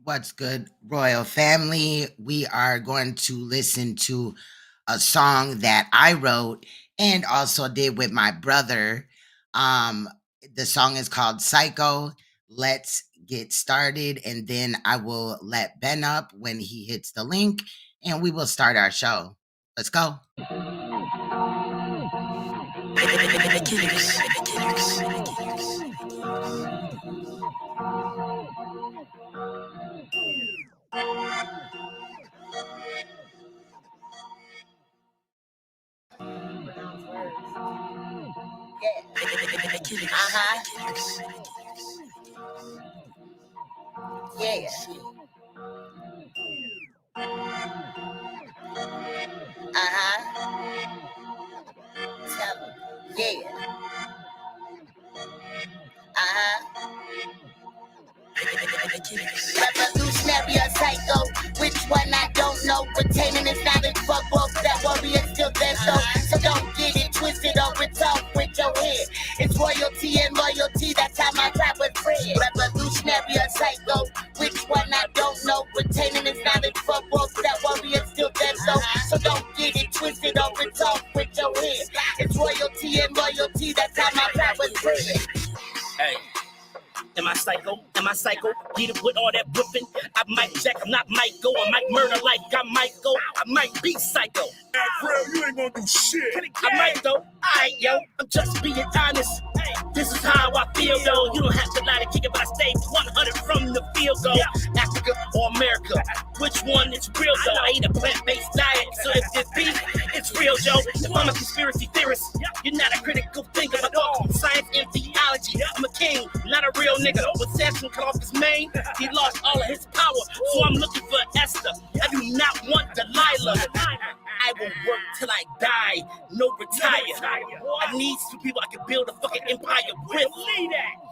What's good, Royal Family? We are going to listen to a song that I wrote and also did with my brother. Um, the song is called Psycho. Let's get started, and then I will let Ben up when he hits the link, and we will start our show. Let's go. Yeah. Tell 'em. Yeah. Revolutionary or psycho, which one I don't know. Retaining his knowledge, fuck both that warrior still dead though. So don't get it twisted or it's off with your head. It's royalty and loyalty, that's how my tribe was bred. Revolutionary or psycho, which one I don't know. Retaining his knowledge, fuck both that warrior still dead though. So don't get it twisted or it's off with your head. It's royalty and loyalty, that's how my tribe was bred. Hey. Am I psycho? Am I psycho? Get up with all that whooping. I might jack, I'm not Michael. I might murder like I might go. I might be psycho. Bro, you ain't gonna do shit. I might though. Alright, yo. I'm just being honest. This is how I feel though. You don't have to lie to kick it, but I stay 100 from the field goal. Africa or America? Which one is real though? I eat a plant-based diet, so if this beef, it's real, Joe. If I'm a conspiracy theorist, you're not a critical thinker. I talk from science and theology. I'm a king, not a real nigga. When Samson cut off his mane, he lost all of his power. So I'm looking for Esther. I do not want Delilah. I will work till I die, no retire. I need some people I can build a fucking empire with.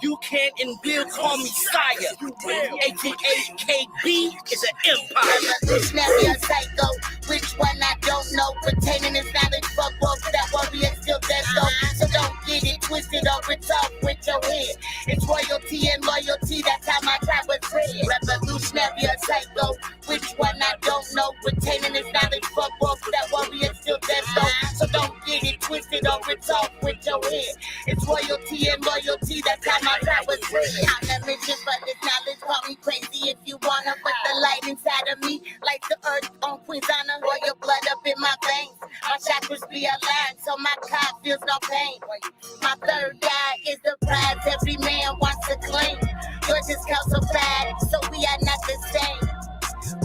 You can and will call me sire. AKA KB is an empire. Revolutionary or psycho, which one I don't know. Retaining his knowledge, fuck both that warrior still dead though. So don't get it twisted or it's off with your head. It's royalty and loyalty, that's how my tribe was bred. Revolutionary or psycho, which one I don't know. Retaining his knowledge, fuck both that warrior still dead though. So don't get it twisted or it's off with your head. It's royalty and loyalty, that's how my tribe was bred. I'm a mission for this knowledge, call me crazy if you wanna. Put the light inside of me, like the earth on Queensana. Royal blood up in my veins, my chakras be aligned, so my God feels no pain. My third eye is the prize every man wants to claim. Yours is calcified, so we are not the same.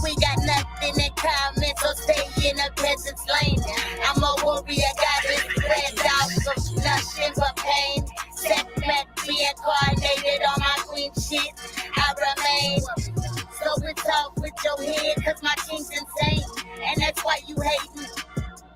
We got nothing in common, so stay in a peasant's lane. I'm a warrior, got it spread out, so nothing but pain. Set met reincarnated on my queen shit, I remain. So it's off with your head, cause my king's insane. And that's why you hating.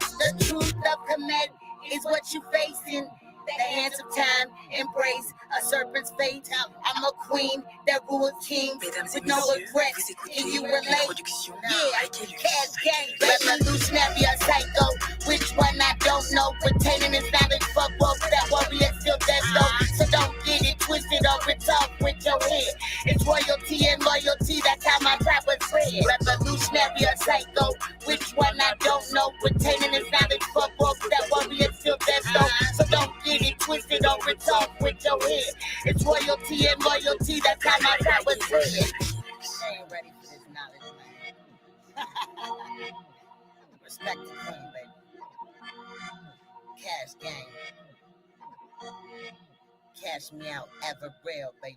The truth of command is what you facing. The hands of time embrace a serpent's fate. I'm a queen that rules kings with no regrets. Can you relate? Yeah, cash gang, revolutionary or psycho. Which one I don't know. Retaining his knowledge, fuck both that warrior still dead though. So don't get it twisted or it's off with your head. It's royalty and loyalty, that's how my tribe was bred. Revolutionary or psycho. Which one I don't know. Retaining his knowledge, fuck both that warrior still dead though. So don't get it twisted or it's off with your head. It's royalty and loyalty, that's how my tribe was bred. I ain't ready for this knowledge, man. Respect the queen, baby. Cash gang. Cash me out, ever real, baby.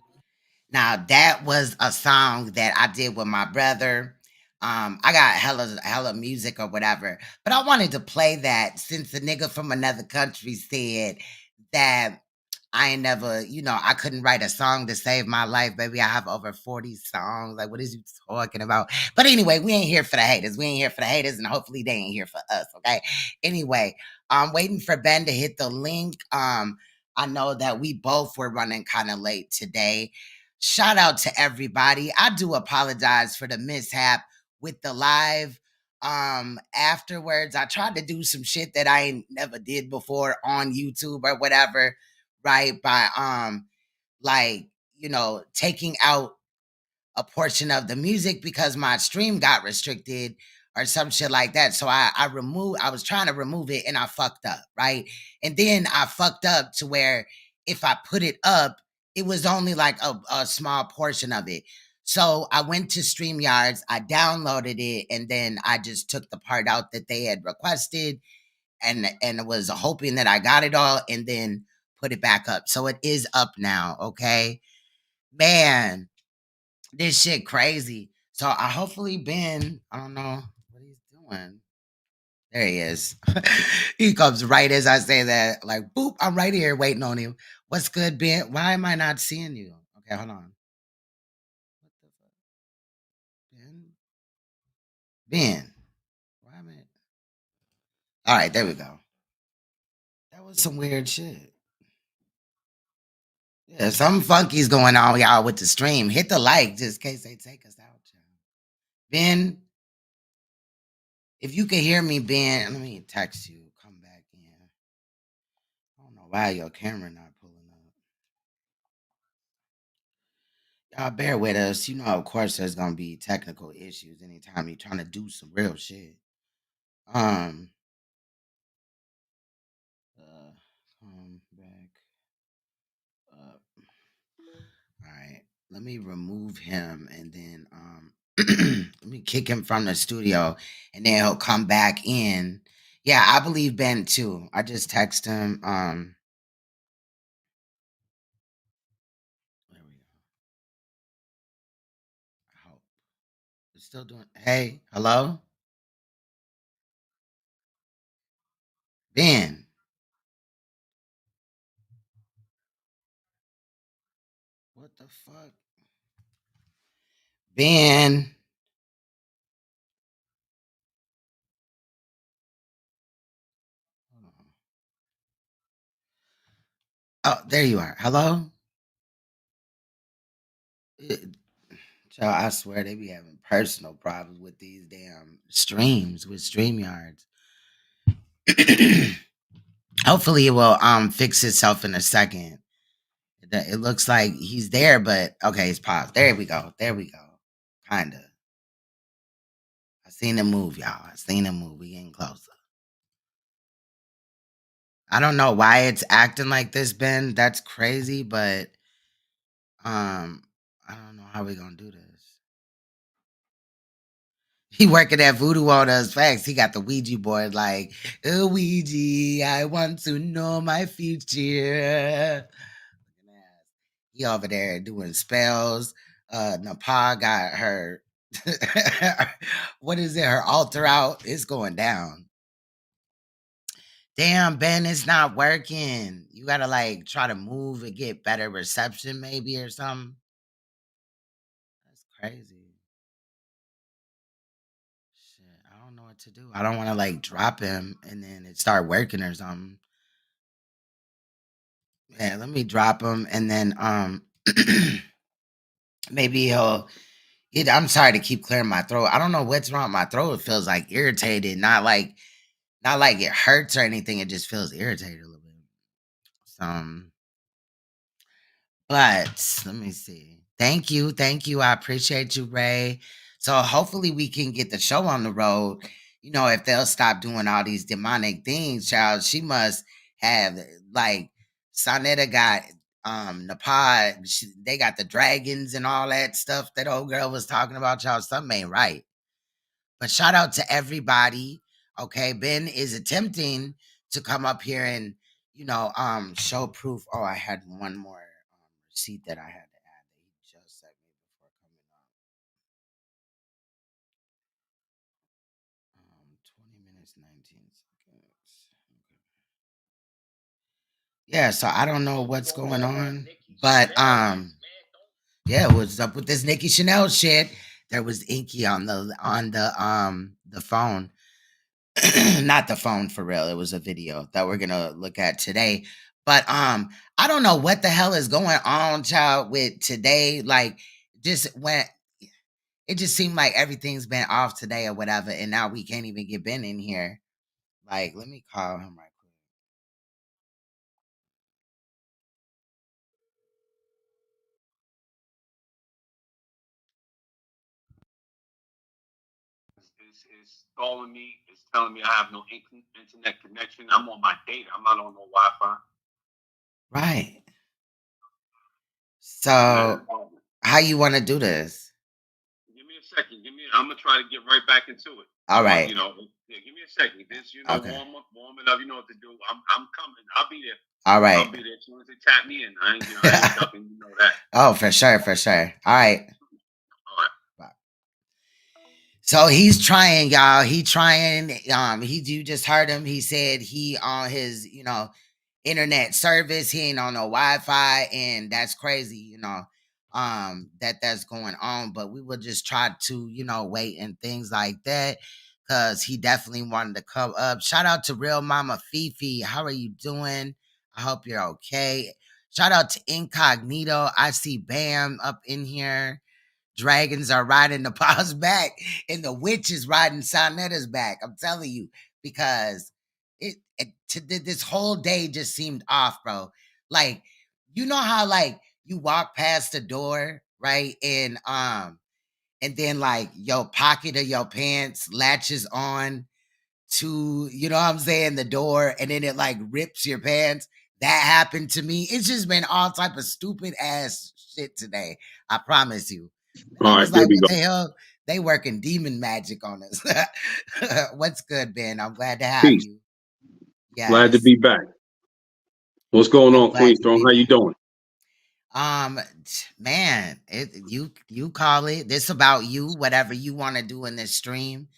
Now that was a song that I did with my brother. I got hella music or whatever, but I wanted to play that since the nigga from another country said that I ain't never, I couldn't write a song to save my life, baby. I have over 40 songs. Like, what is you talking about? But anyway, we ain't here for the haters. We ain't here for the haters, and hopefully they ain't here for us, okay? Anyway, I'm waiting for Ben to hit the link. I know that we both were running kind of late today. Shout out to everybody. I do apologize for the mishap with the live. Afterwards, I tried to do some shit that I ain't never did before on YouTube or whatever, right? By taking out a portion of the music because my stream got restricted or some shit like that. So I was trying to remove it and I fucked up, right? And then I fucked up to where if I put it up, it was only like a small portion of it. So I went to StreamYards, I downloaded it, and then I just took the part out that they had requested and was hoping that I got it all and then put it back up. So it is up now, okay? Man, this shit crazy. So I hopefully Ben, I don't know what he's doing. There he is. He comes right as I say that, like boop, I'm right here waiting on him. What's good, Ben? Why am I not seeing you? Okay, hold on. What the fuck? Ben? Ben. Why am I? All right, there we go. That was some weird shit. Yeah, something funky's going on, y'all, with the stream. Hit the like just in case they take us out, y'all. Ben, if you can hear me, Ben, let me text you. Come back in. I don't know why your camera not pulling up. Y'all bear with us. You know, of course, there's gonna be technical issues anytime you're trying to do some real shit. Um, come back up. All right, let me remove him and then let me kick him from the studio and then he'll come back in. Yeah, I believe Ben too. I just text him. There we go. I hope it's still doing. Hey, hello, Ben. What the fuck, Ben? Hold on. Oh, there you are. Hello. So I swear they be having personal problems with these damn streams with StreamYards. Hopefully it will fix itself in a second. It looks like he's there, but okay, it's paused. There we go. There we go. Kinda. I seen him move, y'all. I seen him move. We getting closer. I don't know why it's acting like this, Ben. That's crazy, but I don't know how we gonna do this. He working at Voodoo on us facts. He got the Ouija board like, oh, Ouija, I want to know my future. He over there doing spells. Nepal got her, what is it, her altar out. It's going down. Damn, Ben, it's not working. You gotta like try to move and get better reception maybe or something. That's crazy. Shit, I don't know what to do. I don't want to like drop him and then it start working or something. Yeah, let me drop him and then maybe he'll. I'm sorry to keep clearing my throat. I don't know what's wrong with my throat. It feels like irritated, not like it hurts or anything. It just feels irritated a little bit. So, but let me see. Thank you. I appreciate you, Ray. So hopefully we can get the show on the road. You know, if they'll stop doing all these demonic things, child, she must have like Saneter got Nepal. They got the dragons and all that stuff that old girl was talking about, child. Something ain't right. But shout out to everybody. Okay, Ben is attempting to come up here and show proof. Oh, I had one more receipt that I had to add that he just sent me before coming on. 20 minutes 19 seconds. Okay. Yeah, so I don't know what's going on, but yeah, what's up with this Nicki Chanel shit? There was Inky on the phone. Not the phone for real. It was a video that we're gonna look at today. But I don't know what the hell is going on, child, with today. Like just when it just seemed like everything's been off today or whatever, and now we can't even get Ben in here. Like, let me call him right quick. is stalling me. It's telling me I have no internet connection. I'm on my data. I'm not on no Wi-Fi. Right. So, how you want to do this? Give me a second. I'm gonna try to get right back into it. All right. You know, yeah, give me a second. This, Okay. warming up. You know what to do. I'm coming. I'll be there. All right. I'll be there as soon as they tap me in. I ain't ducking. You know that. Oh, for sure, for sure. All right. All right. So he's trying, y'all. He trying. You just heard him. He said he on his, internet service. He ain't on no Wi-Fi, and that's crazy, that's going on. But we will just try to, wait and things like that, because he definitely wanted to come up. Shout out to Real Mama Fifi. How are you doing? I hope you're okay. Shout out to Incognito. I see Bam up in here. Dragons are riding the paws back, and the witch is riding Saneter's back. I'm telling you, because this whole day just seemed off, bro. Like, you know how like you walk past the door, right? And then like your pocket of your pants latches on to, you know what I'm saying, the door, and then it like rips your pants. That happened to me. It's just been all type of stupid ass shit today. I promise you. All I was right, like, what the hell? They working demon magic on us. What's good, Ben? I'm glad to have Peace. you. Yes. Glad to be back. What's going on, glad Queen to Throne? be How you doing? Man, you call it. This about you. Whatever you want to do in this stream,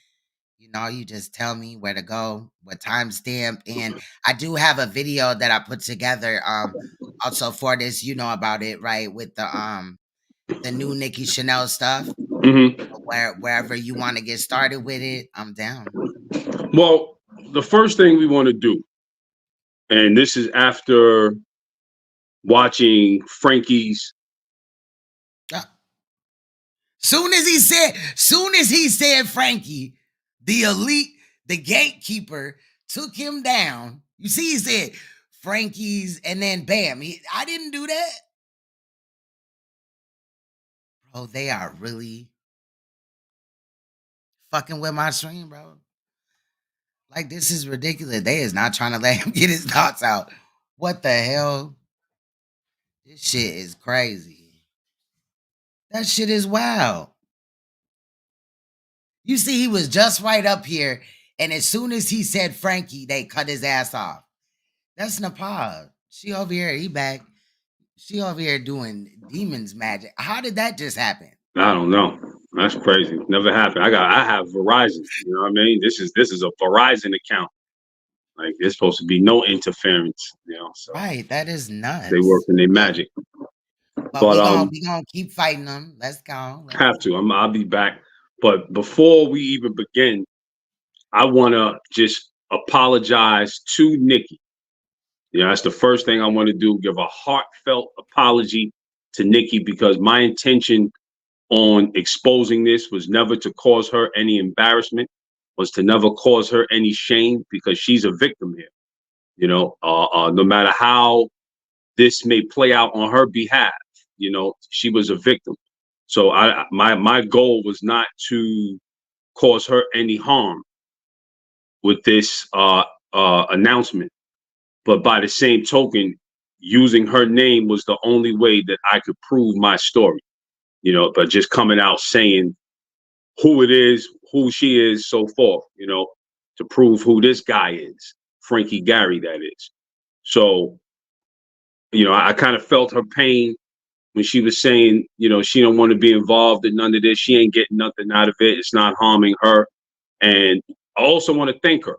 you just tell me where to go, what timestamp, and I do have a video that I put together. Also for this, you know about it, right? With the new Nicki Chanel stuff. Mm-hmm. Wherever you want to get started with it, I'm down. Well, the first thing we want to do, and this is after watching Frankie's. Soon as he said Frankie, the elite, the gatekeeper, took him down. You see, he said Frankie's, and then bam, I didn't do that. Bro, they are really fucking with my stream, bro. Like, this is ridiculous. They is not trying to let him get his thoughts out. What the hell? This shit is crazy. That shit is wild. You see, he was just right up here, and as soon as he said Frankie, they cut his ass off. That's Nepal. She over here, he back. She over here doing demons magic. How did that just happen? I don't know. That's crazy. Never happened. I have Verizon. You know what I mean? This is a Verizon account. Like, there's supposed to be no interference. So right. That is nuts. They work in their magic. But we gonna keep fighting them. Let's go. I'll be back. But before we even begin, I want to just apologize to Nicki. That's the first thing I want to do. Give a heartfelt apology to Nicki, because my intention on exposing this was never to cause her any embarrassment, was to never cause her any shame, because she's a victim here. No matter how this may play out on her behalf, she was a victim. So my goal was not to cause her any harm with this announcement. But by the same token, using her name was the only way that I could prove my story, but just coming out saying who it is, who she is, so forth, to prove who this guy is, Frankie Gary, that is. So, I kind of felt her pain when she was saying, she don't want to be involved in none of this. She ain't getting nothing out of it. It's not harming her. And I also want to thank her,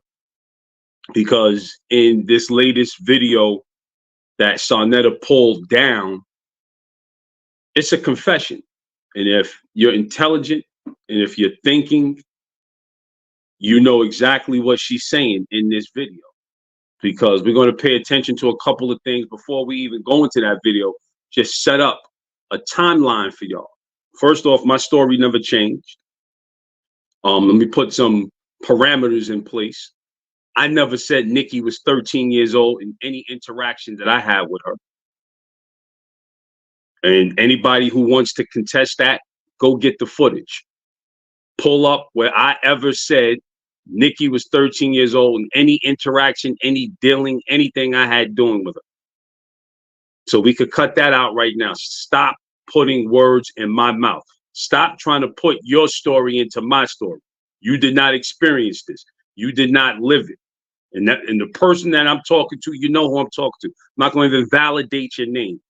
because in this latest video that Saneter pulled down, it's a confession. And if you're intelligent and if you're thinking, you know exactly what she's saying in this video, because we're going to pay attention to a couple of things before we even go into that video. Just set up a timeline for y'all. First off, my story never changed. Let me put some parameters in place. I never said Nicki was 13 years old in any interaction that I had with her. And anybody who wants to contest that, go get the footage. pull up where I ever said Nicki was 13 years old and any interaction, any dealing, anything I had doing with her. So we could cut that out right now. Stop putting words in my mouth. Stop trying to put your story into my story. You did not experience this. You did not live it. And the person that I'm talking to, you know who I'm talking to. I'm not going to even validate your name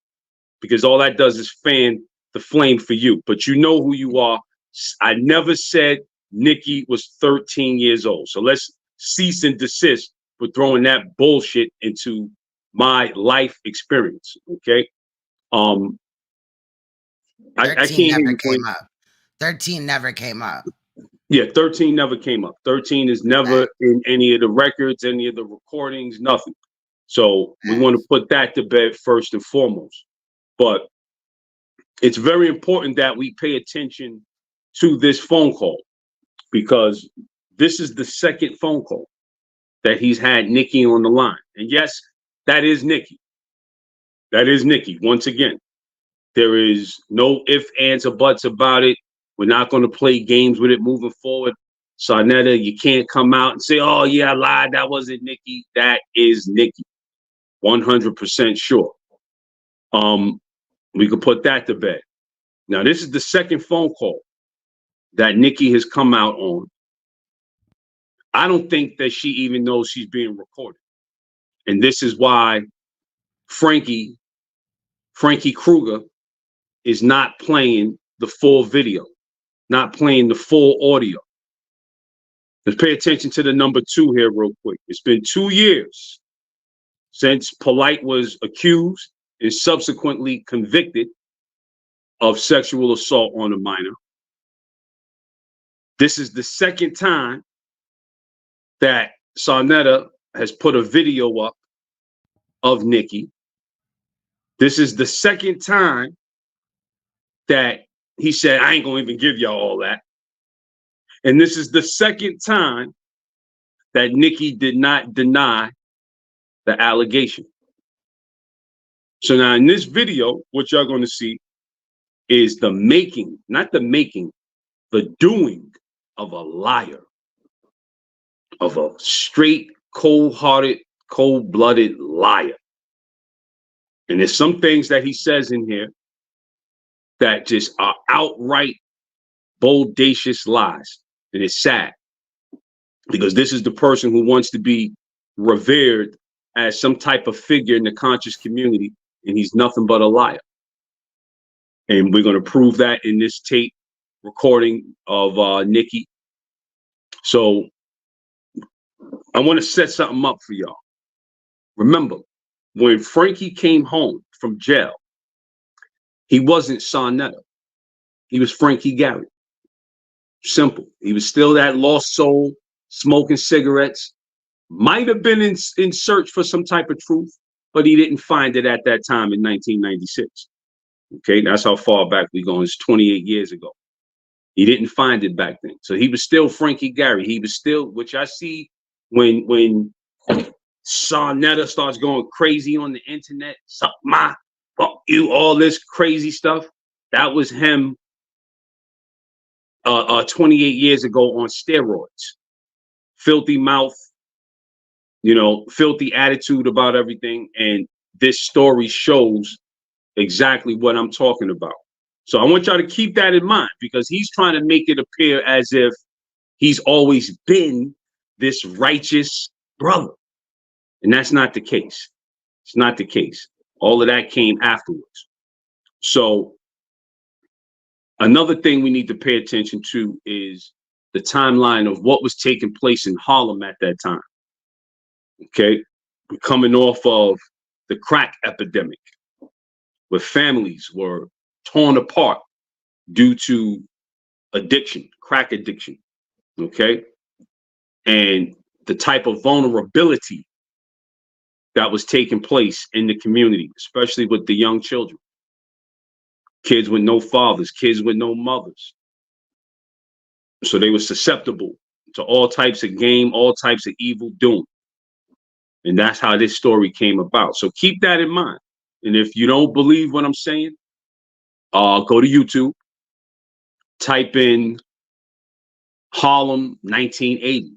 because all that does is fan the flame for you. But you know who you are. I never said Nicki was 13 years old. So let's cease and desist for throwing that bullshit into my life experience. Okay. I can't never came up. 13 never came up. Yeah, 13 never came up. 13 is never in any of the records, any of the recordings, nothing. So we want to put that to bed first and foremost. But it's very important that we pay attention to this phone call because this is the second phone call that he's had Nicki on the line. And yes, that is Nicki. That is Nicki. Once again, there is no ifs, ands, or buts about it. We're not going to play games with it moving forward. Saneter, you can't come out and say, oh, yeah, I lied. That wasn't Nicki. That is Nicki. 100% sure. We could put that to bed. Now, this is the second phone call that Nicki has come out on. I don't think that she even knows she's being recorded. And this is why Frankie Krueger is not playing the full video, not playing the full audio. Let's pay attention to the number 2 here real quick. It's been 2 years since Polite was accused and subsequently convicted of sexual assault on a minor. This is the second time that Saneter has put a video up of Nicki. This is the second time that he said, I ain't gonna even give y'all all that. And this is the second time that Nicki did not deny the allegation. So now in this video, what y'all gonna see is the making, not the making, the doing of a liar, of a straight, cold-hearted, cold-blooded liar. And there's some things that he says in here that just are outright bodacious lies. And it's sad because this is the person who wants to be revered as some type of figure in the conscious community, and he's nothing but a liar. And we're going to prove that in this tape recording of Nicki. So I want to set something up for y'all. Remember, when Frankie came home from jail, he wasn't Saneter. He was Frankie Garrett. Simple. He was still that lost soul, smoking cigarettes. Might have been in search for some type of truth, but he didn't find it at that time in 1996. Okay, that's how far back we go. It's 28 years ago. He didn't find it back then. So he was still Frankie Garrett. He was still, which I see when Saneter starts going crazy on the internet, suck my, fuck you, all this crazy stuff. That was him 28 years ago on steroids. Filthy mouth, you know, filthy attitude about everything. And this story shows exactly what I'm talking about. So I want y'all to keep that in mind because he's trying to make it appear as if he's always been this righteous brother. And that's not the case. It's not the case. All of that came afterwards. So another thing we need to pay attention to is the timeline of what was taking place in Harlem at that time. Okay, we're coming off of the crack epidemic, where families were torn apart due to addiction, crack addiction. Okay, and the type of vulnerability that was taking place in the community, especially with the young children, kids with no fathers, kids with no mothers. So they were susceptible to all types of game, all types of evil doing. And that's how this story came about. So keep that in mind. And if you don't believe what I'm saying, go to YouTube, type in Harlem 1980.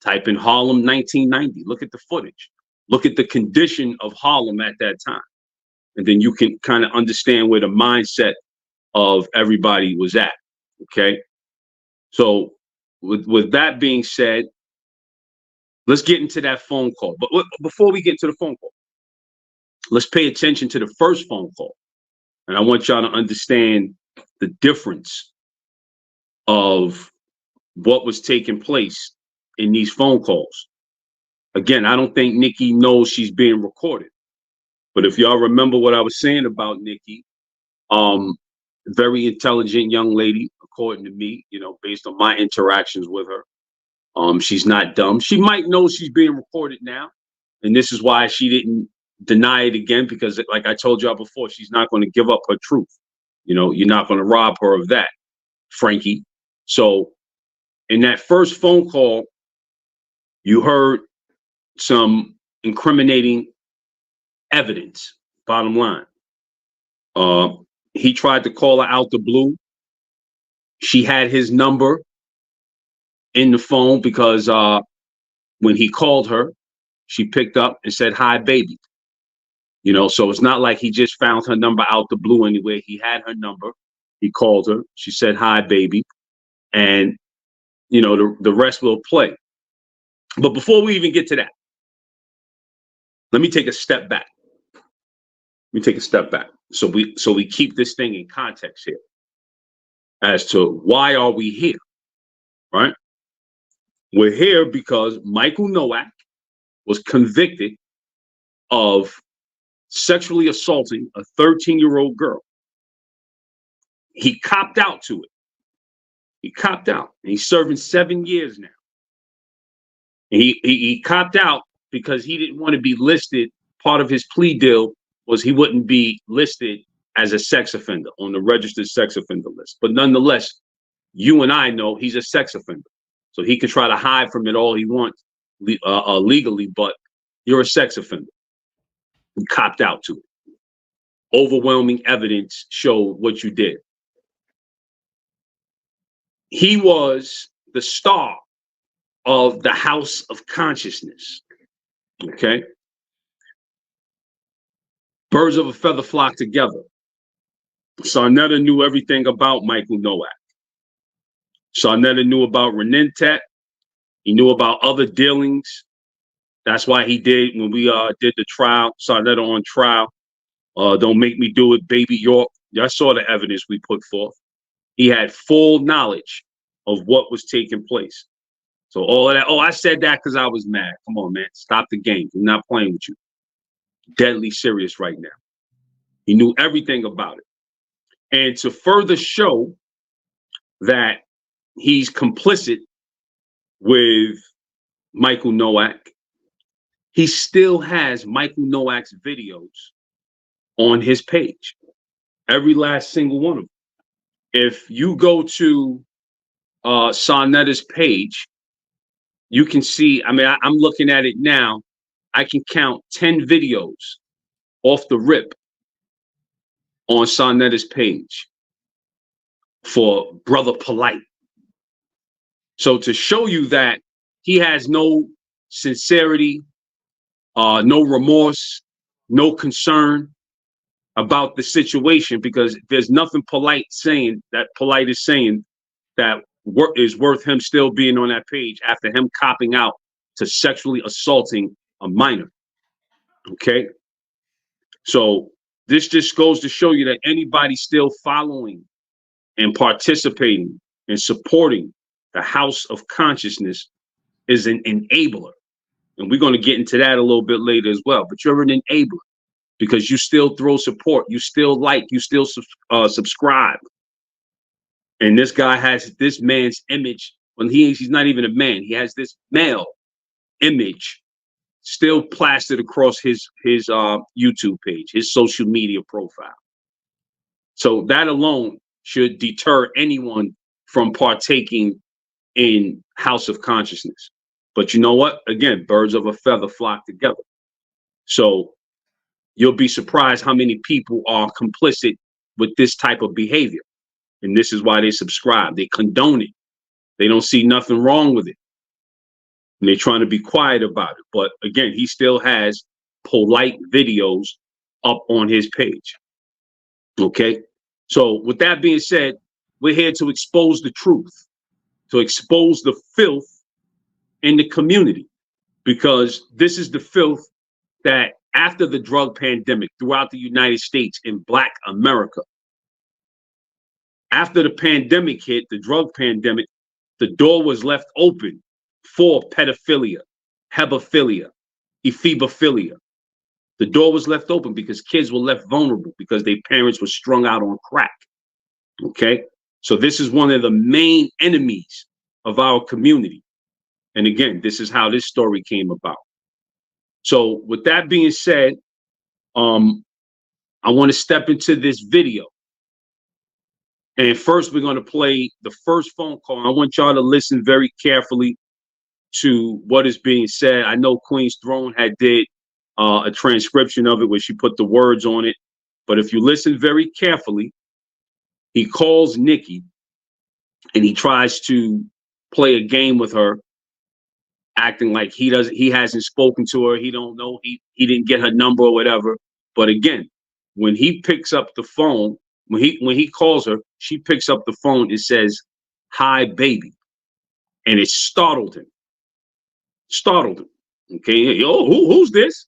Type in Harlem 1990. Look at the footage. Look at the condition of Harlem at that time. And then you can kind of understand where the mindset of everybody was at. Okay. So with that being said, let's get into that phone call. But before we get to the phone call, let's pay attention to the first phone call. And I want y'all to understand the difference of what was taking place in these phone calls. Again, I don't think Nicki knows she's being recorded. But if y'all remember what I was saying about Nicki, very intelligent young lady, according to me, you know, based on my interactions with her. She's not dumb. She might know she's being recorded now. And this is why she didn't deny it again, because like I told y'all before, she's not going to give up her truth. You know, you're not going to rob her of that, Frankie. So in that first phone call, you heard some incriminating evidence, bottom line. He tried to call her out the blue. She had his number in the phone because when he called her, she picked up and said, "Hi, baby." You know, so it's not like he just found her number out the blue anywhere. He had her number. He called her. She said, "Hi, baby." And, you know, the rest will play. But before we even get to that, let me take a step back. So we keep this thing in context here as to why are we here, right? We're here because Michael Nowak was convicted of sexually assaulting a 13-year-old girl. He copped out to it. He copped out, and he's serving 7 years now. And he copped out because he didn't want to be listed. Part of his plea deal was he wouldn't be listed as a sex offender on the registered sex offender list. But nonetheless, you and I know he's a sex offender. So he can try to hide from it all he wants legally, but you're a sex offender. He copped out to it. Overwhelming evidence showed what you did. He was the star of the House of Consciousness. Okay? Birds of a feather flock together. Saneter knew everything about Michael Nowak. Saneter knew about Renintet. He knew about other dealings. That's why he did, when we did the trial, Saneter on trial, Don't Make Me Do It, Baby York. Y'all saw the evidence we put forth. He had full knowledge of what was taking place. So all of that, oh, I said that because I was mad. Come on, man. Stop the game. I'm not playing with you. Deadly serious right now. He knew everything about it. And to further show that he's complicit with Michael Nowak, he still has Michael Nowak's videos on his page. Every last single one of them. If you go to Saneter's page, you can see, I mean, I'm looking at it now. I can count 10 videos off the rip on Saneter's page for Brother Polite. So to show you that he has no sincerity, no remorse, no concern about the situation, because there's nothing Polite is saying that is worth him still being on that page after him copping out to sexually assaulting a minor. Okay? So this just goes to show you that anybody still following and participating and supporting the House of Consciousness is an enabler. And we're going to get into that a little bit later as well. But you're an enabler because you still throw support. You still like, you still subscribe. And this guy has this man's image when he's not even a man. He has this male image still plastered across his YouTube page, his social media profile. So that alone should deter anyone from partaking in House of Consciousness. But you know what? Again, birds of a feather flock together. So you'll be surprised how many people are complicit with this type of behavior. And this is why they subscribe. They condone it. They don't see nothing wrong with it. And they're trying to be quiet about it. But again, he still has polite videos up on his page. Okay. So with that being said, we're here to expose the truth, to expose the filth in the community, because this is the filth that after the drug pandemic throughout the United States in Black America, after the pandemic hit, the drug pandemic, the door was left open for pedophilia, hebephilia, ephebophilia. The door was left open because kids were left vulnerable because their parents were strung out on crack. Okay. So this is one of the main enemies of our community. And again, this is how this story came about. So with that being said, I want to step into this video. And first, we're going to play the first phone call. I want y'all to listen very carefully to what is being said. I know Queen's Throne had did a transcription of it where she put the words on it. But if you listen very carefully, he calls Nicki and he tries to play a game with her, acting like he hasn't spoken to her. He don't know. He didn't get her number or whatever. But again, when he picks up the phone, when he calls her, she picks up the phone and says, "Hi, baby." And it startled him. Startled him. Okay. Oh, who's this?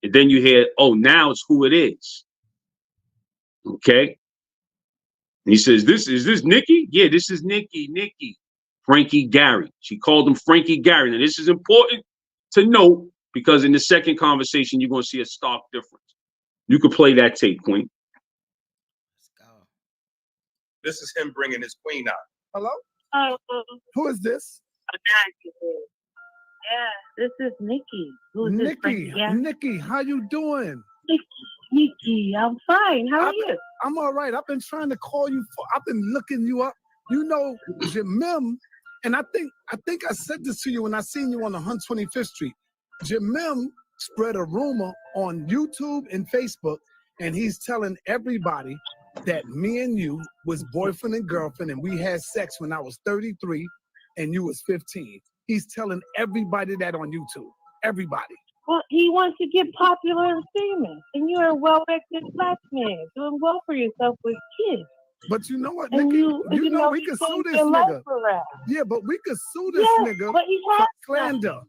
And then you hear, oh, now it's who it is. Okay. And he says, is this Nicki? Yeah, this is Nicki. Frankie Gary. She called him Frankie Gary. Now, this is important to note because in the second conversation, you're going to see a stark difference. You could play that tape, Queen. Let's go. This is him bringing his queen out. Hello? Who is this? Yeah, this is Nicki. Who's Nicki. this? Yeah. Nicki, how you doing? Nicki, I'm fine. How are you? I'm all right. I've been trying to call you I've been looking you up. You know, Jamim, and I think I said this to you when I seen you on 125th Street. Jamim spread a rumor on YouTube and Facebook, and he's telling everybody that me and you was boyfriend and girlfriend, and we had sex when I was 33 and you was 15. He's telling everybody that on YouTube. Everybody. Well, he wants to get popular and famous, and you're a well-respected Black man doing well for yourself with kids. But you know what, And Nicki? you know know we he can sue changed this your life nigga. around. Yeah, but we could sue this nigga but he for has slander.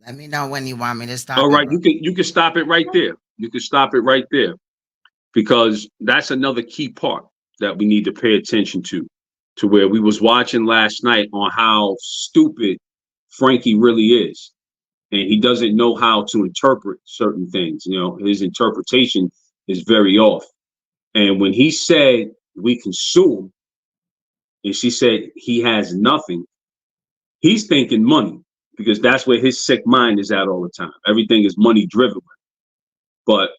Let me know when you want me to stop. All right, bro. you can stop it right there. You can stop it right there, because that's another key part that we need to pay attention to where we was watching last night on how stupid Frankie really is. And he doesn't know how to interpret certain things. You know, his interpretation is very off. And when he said we can sue him, and she said he has nothing, he's thinking money, because that's where his sick mind is at all the time. Everything is money driven. But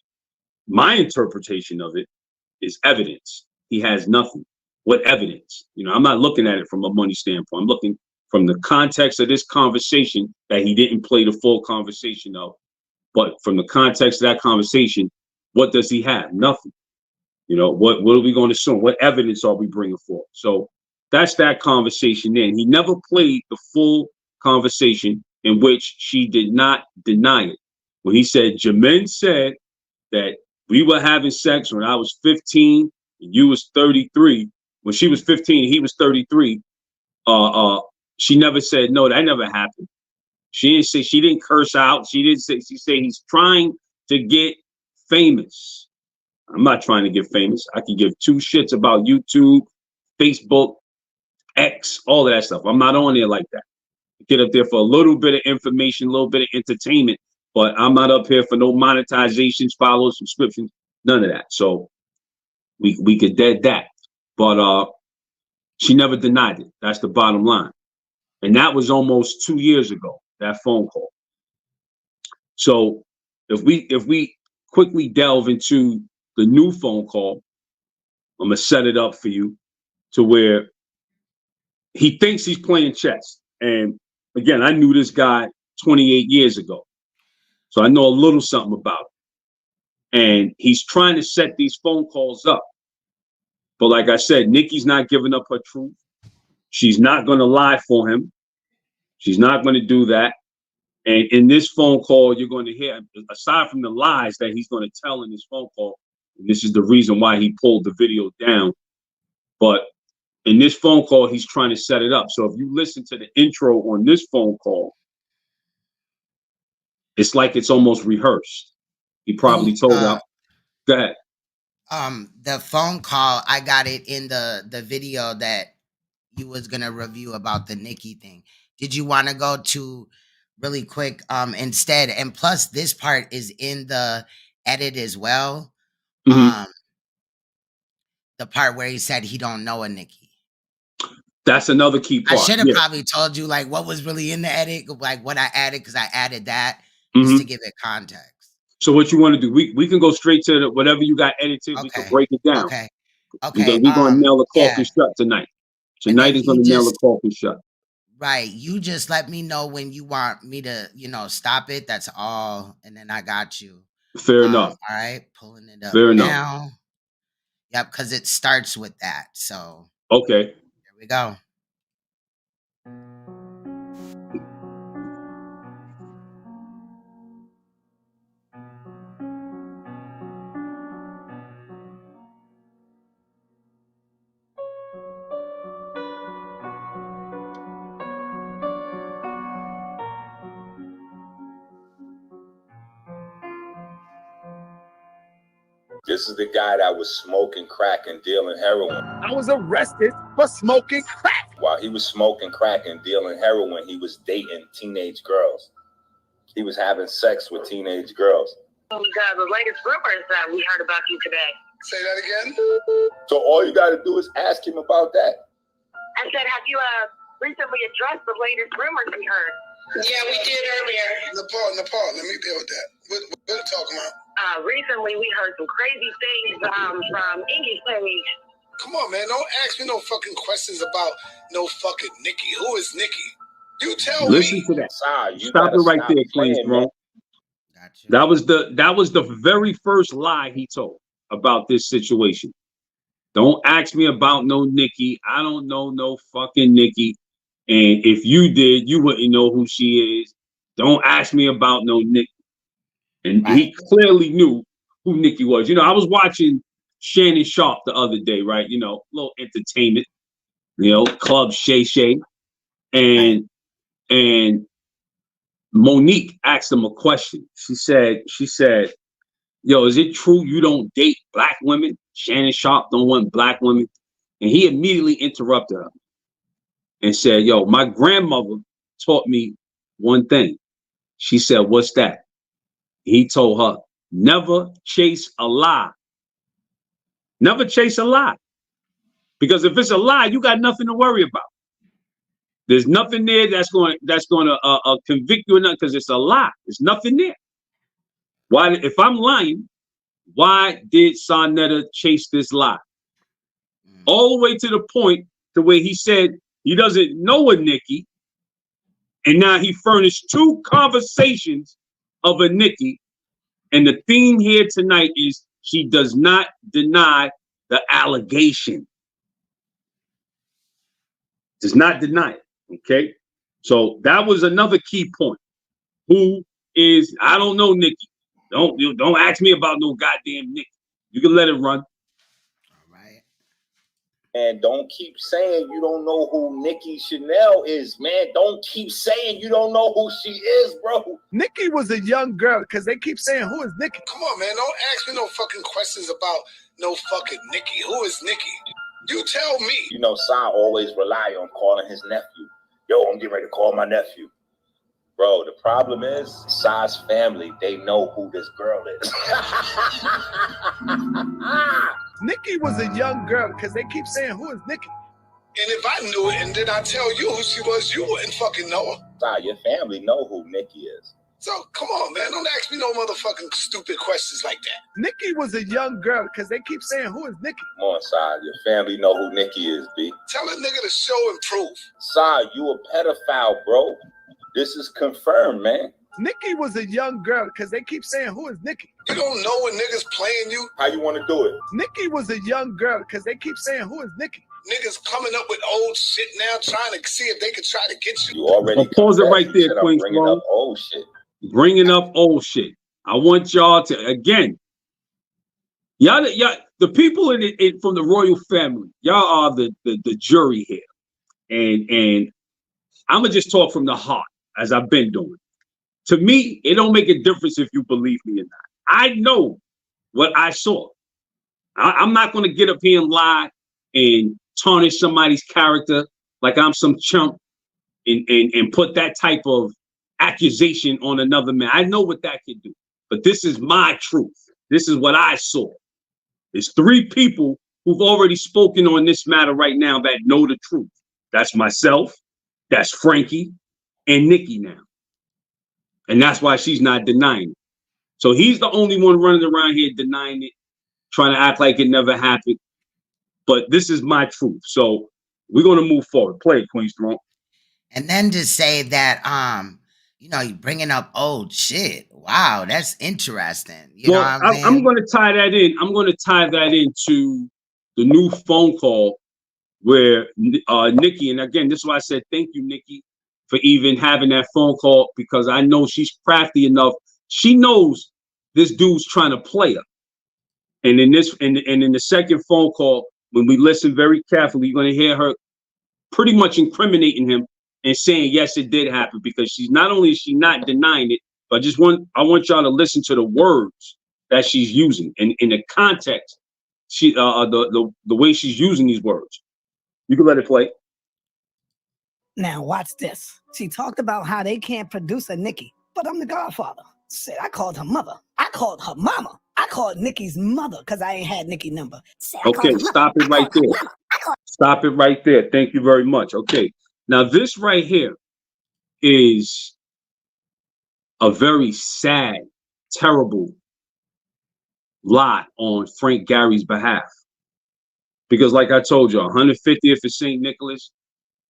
my interpretation of it is evidence. He has nothing. What evidence? You know, I'm not looking at it from a money standpoint. I'm looking from the context of this conversation that he didn't play the full conversation of. But from the context of that conversation, what does he have? Nothing. You know, what are we going to assume? What evidence are we bringing forth? So that's that conversation there. And he never played the full conversation in which she did not deny it. When he said, Jermaine said that we were having sex when I was 15 and you was 33. When she was 15 and he was 33, she never said, no, that never happened. She didn't say, she didn't curse out. She didn't say, she said he's trying to get famous. I'm not trying to get famous. I can give two shits about YouTube, Facebook, X, all of that stuff. I'm not on there like that. Get up there for a little bit of information, a little bit of entertainment, but I'm not up here for no monetizations, follows, subscriptions, none of that. So we could dead that. But she never denied it. That's the bottom line. And that was almost 2 years ago, that phone call. So if we quickly delve into the new phone call, I'm gonna set it up for you to where he thinks he's playing chess. And again, I knew this guy 28 years ago. So I know a little something about him. And he's trying to set these phone calls up. But like I said, Nicki's not giving up her truth. She's not going to lie for him. She's not going to do that. And in this phone call, you're going to hear, aside from the lies that he's going to tell in this phone call, and this is the reason why he pulled the video down, but in this phone call, he's trying to set it up. So if you listen to the intro on this phone call, it's like it's almost rehearsed. He probably told her, go ahead. The phone call, I got it in the video that you was gonna review about the Nicki thing. Did you want to go to really quick instead? And plus, this part is in the edit as well. Mm-hmm. The part where he said he don't know a Nicki. That's another key part. I should have probably told you like what was really in the edit, like what I added, because I added that Mm-hmm. just to give it context. So what you want to do? We can go straight to whatever you got edited. Okay. We can break it down. Okay. We're gonna nail the coffin shut tonight. Tonight is gonna nail the coffin shut. Right. You just let me know when you want me to, stop it. That's all. And then I got you. Fair enough. All right. Pulling it up Fair now. enough. Yep, because it starts with that. So okay. Here we go. This is the guy that was smoking crack and dealing heroin. I was arrested for smoking crack. While he was smoking crack and dealing heroin, he was dating teenage girls. He was having sex with teenage girls. The latest rumors that we heard about you today. Say that again? So all you got to do is ask him about that. I said, have you recently addressed the latest rumors we heard? Yeah, we did earlier. Nepal, let me deal with that. What are you talking about? Recently, we heard some crazy things from Ingy's page. Come on, man. Don't ask me no fucking questions about no fucking Nicki. Who is Nicki? You tell me. Listen to that. Stop it right there, please, bro. Gotcha. That was the very first lie he told about this situation. Don't ask me about no Nicki. I don't know no fucking Nicki. And if you did, you wouldn't know who she is. Don't ask me about no Nicki. And he clearly knew who Nicki was. I was watching Shannon Sharp the other day, right? Little entertainment, Club Shay Shay. And Monique asked him a question. She said, yo, is it true you don't date black women? Shannon Sharp don't want black women. And he immediately interrupted her and said, yo, my grandmother taught me one thing. She said, what's that? He told her, never chase a lie. Never chase a lie. Because if it's a lie, you got nothing to worry about. There's nothing there that's going to convict you or nothing, because it's a lie. There's nothing there. Why, if I'm lying, why did Saneter chase this lie? All the way to the point to where he said he doesn't know a Nicki, and now he furnished 2 conversations of a Nicki, and the theme here tonight is she does not deny the allegation. Does not deny it. Okay, so that was another key point. Who is? I don't know Nicki. Don't ask me about no goddamn Nicki. You can let it run. All right. And don't keep saying you don't know who Nicki Chanel is, man. Don't keep saying you don't know who she is, bro. Nicki was a young girl, because they keep saying, who is Nicki? Come on, man. Don't ask me no fucking questions about no fucking Nicki. Who is Nicki? You tell me. Sai always rely on calling his nephew. Yo, I'm getting ready to call my nephew. Bro, the problem is Sai's family, they know who this girl is. Nicki was a young girl, because they keep saying, who is Nicki? And if I knew it and then I tell you who she was, you wouldn't fucking know her. Sai, your family know who Nicki is. So, come on, man. Don't ask me no motherfucking stupid questions like that. Nicki was a young girl, because they keep saying, who is Nicki? Come on, Sai, your family know who Nicki is, B. Tell a nigga to show and prove. Sai, you a pedophile, bro. This is confirmed, man. Nicki was a young girl, because they keep saying, who is Nicki? You don't know when niggas playing you? How you want to do it? Nicki was a young girl, because they keep saying, who is Nicki? niggas coming up with old shit now, trying to see if they could try to get you. You already Well, pause it right there, Queen bringing Flo. up old shit. Bringing up old shit. I want y'all to, again, y'all, the people from the royal family, y'all are the jury here. And I'm going to just talk from the heart, as I've been doing. To me, it don't make a difference if you believe me or not. I know what I saw. I'm not going to get up here and lie and tarnish somebody's character like I'm some chump and put that type of accusation on another man. I know what that can do, but this is my truth. This is what I saw. There's 3 people who've already spoken on this matter right now that know the truth. That's myself, that's Frankie, and Nicki now. And that's why she's not denying it. So he's the only one running around here denying it, trying to act like it never happened. But this is my truth. So we're going to move forward. Play it, Queen Strong. And then to say that, you know, you're bringing up old shit. Wow, that's interesting. You know what I'm saying? I'm going to tie that in. I'm going to tie that into the new phone call where Nicki, and again, this is why I said thank you, Nicki, for even having that phone call, because I know she's crafty enough. She knows this dude's trying to play her. And in this, and in the second phone call, when we listen very carefully, you're going to hear her pretty much incriminating him and saying, yes, it did happen, because she's not only is she not denying it, but I want y'all to listen to the words that she's using and in the context, the way she's using these words. You can let it play. Now watch this. She talked about how they can't produce a Nicki, but I'm the godfather. Said I called her mother. I called her mama. I called Nicki's mother because I ain't had Nicki number. Okay, stop it right there. Stop it right there. Thank you very much. Okay, now this right here is a very sad, terrible lie on Frank Gary's behalf. Because like I told you, 150th of St. Nicholas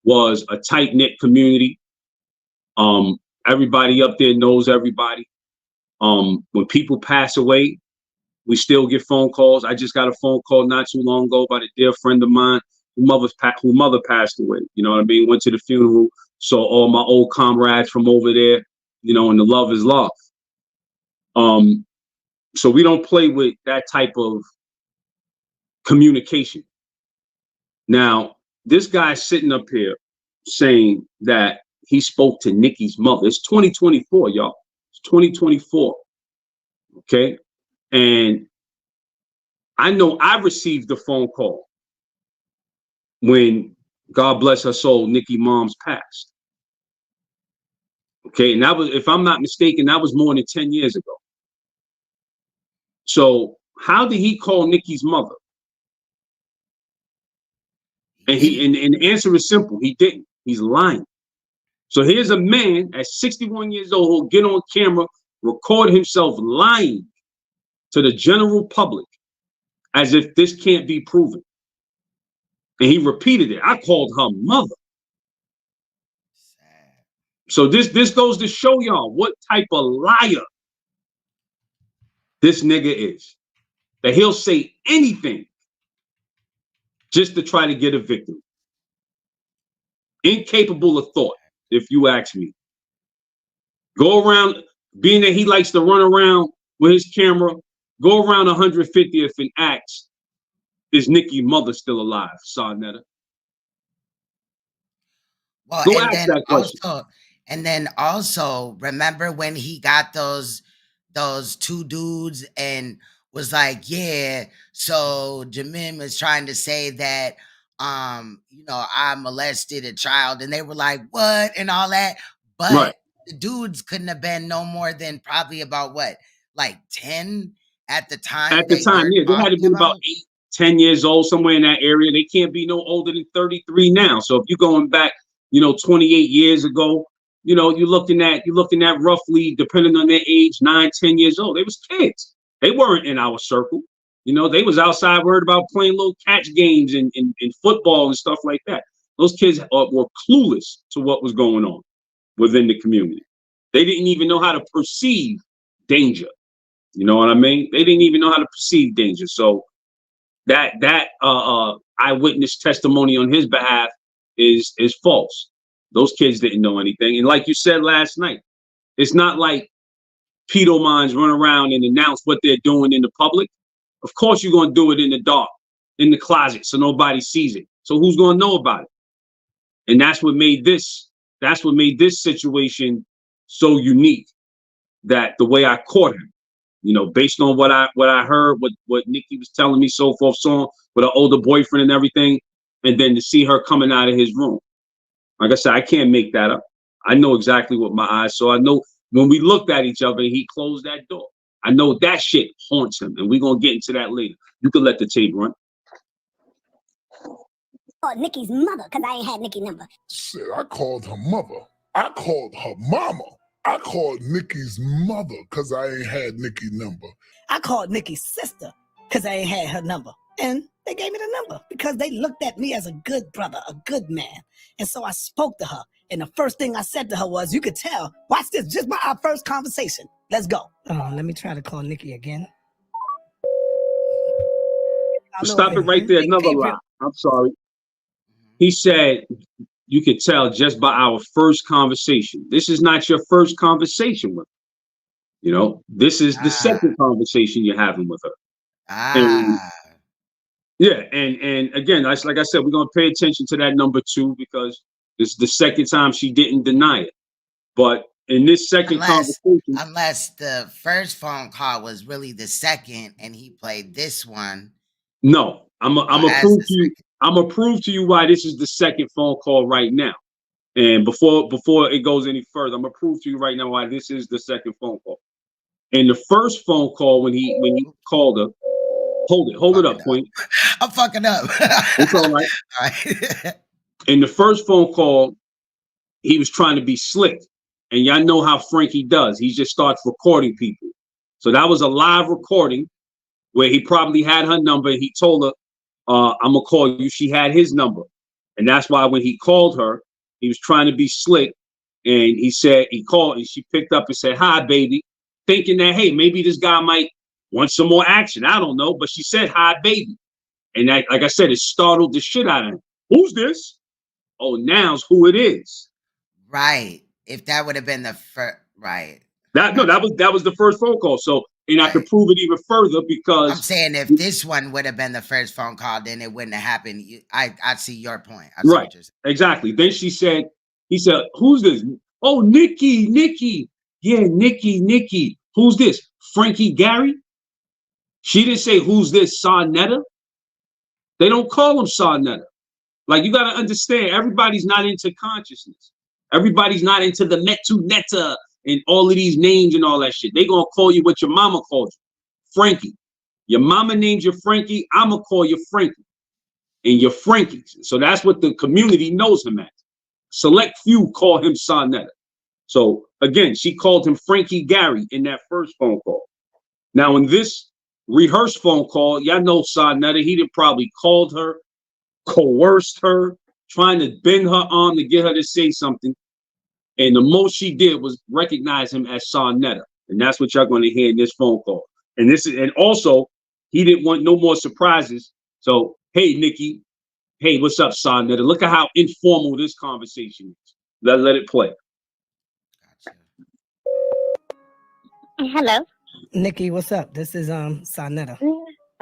was a tight-knit community. Everybody up there knows everybody. When people pass away, we still get phone calls. I just got a phone call not too long ago by a dear friend of mine whose mother passed away. You know what I mean? Went to the funeral, saw all my old comrades from over there, you know, and the love is love. So we don't play with that type of communication. Now, this guy's sitting up here saying that he spoke to Nicki's mother. It's 2024, y'all. It's 2024. Okay. And I know I received the phone call when, God bless her soul, Nicki mom's passed. Okay. And that was, if I'm not mistaken, that was more than 10 years ago. So how did he call Nicki's mother? And and the answer is simple. He didn't. He's lying. So here's a man at 61 years old who'll get on camera, record himself lying to the general public as if this can't be proven. And he repeated it. I called her mother. So this goes to show y'all what type of liar this nigga is. That he'll say anything just to try to get a victim. Incapable of thought, if you ask me. Go around, being that he likes to run around with his camera, go around 150th and ask, is Nicki's mother still alive, Saneter? Well, go ask that question. And then also, remember when he got those 2 dudes and was like, yeah, so Jamim is trying to say that, you know, I molested a child, and they were like, what, and all that. But right. The dudes couldn't have been no more than probably about what, like 10 at the time. At the time, yeah, they had to be about 8, 10 years old, somewhere in that area. They can't be no older than 33 now. So if you're going back, you know, 28 years ago, you know, you're looking at roughly, depending on their age, 9, 10 years old. They was kids. They weren't in our circle. You know, they was outside worried about playing little catch games and football and stuff like that. Those kids were clueless to what was going on within the community. They didn't even know how to perceive danger. You know what I mean? They didn't even know how to perceive danger. So that eyewitness testimony on his behalf is false. Those kids didn't know anything. And like you said last night, it's not like pedo minds run around and announce what they're doing in the public. Of course you're going to do it in the dark, in the closet, so nobody sees it. So who's going to know about it? And that's what made this situation so unique, that the way I caught him, you know, based on what I heard, what Nicki was telling me, so forth, so on, with her older boyfriend and everything, and then to see her coming out of his room. Like I said, I can't make that up. I know exactly what my eyes saw. I know when we looked at each other and he closed that door, I know that shit haunts him, and we're gonna get into that later. You can let the tape run. Oh, Nicki's mother, because I ain't had Nicki number. Shit, I called her mother. I called her mama. I called Nicki's mother because I ain't had Nicki number. I called Nicki's sister because I ain't had her number. And they gave me the number because they looked at me as a good brother, a good man. And so I spoke to her. And the first thing I said to her was, you could tell, watch this, just by our first conversation. Let's go. Oh, let me try to call Nicki again. Stop it right there. Another lie. I'm sorry. He said, you could tell just by our first conversation. This is not your first conversation with her. You know, this is the second conversation you're having with her. And, yeah, and again, like I said, we're gonna pay attention to that number 2 because it's the second time she didn't deny it. But in this second conversation, unless the first phone call was really the second, and he played this one. No, I'm gonna prove to you. I'm gonna prove to you why this is the second phone call right now. And before it goes any further, I'm gonna prove to you right now why this is the second phone call. In the first phone call, when he called her, hold it up, Point. I'm fucking up. It's all right. All right. In the first phone call, he was trying to be slick, and y'all know how Frankie does. He just starts recording people. So that was a live recording where he probably had her number. He told her, I'm gonna call you. She had his number. And that's why when he called her, he was trying to be slick. And he said, he called and she picked up and said, hi, baby, thinking that, hey, maybe this guy might want some more action. I don't know. But she said, hi, baby. And that, like I said, it startled the shit out of him. Who's this? Oh, now's who it is. Right. If that would have been the first, right. That was the first phone call. So, and I could prove it even further because I'm saying if this one would have been the first phone call, then it wouldn't have happened. I see your point. I see right. Exactly. Then he said, who's this? Oh, Nicki. Yeah, Nicki. Who's this? Frankie Gary? She didn't say, who's this? Saneter? They don't call him Saneter. Like, you got to understand, everybody's not into consciousness. Everybody's not into the Neta and all of these names and all that shit. They gonna call you what your mama called you, Frankie. Your mama named you Frankie. I'ma call you Frankie, and you're Frankies. So that's what the community knows him as. Select few call him Saneter. So again, she called him Frankie Gary in that first phone call. Now in this rehearsed phone call, y'all know Saneter. He did probably called her, coerced her, trying to bend her arm to get her to say something. And the most she did was recognize him as Saneter. And that's what y'all going to hear in this phone call. And also, he didn't want no more surprises. So, hey, Nicki. Hey, what's up, Saneter? Look at how informal this conversation is. Let it play. Hello. Nicki, what's up? This is Saneter.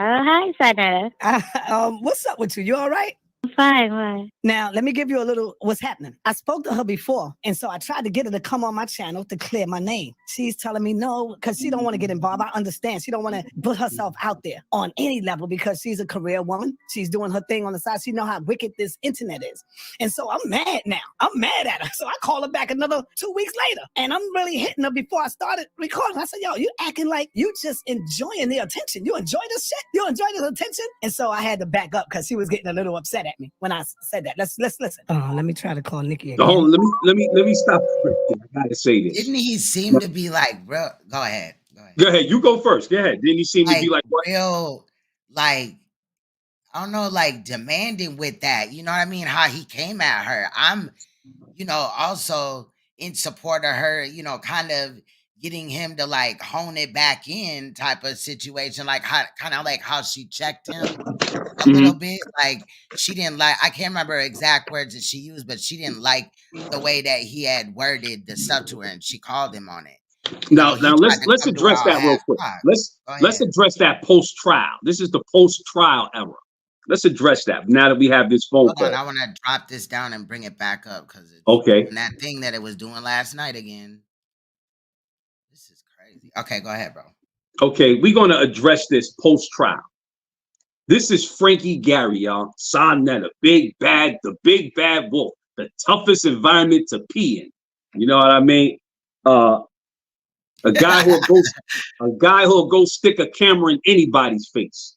Hi, Saneter. What's up with you? You all right? Fine, fine. Now, let me give you a little what's happening. I spoke to her before, and so I tried to get her to come on my channel to clear my name. She's telling me no, because she don't want to get involved. I understand. She don't want to put herself out there on any level because she's a career woman. She's doing her thing on the side. She know how wicked this internet is. And so I'm mad now. I'm mad at her. So I call her back another 2 weeks later, and I'm really hitting her before I started recording. I said, yo, you acting like you just enjoying the attention. You enjoy this shit? You enjoy this attention? And so I had to back up because she was getting a little upset at me when I said that. Let's listen. Oh, let me try to call Nicki again. Oh, let me stop. I gotta say this. Didn't he seem to be like, bro? Go ahead. Go ahead. You go first. Go ahead. Didn't he seem to be like what? Real, like, I don't know, like demanding with that. You know what I mean? How he came at her. I'm, also in support of her, kind of getting him to like hone it back in type of situation, like how kind of like how she checked him a little bit. Like she didn't like, I can't remember exact words that she used, but she didn't like the way that he had worded the stuff to her, and she called him on it. Now, He now tried let's to come to her address all that real half quick. cocked. Let's Go ahead. address that post trial. This is the post trial era. Let's address that now that we have this phone Hold call. on, I want to drop this down and bring it back up because it's Okay. doing that thing that it was doing last night again. This is crazy. Okay, go ahead, bro. Okay, we're gonna address this post trial. This is Frankie Gary, y'all. Saneter, the big bad wolf, the toughest environment to pee in. You know what I mean? A guy who'll go stick a camera in anybody's face.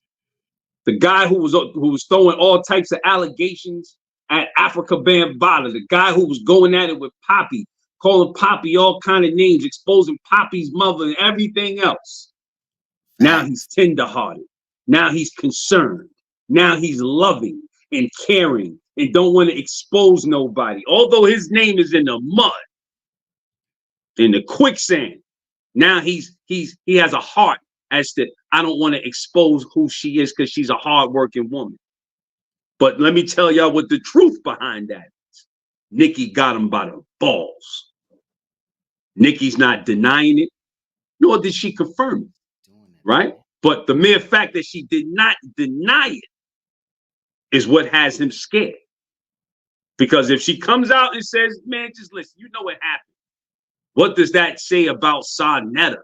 The guy who was throwing all types of allegations at Africa Bambaataa. The guy who was going at it with Poppy, calling Poppy all kind of names, exposing Poppy's mother and everything else. Now he's tenderhearted. Now he's concerned. Now he's loving and caring and don't want to expose nobody. Although his name is in the mud, in the quicksand. Now he has a heart as to, I don't want to expose who she is because she's a hardworking woman. But let me tell y'all what the truth behind that is. Nicki got him by the balls. Nicki's not denying it, nor did she confirm it, right? But the mere fact that she did not deny it is what has him scared. Because if she comes out and says, man, just listen, you know what happened. What does that say about Saneter?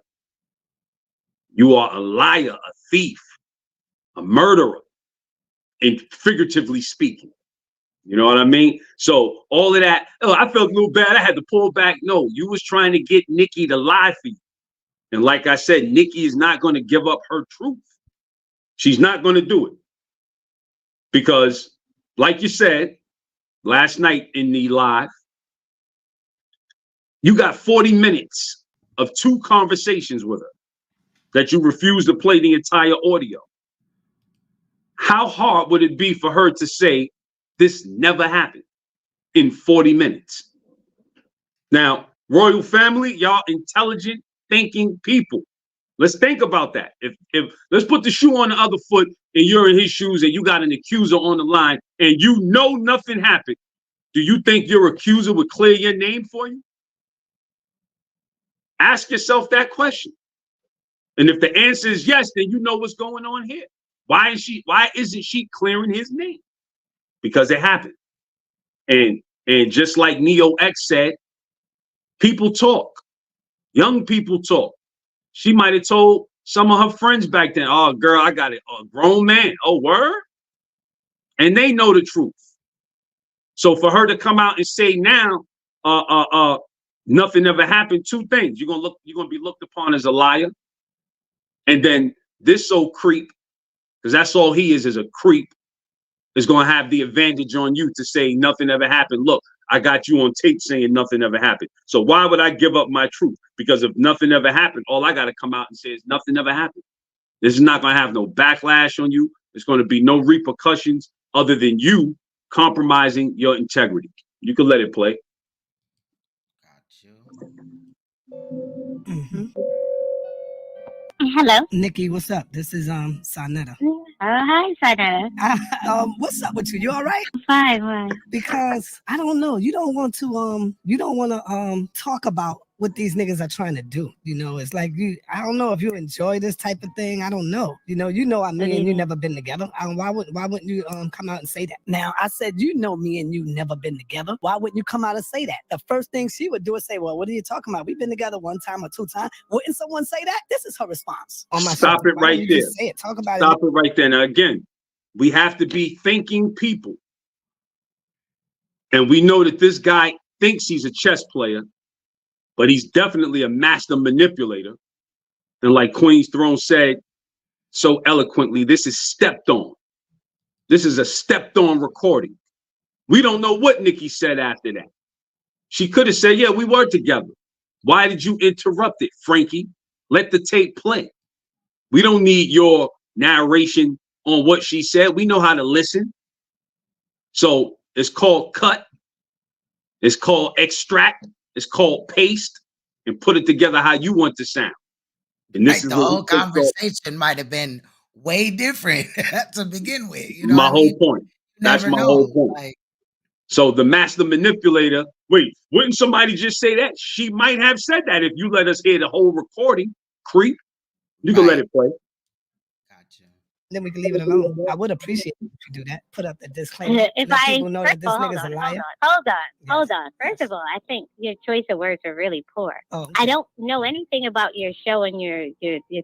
You are a liar, a thief, a murderer, and figuratively speaking. You know what I mean? So all of that, oh, I felt a little bad. I had to pull back. No, you was trying to get Nicki to lie for you. And like I said, Nicki is not going to give up her truth. She's not going to do it. Because like you said, last night in the live, you got 40 minutes of 2 conversations with her that you refuse to play the entire audio. How hard would it be for her to say this never happened in 40 minutes? Now, royal family, y'all intelligent, thinking people. Let's think about that. If let's put the shoe on the other foot and you're in his shoes and you got an accuser on the line and you know nothing happened. Do you think your accuser would clear your name for you? Ask yourself that question. And if the answer is yes, then you know what's going on here. Why isn't she clearing his name? Because it happened. And just like Neo X said, people talk. Young people talk. She might have told some of her friends back then, oh, girl, I got it. A grown man. Oh, word? And they know the truth. So for her to come out and say now, nothing ever happened, 2 things. You're gonna be looked upon as a liar. And then this old creep, because that's all he is a creep, is gonna have the advantage on you to say nothing ever happened. Look, I got you on tape saying nothing ever happened. So why would I give up my truth? Because if nothing ever happened, all I got to come out and say is nothing ever happened. This is not going to have no backlash on you. There's going to be no repercussions other than you compromising your integrity. You can let it play. Got Mm-hmm. Hello. Nicki, what's up? This is Saneter. Hi, Saneter. What's up with you? You all right? Fine, fine. Because I don't know. You don't want to talk about what these niggas are trying to do. You know, it's like I don't know if you enjoy this type of thing. I don't know. You know, me and you never been together. Why wouldn't you come out and say that? Now, I said, you know, me and you never been together. Why wouldn't you come out and say that? The first thing she would do is say, well, what are you talking about? We've been together 1 time or 2 times. Wouldn't someone say that? This is her response. Stop it right there. Say it. Talk about Stop it right there. Now, again, we have to be thinking people. And we know that this guy thinks he's a chess player, but he's definitely a master manipulator. And like Queen's Throne said so eloquently, this is stepped on. This is a stepped on recording. We don't know what Nicki said after that. She could have said, yeah, we were together. Why did you interrupt it, Frankie? Let the tape play. We don't need your narration on what she said. We know how to listen. So it's called cut. It's called extract. It's called paste. and put it together how you want to sound. And this Right, is the what whole conversation might have been way different to begin with. You know my what I whole mean? point. You That's never my know. whole point. Like, so the master manipulator, wait, wouldn't somebody just say that? She might have said that if you let us hear the whole recording, creep. You can let it play. Gotcha. Then we can leave it alone. I would appreciate it if you do that. Put up the disclaimer. If Let I people know that this hold nigga's on, a liar. hold on. First of all, I think your choice of words are really poor. Oh, okay. I don't know anything about your show and your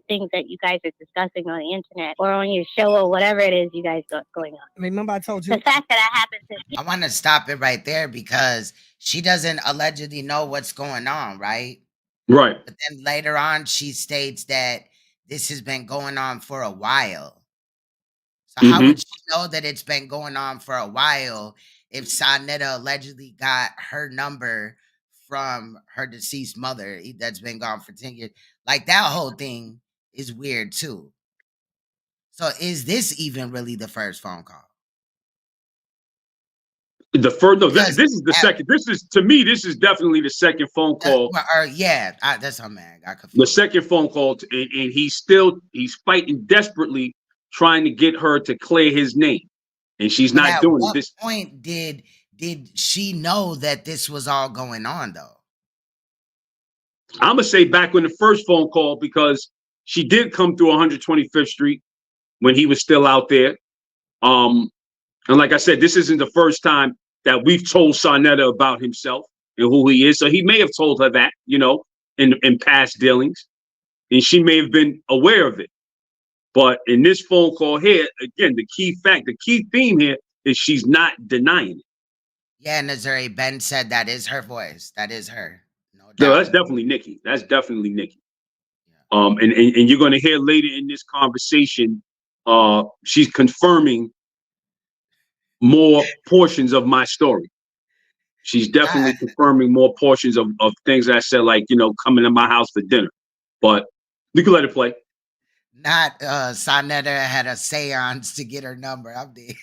things that you guys are discussing on the internet or on your show or whatever it is you guys got going on. Remember I told you? The fact that I happen to... I want to stop it right there because she doesn't allegedly know what's going on, right? Right. But then later on, she states that this has been going on for a while. So how would she know that it's been going on for a while if Saneter allegedly got her number from her deceased mother that's been gone for 10 years? Like, that whole thing is weird too. So is this even really the first phone call? The first, no, this is the second. This is, to me, this is definitely the second phone call. That's how man got confused. The second phone call, and he's fighting desperately, trying to get her to clear his name, and she's not doing it. At what point did she know that this was all going on, though? I'm gonna say back when the first phone call, because she did come through 125th Street when he was still out there. And like I said, this isn't the first time that we've told Saneter about himself and who he is. So he may have told her that, you know, in past dealings, and she may have been aware of it. But in this phone call here, again, the key theme here is she's not denying it. Yeah, Nazari, Ben said that is her voice. That is her. No doubt. No, that's definitely Nicki. That's definitely Nicki. Yeah. And you're going to hear later in this conversation, she's confirming more portions of my story. She's definitely confirming more portions of things I said, like, you know, coming to my house for dinner. But you can let it play. Not Saneter had a seance to get her number. I'm dead.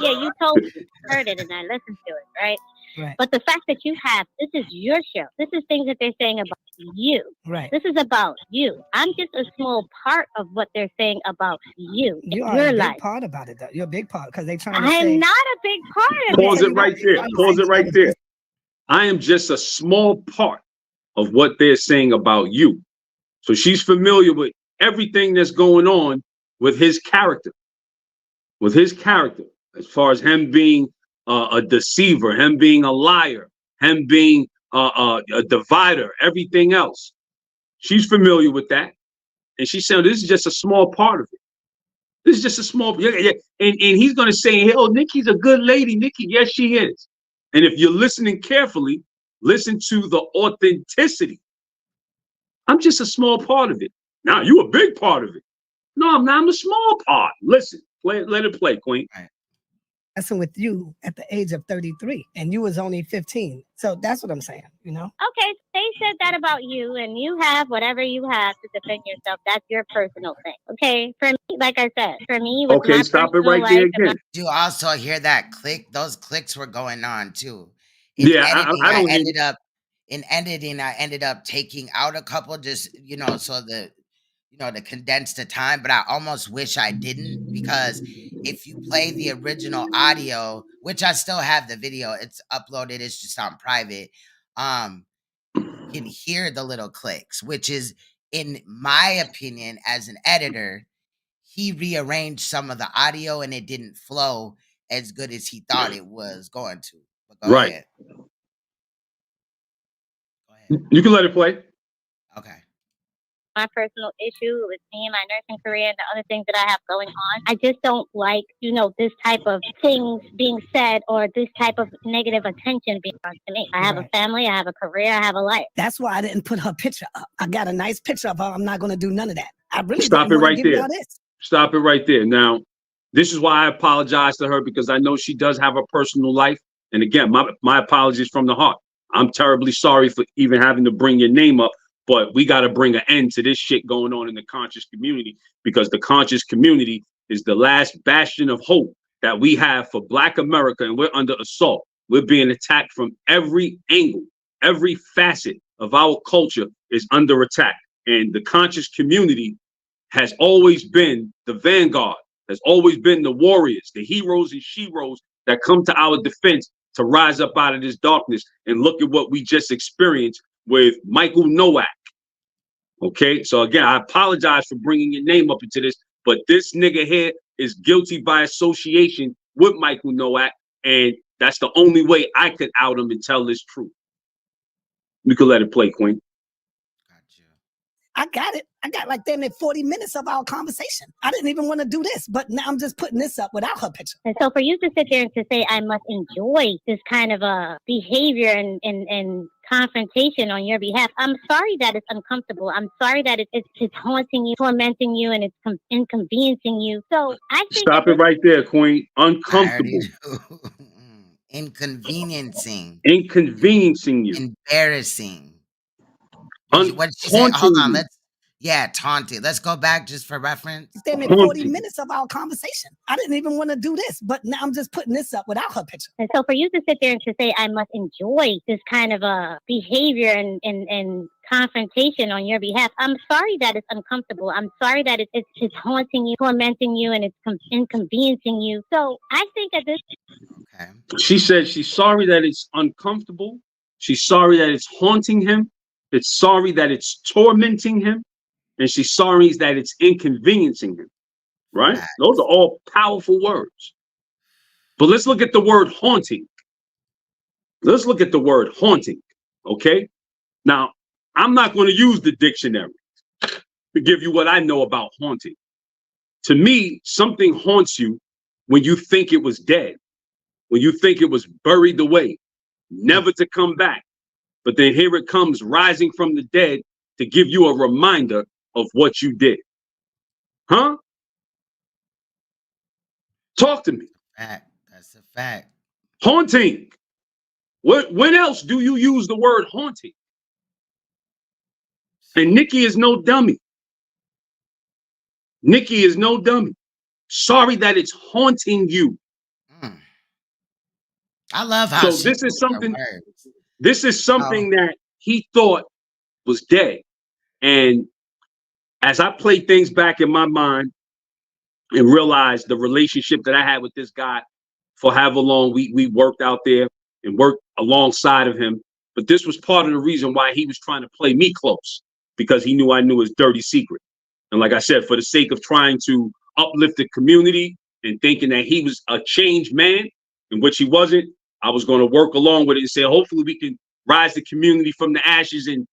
Yeah, you told me, heard it, and I listened to it, right? Right. But the fact that you have, this is your show. This is things that they're saying about you. Right. This is about you. I'm just a small part of what they're saying about you. You are your a big life. part about it, though. You're a big part because they're trying to I am say... not a big part of it. Pause it right there. Pause it right there. I am just a small part of what they're saying about you. So she's familiar with everything that's going on with his character. With his character, as far as him being a deceiver, him being a liar, him being a divider, everything else. She's familiar with that. And she's saying this is just a small part of it. This is just a small, yeah. And he's going to say, hey, oh, Nicki's a good lady. Nicki, yes, she is. And if you're listening carefully, listen to the authenticity. I'm just a small part of it. Now, you a big part of it. No, I'm not. I'm a small part. Listen, let it play, Queen. Messing with you at the age of 33, and you was only 15. So that's what I'm saying, you know? Okay, they said that about you, and you have whatever you have to defend yourself. That's your personal thing. Okay, for me, like I said, for me, with okay, my stop it right there again. You also hear that click? Those clicks were going on too. In editing, I ended up taking out a couple, just so to condense the time. But I almost wish I didn't, because if you play the original audio, which I still have the video, it's uploaded, it's just on private. You can hear the little clicks, which is, in my opinion, as an editor, he rearranged some of the audio and it didn't flow as good as he thought it was going to. But go ahead. You can let it play. Okay. My personal issue with me and my nursing career and the other things that I have going on. I just don't like, this type of things being said or this type of negative attention being brought to me. I have a family, I have a career, I have a life. That's why I didn't put her picture up. I got a nice picture of her. I'm not going to do none of that. I really Stop it right there. This. Stop it right there. Now, this is why I apologize to her, because I know she does have a personal life. And again, my apologies from the heart. I'm terribly sorry for even having to bring your name up. But we got to bring an end to this shit going on in the conscious community, because the conscious community is the last bastion of hope that we have for Black America, and we're under assault. We're being attacked from every angle, every facet of our culture is under attack. And the conscious community has always been the vanguard, has always been the warriors, the heroes and sheroes that come to our defense to rise up out of this darkness. And look at what we just experienced with Michael Nowak. Okay, so again, I apologize for bringing your name up into this, but this nigga here is guilty by association with Michael Nowak, and that's the only way I could out him and tell this truth. We could let it play, Queen. I got it. I got like damn near 40 minutes of our conversation. I didn't even want to do this, but now I'm just putting this up without her picture. And so for you to sit there and to say, I must enjoy this kind of a behavior and confrontation on your behalf, I'm sorry that it's uncomfortable. I'm sorry that it's haunting you, tormenting you, and it's inconveniencing you. So I think— Stop it right there, Queen. Uncomfortable. Inconveniencing. Inconveniencing you. Embarrassing. What did she say? Hold on. Taunting. Let's go back just for reference. Damn near 40 minutes of our conversation. I didn't even want to do this, but now I'm just putting this up without her picture. And so for you to sit there and to say, I must enjoy this kind of a behavior and confrontation on your behalf, I'm sorry that it's uncomfortable. I'm sorry that it's haunting you, tormenting you, and it's inconveniencing you. So I think that this— Okay. She said she's sorry that it's uncomfortable. She's sorry that it's haunting him. It's sorry that it's tormenting him. And she's sorry that it's inconveniencing him. Right? Right. Those are all powerful words. But let's look at the word haunting. Let's look at the word haunting. Okay? Now, I'm not going to use the dictionary to give you what I know about haunting. To me, something haunts you when you think it was dead, when you think it was buried away, never to come back. But then here it comes rising from the dead to give you a reminder of what you did. Huh? Talk to me. That's a fact. Haunting. When else do you use the word haunting? And Nicki is no dummy. Nicki is no dummy. Sorry that it's haunting you. I love how this is something. This is something that he thought was dead. And as I play things back in my mind and realize the relationship that I had with this guy for however long we worked out there and worked alongside of him. But this was part of the reason why he was trying to play me close, because he knew I knew his dirty secret. And like I said, for the sake of trying to uplift the community and thinking that he was a changed man, in which he wasn't, I was going to work along with it and say, hopefully we can rise the community from the ashes and,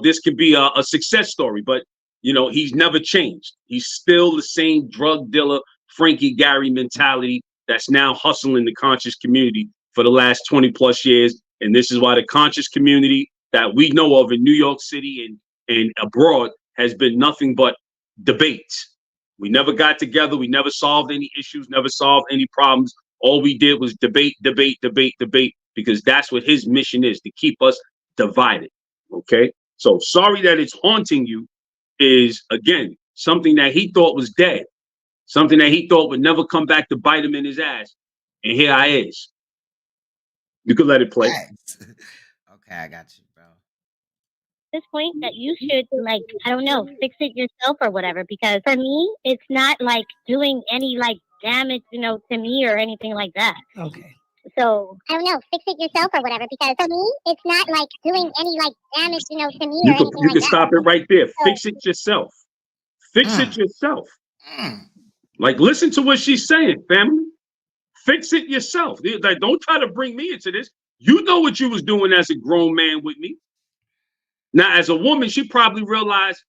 this could be a success story. But, he's never changed. He's still the same drug dealer, Frankie Gary mentality that's now hustling the conscious community for the last 20 plus years. And this is why the conscious community that we know of in New York City and abroad has been nothing but debates. We never got together. We never solved any issues, never solved any problems. All we did was debate, because that's what his mission is, to keep us divided. Okay. So sorry that it's haunting you is, again, something that he thought was dead, something that he thought would never come back to bite him in his ass. And here I is. You could let it play. Okay, I got you, bro. This point that you should, like, I don't know, fix it yourself or whatever, because for me, it's not like doing any like damage, to me or anything like that. Okay. So I don't know, fix it yourself or whatever, because for me, it's not like doing any like damage, to me or anything like that. You can stop it right there. Fix it yourself. Fix it yourself. Like, listen to what she's saying, family. Fix it yourself. Like, don't try to bring me into this. You know what you was doing as a grown man with me. Now, as a woman, she probably realized,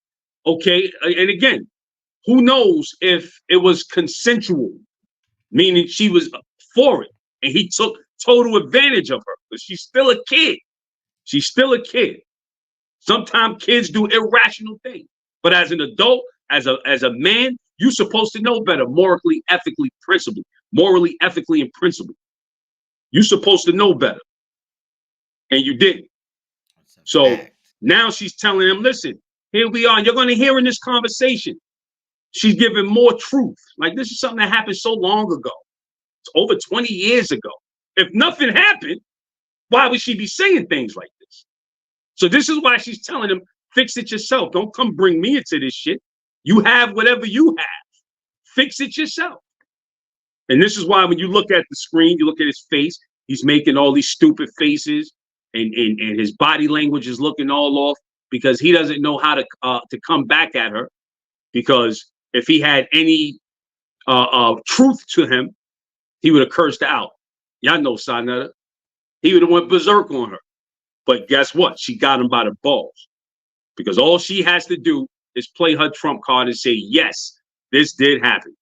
okay, and again, who knows if it was consensual, meaning she was for it, and he took total advantage of her, but she's still a kid. She's still a kid. Sometimes kids do irrational things, but as an adult, as a man, you're supposed to know better, morally, ethically, principally, morally, ethically, and principally. You're supposed to know better, and you didn't. So now she's telling him, listen, here we are. You're going to hear in this conversation, she's giving more truth. Like, this is something that happened so long ago. It's over 20 years ago. If nothing happened, why would she be saying things like this? So this is why she's telling him, fix it yourself. Don't come bring me into this shit. You have whatever you have. Fix it yourself. And this is why when you look at the screen, you look at his face, he's making all these stupid faces, and his body language is looking all off because he doesn't know how to come back at her. Because if he had any truth to him, he would have cursed her out. Y'all know Saneter. He would have went berserk on her. But guess what? She got him by the balls. Because all she has to do is play her trump card and say, yes, this did happen.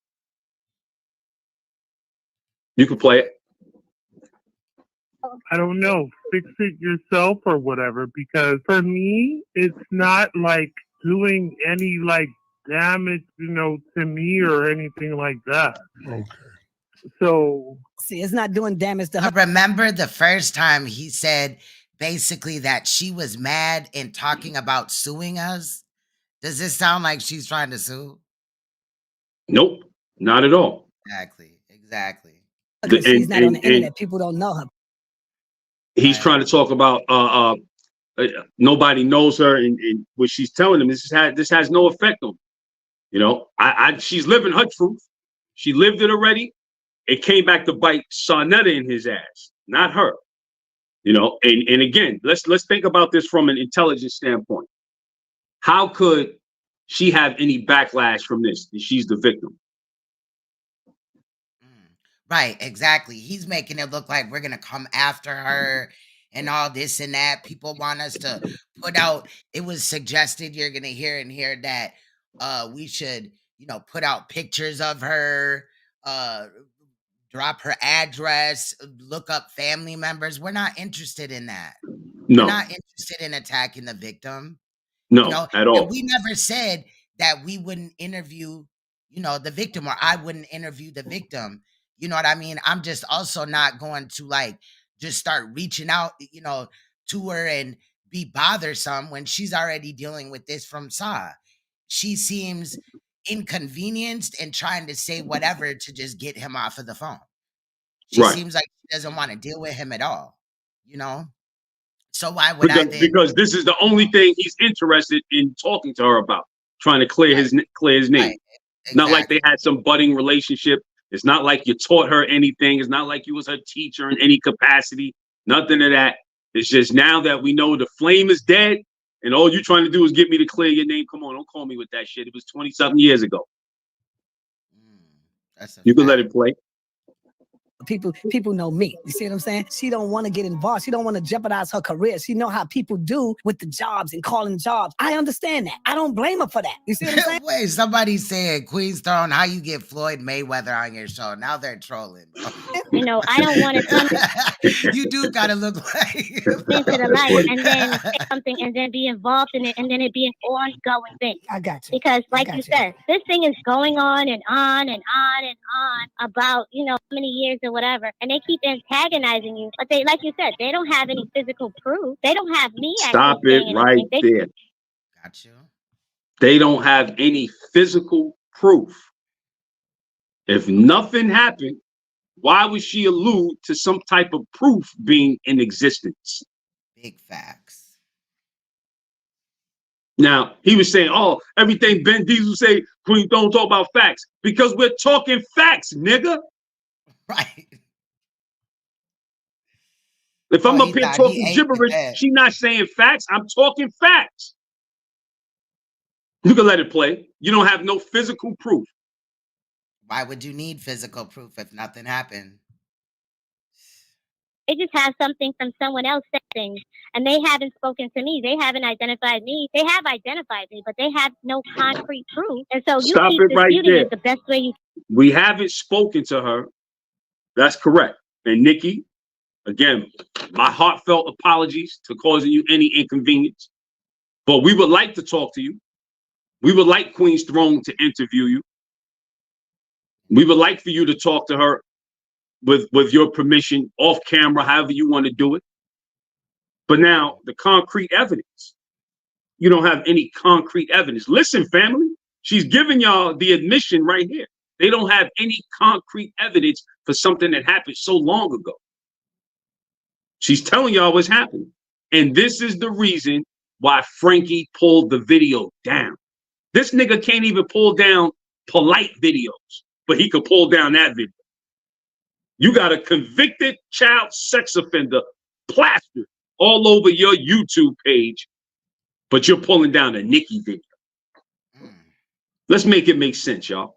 You can play it. I don't know, fix it yourself or whatever, because for me, it's not like doing any like damage, you know, to me or anything like that. Okay. So see, it's not doing damage to her. Remember the first time he said basically that she was mad and talking about suing us? Does this sound like she's trying to sue? Nope, not at all. Exactly. Because she's not on the internet. People don't know her. He's trying to talk about nobody knows her, and what she's telling him this has no effect on him. You know, she's living her truth. She lived it already. It came back to bite Saneter in his ass, not her. You know, and again, let's think about this from an intelligence standpoint. How could she have any backlash from this? She's the victim. Right, exactly. He's making it look like we're going to come after her and all this and that. People want us to put out, it was suggested, you're going to hear and hear that we should, you know, put out pictures of her, drop her address, look up family members. We're not interested in that. No. We're not interested in attacking the victim. No, you know? at all. And we never said that we wouldn't interview, you know, the victim, or I wouldn't interview the victim. You know what I mean? I'm just also not going to like just start reaching out, you know, to her and be bothersome when she's already dealing with this from Sa. She seems inconvenienced and trying to say whatever to just get him off of the phone. She seems like she doesn't want to deal with him at all, you know? So why would I then? Because this is the only thing he's interested in talking to her about, trying to clear his name. Right. Exactly. Not like they had some budding relationship. It's not like you taught her anything. It's not like you was her teacher in any capacity. Nothing of that. It's just now that we know the flame is dead and all you're trying to do is get me to clear your name. Come on, don't call me with that shit. It was 20-something years ago. You can let it play. People know me. You see what I'm saying? She don't want to get involved. She don't want to jeopardize her career. She know how people do with the jobs and calling jobs. I understand that. I don't blame her for that. You see what I'm saying? Wait, somebody said, Queen's Throne, how you get Floyd Mayweather on your show? Now they're trolling. You know, I don't want to come. You do gotta look like into the light and then say something and then be involved in it and then it be an ongoing thing. I got you. Because like you said, this thing is going on and on and on and on about, you know, how many years or whatever, and they keep antagonizing you. But they, like you said, they don't have any physical proof. They don't have me. Stop it right there. Got you. They don't have any physical proof. If nothing happened, why would she allude to some type of proof being in existence? Big facts. Now, he was saying, oh, everything Ben Diesel say, Queen, don't talk about facts. Because we're talking facts, nigga. Right. If I'm up here talking gibberish, she not saying facts. I'm talking facts. You can let it play. You don't have no physical proof. Why would you need physical proof if nothing happened? They just have something from someone else saying, and they haven't spoken to me. They haven't identified me. They have identified me, but they have no concrete proof. And so you keep disputing it the best way you can. We haven't spoken to her. That's correct. And Nicki, again, my heartfelt apologies to causing you any inconvenience. But we would like to talk to you. We would like Queen's Throne to interview you. We would like for you to talk to her with your permission, off camera, however you want to do it. But now, the concrete evidence. You don't have any concrete evidence. Listen, family, she's giving y'all the admission right here. They don't have any concrete evidence for something that happened so long ago. She's telling y'all what's happening. And this is the reason why Frankie pulled the video down. This nigga can't even pull down polite videos, but he could pull down that video. You got a convicted child sex offender plastered all over your YouTube page, but you're pulling down a Nicki video. Let's make it make sense, y'all.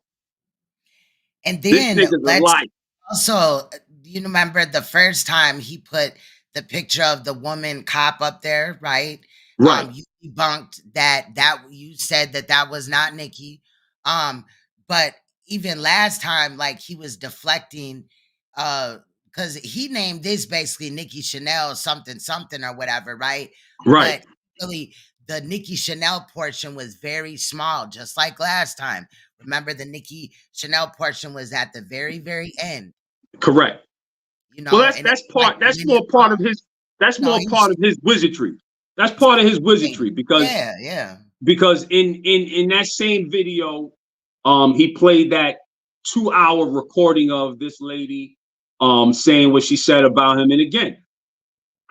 And then this nigga's a liar. Also, you remember the first time he put the picture of the woman cop up there, right? Right. You debunked that you said that was not Nicki. But even last time, like, he was deflecting, because he named this basically Nicki Chanel something or whatever, right? Right. But really, the Nicki Chanel portion was very small, just like last time. Remember, the Nicki Chanel portion was at the very, very end. Correct. You know, well, that's more part of his wizardry. That's part of his wizardry because because in that same video, he played that 2-hour recording of this lady saying what she said about him. And again,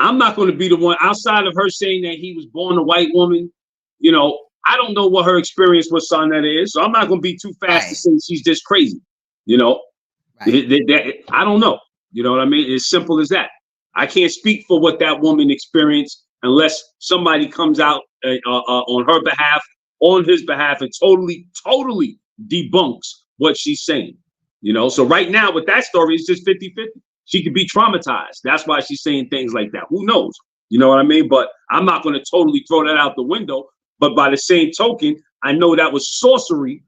I'm not going to be the one, outside of her saying that he was born a white woman. You know, I don't know what her experience with Saneter is, so I'm not going to be too fast to say she's just crazy. You know, I don't know. You know what I mean? It's simple as that. I can't speak for what that woman experienced unless somebody comes out on her behalf, on his behalf, and totally debunks what she's saying. You know, so right now with that story, it's just 50-50. She could be traumatized. That's why she's saying things like that. Who knows? You know what I mean? But I'm not going to totally throw that out the window. But by the same token, I know that was sorcery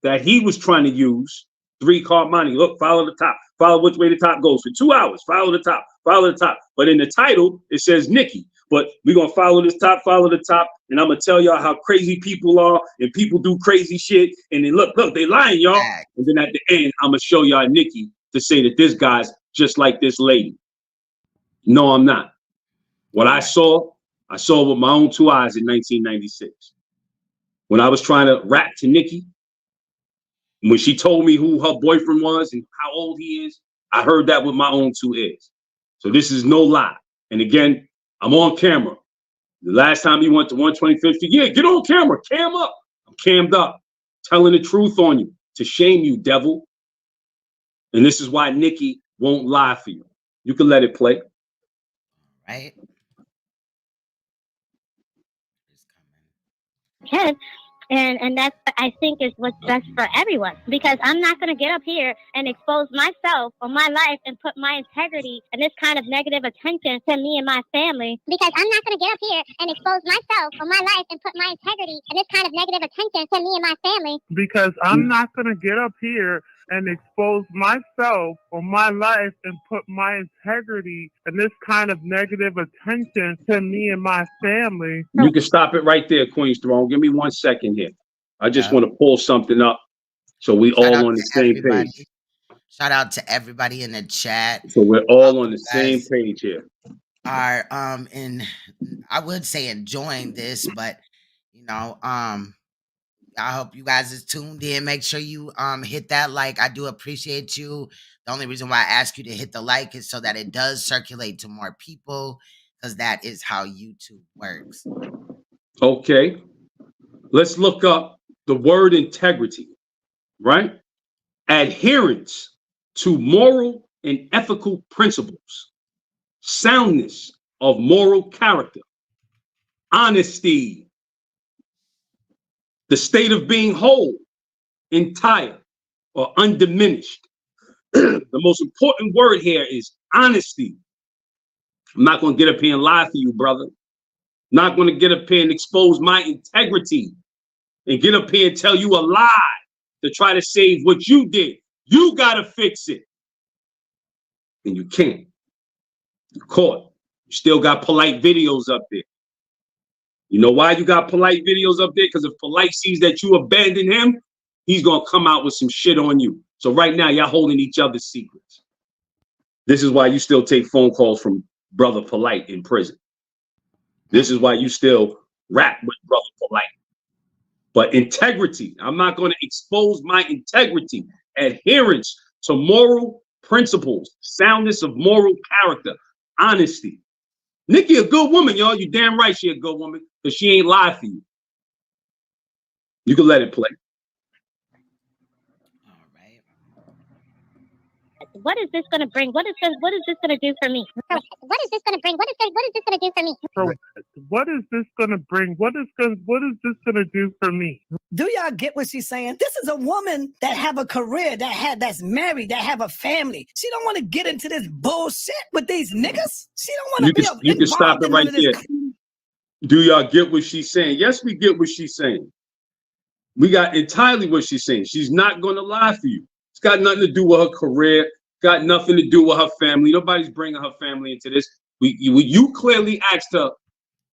that he was trying to use. 3-card money. Look, follow the top. Follow which way the top goes for 2 hours. Follow the top. Follow the top. But in the title, it says Nicki. But we're going to follow this top, follow the top. And I'm going to tell y'all how crazy people are. And people do crazy shit. And then look, they lying, y'all. And then at the end, I'm going to show y'all Nicki to say that this guy's just like this lady. No, I'm not. What I saw with my own 2 eyes in 1996. When I was trying to rap to Nicki, when she told me who her boyfriend was and how old he is, I heard that with my own 2 ears. So this is no lie. And again, I'm on camera. The last time he went to 125th Street, yeah, get on camera, cam up. I'm cammed up, telling the truth on you, to shame you, devil. And this is why Nicki won't lie for you. You can let it play. Right. Head. And that's, I think, is what's best for everyone, because I'm not going to get up here and expose myself or my life and put my integrity and this kind of negative attention to me and my family. Because I'm not going to get up here and expose myself or my life and put my integrity and this kind of negative attention to me and my family. Because I'm not going to get up here and expose myself or my life and put my integrity and this kind of negative attention to me and my family. You can stop it right there, Queen's Throne. Give me 1 second here. I just want to pull something up so we all on the same page. Shout out to everybody in the chat. So we're all on the same page here. Are and I would say enjoying this, but you know, I hope you guys is tuned in. Make sure you hit that like. I do appreciate you. The only reason why I ask you to hit the like is so that it does circulate to more people, because that is how YouTube works. Okay. Let's look up the word integrity, right? Adherence to moral and ethical principles, soundness of moral character, honesty, the state of being whole, entire, or undiminished. The most important word here is honesty. I'm not going to get up here and lie for you, brother. I'm not going to get up here and expose my integrity and get up here and tell you a lie to try to save what you did. You got to fix it. And you can't. You're caught. You still got polite videos up there. You know why you got polite videos up there? Because if Polite sees that you abandon him, he's going to come out with some shit on you. So right now, y'all holding each other's secrets. This is why you still take phone calls from Brother Polite in prison. This is why you still rap with Brother Polite. But integrity, I'm not going to expose my integrity. Adherence to moral principles, soundness of moral character, honesty. Nicki a good woman, y'all. You damn right she a good woman, because she ain't lied for you. You can let it play. What is this going to bring? What is this going to do for me? What is this going to bring? What is this going to do for me? What is this going to bring? What is this going to do for me? Do y'all get what she's saying? This is a woman that have a career, that's married, that have a family. She don't want to get into this bullshit with these niggas. She don't want to be You can stop it right there. Do y'all get what she's saying? Yes, we get what she's saying. We got entirely what she's saying. She's not going to lie for you. It's got nothing to do with her career. Got nothing to do with her family. Nobody's bringing her family into this. You clearly asked her,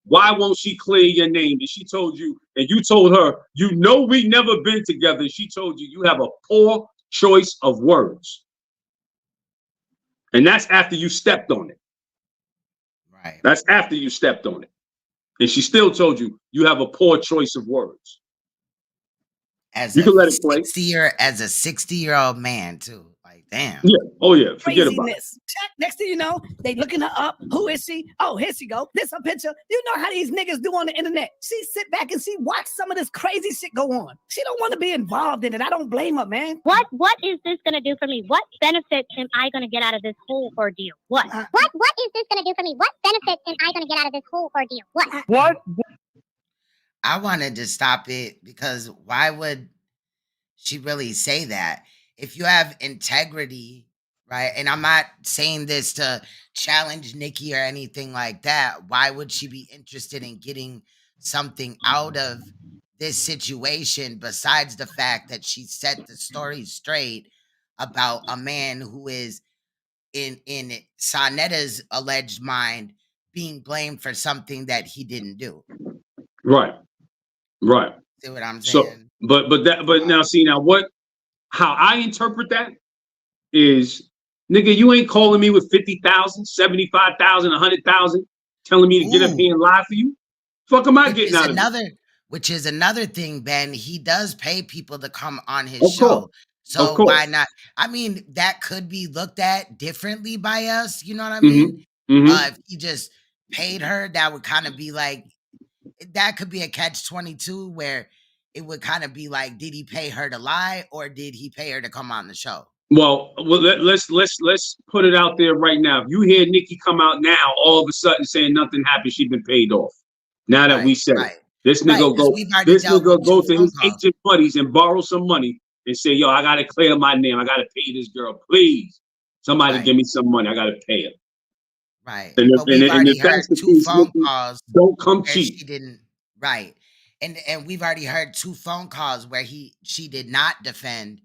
why won't she clear your name? And she told you, and you told her, you know we never been together. And she told you, you have a poor choice of words. And that's after you stepped on it. Right. That's after you stepped on it. And she still told you, you have a poor choice of words. As you can let it play. As a 60-year-old man, too. Like, damn. Yeah. Oh, yeah. Forget about it. Craziness. Check. Next thing you know, they looking her up. Who is she? Oh, here she go. This a picture. You know how these niggas do on the internet. She sit back and she watch some of this crazy shit go on. She don't want to be involved in it. I don't blame her, man. What is this going to do for me? What benefit am I going to get out of this whole ordeal? What? What is this going to do for me? What benefit am I going to get out of this whole ordeal? What? I wanted to stop it because why would she really say that? If you have integrity, right? And I'm not saying this to challenge Nicki or anything like that. Why would she be interested in getting something out of this situation besides the fact that she set the story straight about a man who is in Saneter's alleged mind being blamed for something that he didn't do? Right. Right. See what I'm saying? So, but now see how I interpret that is, nigga, you ain't calling me with 50,000, 75,000, 100,000, telling me to get up here and lie for you. Fuck am I getting out of it? Which is another thing, Ben. He does pay people to come on his show. So why not? I mean, that could be looked at differently by us. You know what I mean? If he just paid her, that would kind of be like, that could be a catch-22 where it would kind of be like, did he pay her to lie or did he pay her to come on the show? Well, let's put it out there right now. If you hear Nicki come out now, all of a sudden saying nothing happened, she's been paid off. Now that we said it, this nigga go to his ancient buddies and borrow some money and say, yo, I gotta clear my name. I gotta pay this girl, please. Somebody give me some money. I gotta pay her. Right. And we've already heard two phone calls. Don't come cheap. She didn't. Right. And we've already heard 2 phone calls where she did not defend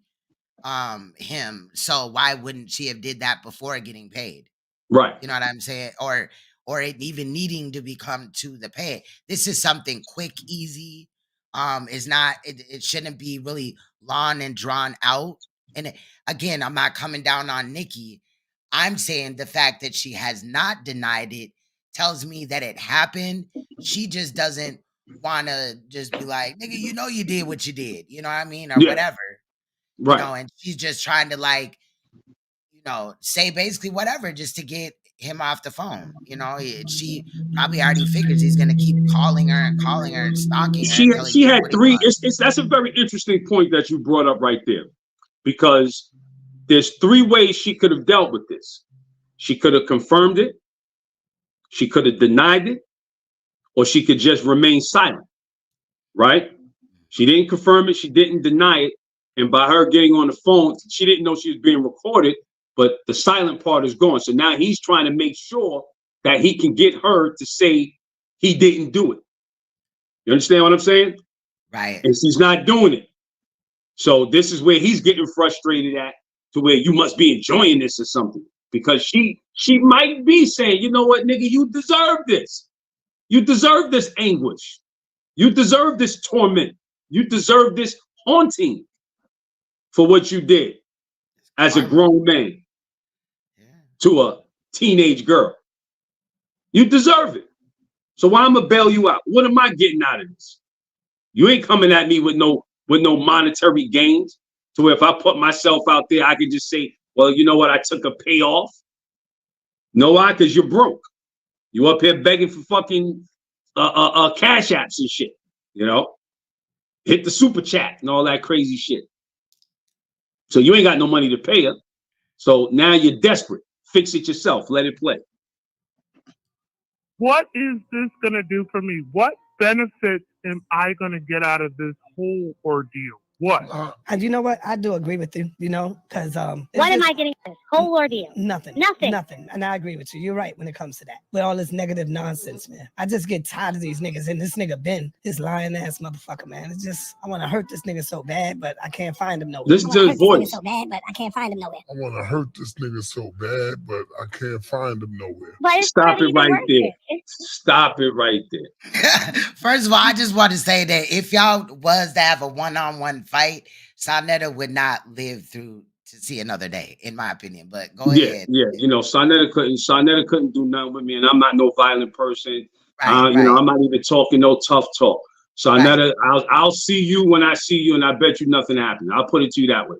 him. So why wouldn't she have did that before getting paid? Right. You know what I'm saying? Or it even needing to become to the pay. This is something quick, easy. Is not it shouldn't be really long and drawn out. And again, I'm not coming down on Nicki. I'm saying the fact that she has not denied it tells me that it happened. She just doesn't want to just be like, nigga, you know you did what you did. You know what I mean? Or whatever. Right. You know, and she's just trying to like, you know, say basically whatever just to get him off the phone. You know, she probably already figures he's going to keep calling her and stalking her. She had 3. That's a very interesting point that you brought up right there, because there's 3 ways she could have dealt with this. She could have confirmed it, she could have denied it, or she could just remain silent, right? She didn't confirm it, she didn't deny it, and by her getting on the phone, she didn't know she was being recorded, but the silent part is gone. So now he's trying to make sure that he can get her to say he didn't do it. You understand what I'm saying? Right. And she's not doing it. So this is where he's getting frustrated at, to where you must be enjoying this or something, because she might be saying, you know what, nigga, you deserve this. You deserve this anguish. You deserve this torment. You deserve this haunting for what you did as a grown man to a teenage girl. You deserve it. So why I'm gonna bail you out? What am I getting out of this? You ain't coming at me with no monetary gains, to where if I put myself out there, I can just say, well, you know what, I took a payoff. No, why? Because you're broke. You up here begging for fucking cash apps and shit. You know, hit the super chat and all that crazy shit. So you ain't got no money to pay her. So now you're desperate. Fix it yourself. Let it play. What is this going to do for me? What benefits am I going to get out of this whole ordeal? What? And you know what? I do agree with you, you know, because what am I getting this whole ordeal? Nothing. And I agree with you. You're right when it comes to that. With all this negative nonsense, man. I just get tired of these niggas. And this nigga Ben, this lying ass motherfucker, man. It's just, I want to hurt this nigga so bad, but I can't find him nowhere. Listen to his voice. So bad, but I can't find him nowhere. I want to hurt this nigga so bad, but I can't find him nowhere. Stop it right there. Stop it right there. First of all, I just want to say that if y'all was to have a one-on-one fight, Saneter would not live through to see another day, in my opinion. But go ahead. Yeah. You know, Saneter couldn't do nothing with me, and I'm not no violent person. Right. You know, I'm not even talking no tough talk. Saneter, I'll see you when I see you, and I bet you nothing happened. I'll put it to you that way.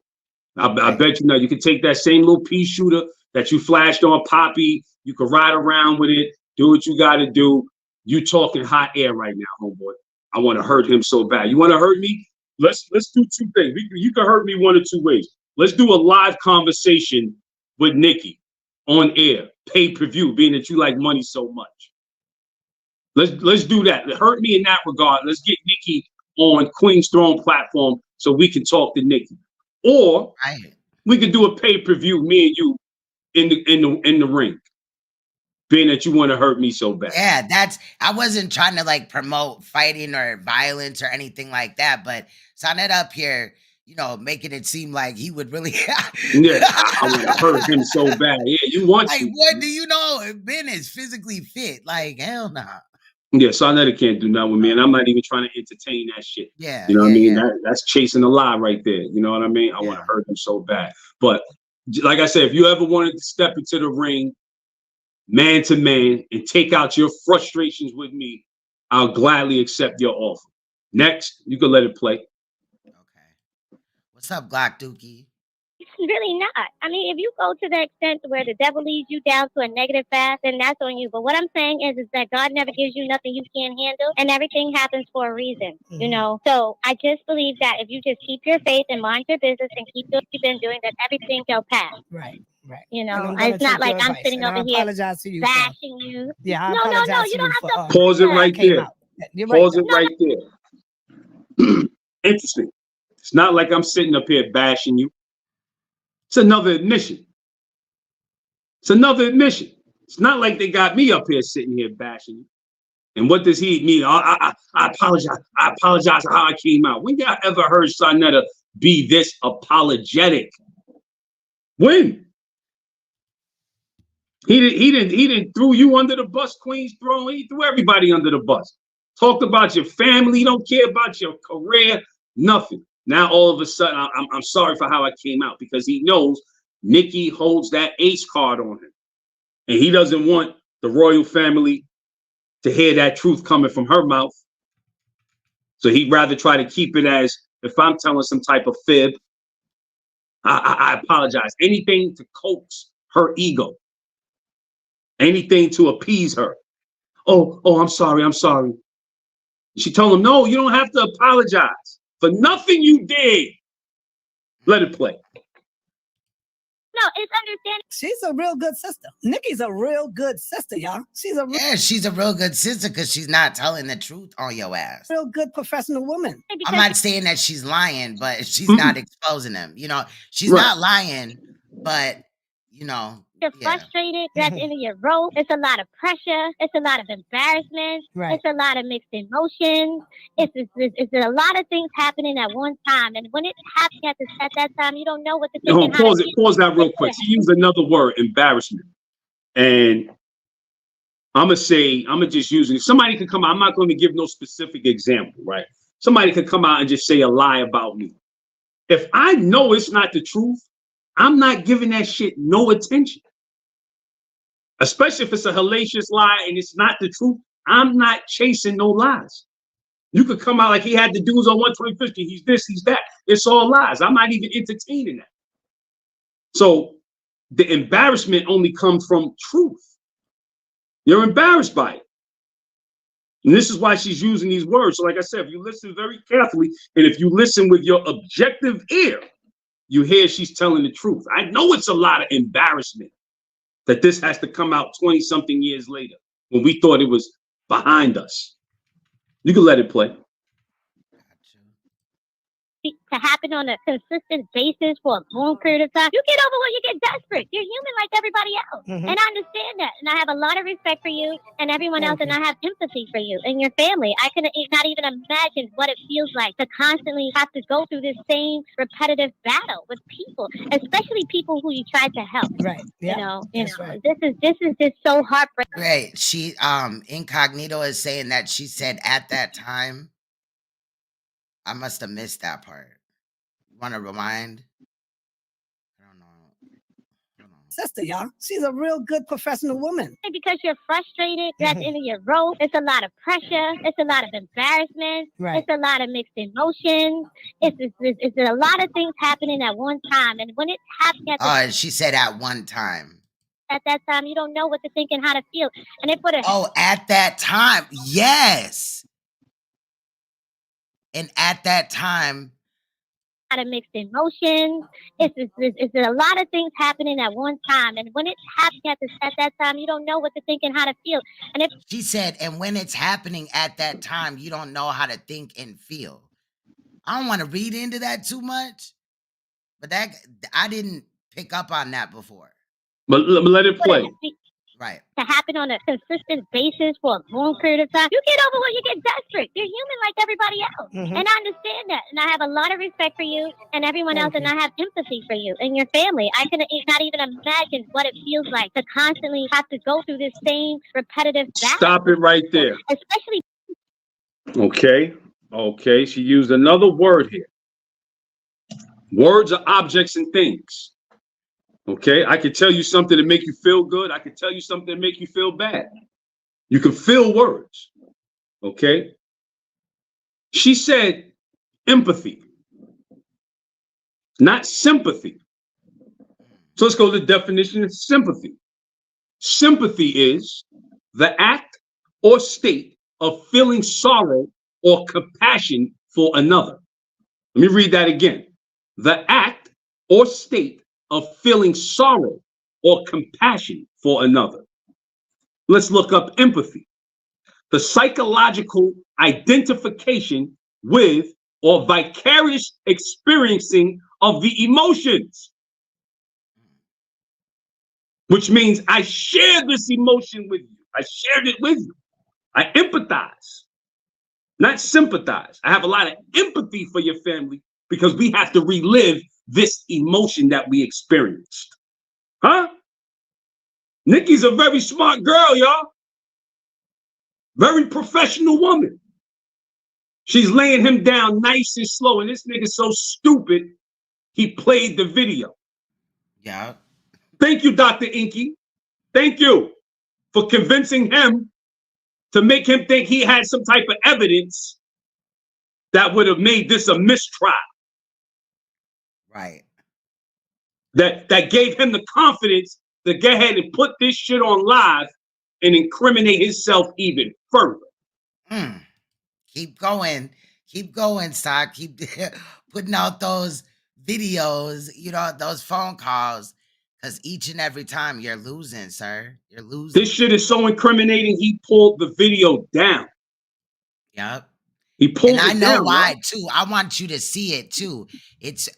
I bet you know you can take that same little pea shooter that you flashed on Poppy. You can ride around with it, do what you got to do. You talking hot air right now, homeboy. I want to hurt him so bad. You want to hurt me? Let's do two things. You can hurt me one of two ways. Let's do a live conversation with Nicki on air, pay-per-view, being that you like money so much. Let's do that. Hurt me in that regard. Let's get Nicki on Queen's Throne platform so we can talk to Nicki. Or we could do a pay-per-view, me and you in the ring. Being that you want to hurt me so bad. Yeah, I wasn't trying to like promote fighting or violence or anything like that, but Saneter up here, you know, making it seem like he would really yeah, I want to hurt him so bad. Yeah, you want like, to. what do you know? Ben is physically fit. Like, hell nah. Yeah, Saneter can't do nothing with me, and I'm not even trying to entertain that shit. Yeah. You know what I mean? That's chasing a lie right there. You know what I mean? I want to hurt him so bad. But like I said, if you ever wanted to step into the ring, man to man, and take out your frustrations with me, I'll gladly accept your offer. Next, you can let it play. Okay. What's up, Glock Dookie? It's really not. I mean, if you go to the extent where the devil leads you down to a negative path, then that's on you. But what I'm saying is that God never gives you nothing you can't handle, and everything happens for a reason, you know? So I just believe that if you just keep your faith and mind your business and keep doing what you've been doing, that everything will pass. Right. You know, it's not like I'm sitting over here bashing you. Yeah, no, you don't have to. Pause it right there. Pause it right there. Interesting. It's not like I'm sitting up here bashing you. It's another admission. It's another admission. It's not like they got me up here sitting here bashing you. And what does he mean? I apologize. I apologize for how I came out. When y'all ever heard Saneter be this apologetic? When? He didn't threw you under the bus, Queen's Throne. He threw everybody under the bus. Talked about your family. He don't care about your career. Nothing. Now all of a sudden, I'm sorry for how I came out, because he knows Nicki holds that ace card on him, and he doesn't want the royal family to hear that truth coming from her mouth. So he'd rather try to keep it as, if I'm telling some type of fib, I apologize. Anything to coax her ego. Anything to appease her. Oh, I'm sorry. I'm sorry. She told him, no, you don't have to apologize for nothing you did. Let it play. No, it's understanding. She's a real good sister. Nicki's a real good sister, y'all. She's a real good sister because she's not telling the truth on your ass. Real good professional woman. I'm not saying that she's lying, but she's not exposing them. You know, she's not lying, but you know. You're frustrated. That's in your rope. It's a lot of pressure. It's a lot of embarrassment. It's a lot of mixed emotions. It's a lot of things happening at one time. And when it's happening at that time, you don't know what to think. Pause that real quick. She used another word, embarrassment. And I'm going to just use it. Somebody could come out. I'm not going to give no specific example, right? Somebody could come out and just say a lie about me. If I know it's not the truth, I'm not giving that shit no attention. Especially if it's a hellacious lie and it's not the truth, I'm not chasing no lies. You could come out like he had the dudes on 125th Street. He's this, he's that. It's all lies. I'm not even entertaining that. So the embarrassment only comes from truth. You're embarrassed by it. And this is why she's using these words. So like I said, if you listen very carefully, and if you listen with your objective ear, you hear she's telling the truth. I know it's a lot of embarrassment that this has to come out 20-something years later when we thought it was behind us. You can let it play. To happen on a consistent basis for a long period of time, you get over when you get desperate. You're human like everybody else. And I understand that. And I have a lot of respect for you and everyone else. And I have empathy for you and your family. I can not even imagine what it feels like to constantly have to go through this same repetitive battle with people, especially people who you tried to help. Right. Yeah. Right. This is just so heartbreaking. Great. She Incognito is saying that she said at that time. I must have missed that part. You want to rewind? I don't know. Sister, y'all. She's a real good professional woman. Because you're frustrated, you're at the end of your rope. It's a lot of pressure. It's a lot of embarrassment. Right. It's a lot of mixed emotions. It's a lot of things happening at one time. And when it's happening she said at one time. At that time, you don't know what to think and how to feel. And it put at that time. Yes. And at that time, a lot of mixed emotions. It's a lot of things happening at one time. And when it's happening at that time, you don't know what to think and how to feel. And she said, and when it's happening at that time, you don't know how to think and feel. I don't want to read into that too much, but that I didn't pick up on that before. But let it play. Right. To happen on a consistent basis for a long period of time, you get over when you get desperate. You're human like everybody else. And I understand that. And I have a lot of respect for you and everyone else. And I have empathy for you and your family. I can not even imagine what it feels like to constantly have to go through this same repetitive battle. Stop it right there. Especially. Okay. She used another word here. Words are objects and things. Okay, I could tell you something to make you feel good. I could tell you something to make you feel bad. You can feel words. Okay. She said empathy, not sympathy. So let's go to the definition of sympathy. Sympathy is the act or state of feeling sorrow or compassion for another. Let me read that again. The act or state of feeling sorrow or compassion for another. Let's look up empathy. The psychological identification with or vicarious experiencing of the emotions, which means I share this emotion with you. I shared it with you. I empathize, not sympathize. I have a lot of empathy for your family because we have to relive this emotion that we experienced. Huh? Nicki's a very smart girl, y'all. Very professional woman. She's laying him down nice and slow, and this nigga's so stupid, he played the video. Yeah. Thank you, Dr. Inky. Thank you for convincing him to make him think he had some type of evidence that would have made this a mistrial. Right. That gave him the confidence to go ahead and put this shit on live and incriminate himself even further. Keep going, Sock. Keep putting out those videos, those phone calls, because each and every time you're losing, sir. You're losing. This shit is so incriminating, he pulled the video down. Yep. He pulled it down. And I know why, too. I want you to see it, too. It's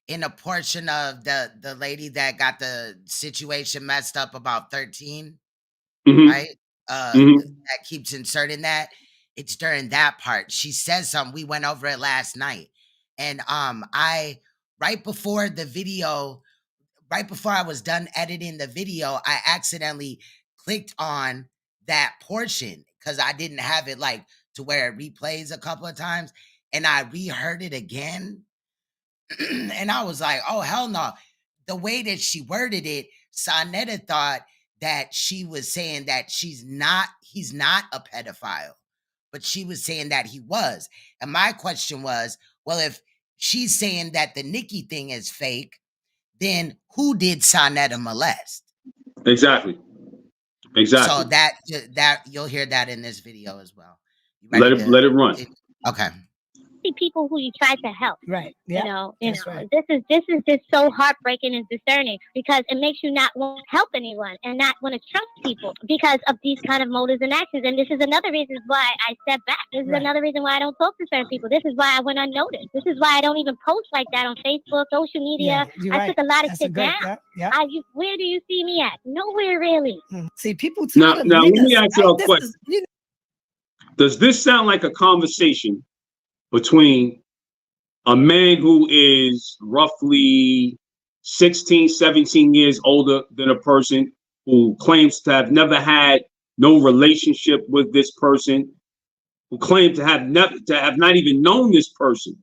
in a portion of the lady that got the situation messed up about 13, right? That keeps inserting that. It's during that part. She says something. We went over it last night. And right before I was done editing the video, I accidentally clicked on that portion because I didn't have it like to where it replays a couple of times. And I reheard it again. And I was like, oh, hell no. The way that she worded it, Saneter thought that she was saying that he's not a pedophile, but she was saying that he was. And my question was, well, if she's saying that the Nicki thing is fake, then who did Saneter molest? Exactly. Exactly. So that you'll hear that in this video as well. You Let ready it to- let it run. Okay. See people who you try to help. Right. You Yeah. know, That's right. this is just so heartbreaking and discerning because it makes you not want to help anyone and not want to trust people because of these kind of motives and actions. And this is another reason why I step back. This is Right. another reason why I don't talk to certain people. This is why I went unnoticed. This is why I don't even post like that on Facebook, social media. Yeah, you're I right. took a lot of That's shit good. down. Yeah. Where do you see me at? Nowhere really. See, people Now, tired of let me niggas. ask you a This question. is, you Does this sound like a conversation between a man who is roughly 16, 17 years older than a person who claims to have never had no relationship with this person, who claims to have not even known this person,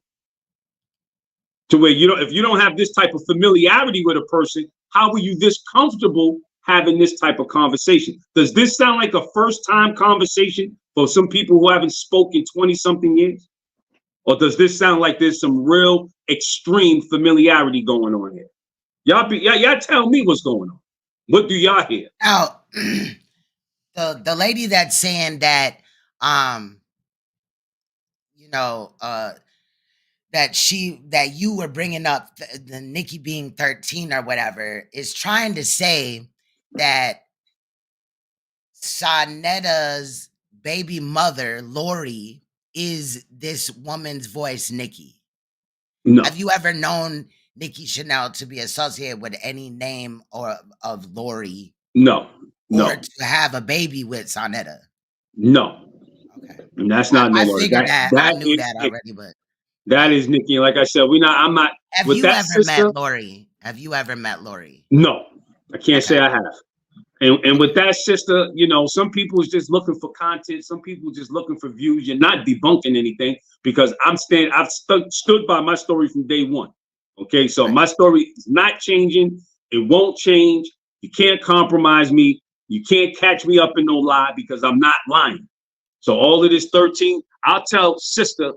to where if you don't have this type of familiarity with a person, how are you this comfortable having this type of conversation? Does this sound like a first time conversation for some people who haven't spoken 20 something years? Or does this sound like there's some real extreme familiarity going on here? Y'all tell me what's going on. What do y'all hear? Now, the lady that's saying that, that you were bringing up the Nicki being 13 or whatever is trying to say that Saneta's baby mother, Lori, is this woman's voice, Nicki. No. Have you ever known Nicki Chanel to be associated with any name or of Lori? No. No. Or to have a baby with Saneta? No. Okay. And that's not no I Lori. figured that. I knew is that Nicki. already, but That is Nicki. Like I said, I'm not have with you that ever sister. met Lori? Have you ever met Lori? No, I can't say I have. And with that sister, some people is just looking for content. Some people just looking for views. You're not debunking anything because I've stood by my story from day one. Okay, so my story is not changing. It won't change. You can't compromise me. You can't catch me up in no lie because I'm not lying. So all of this 13, I'll tell sister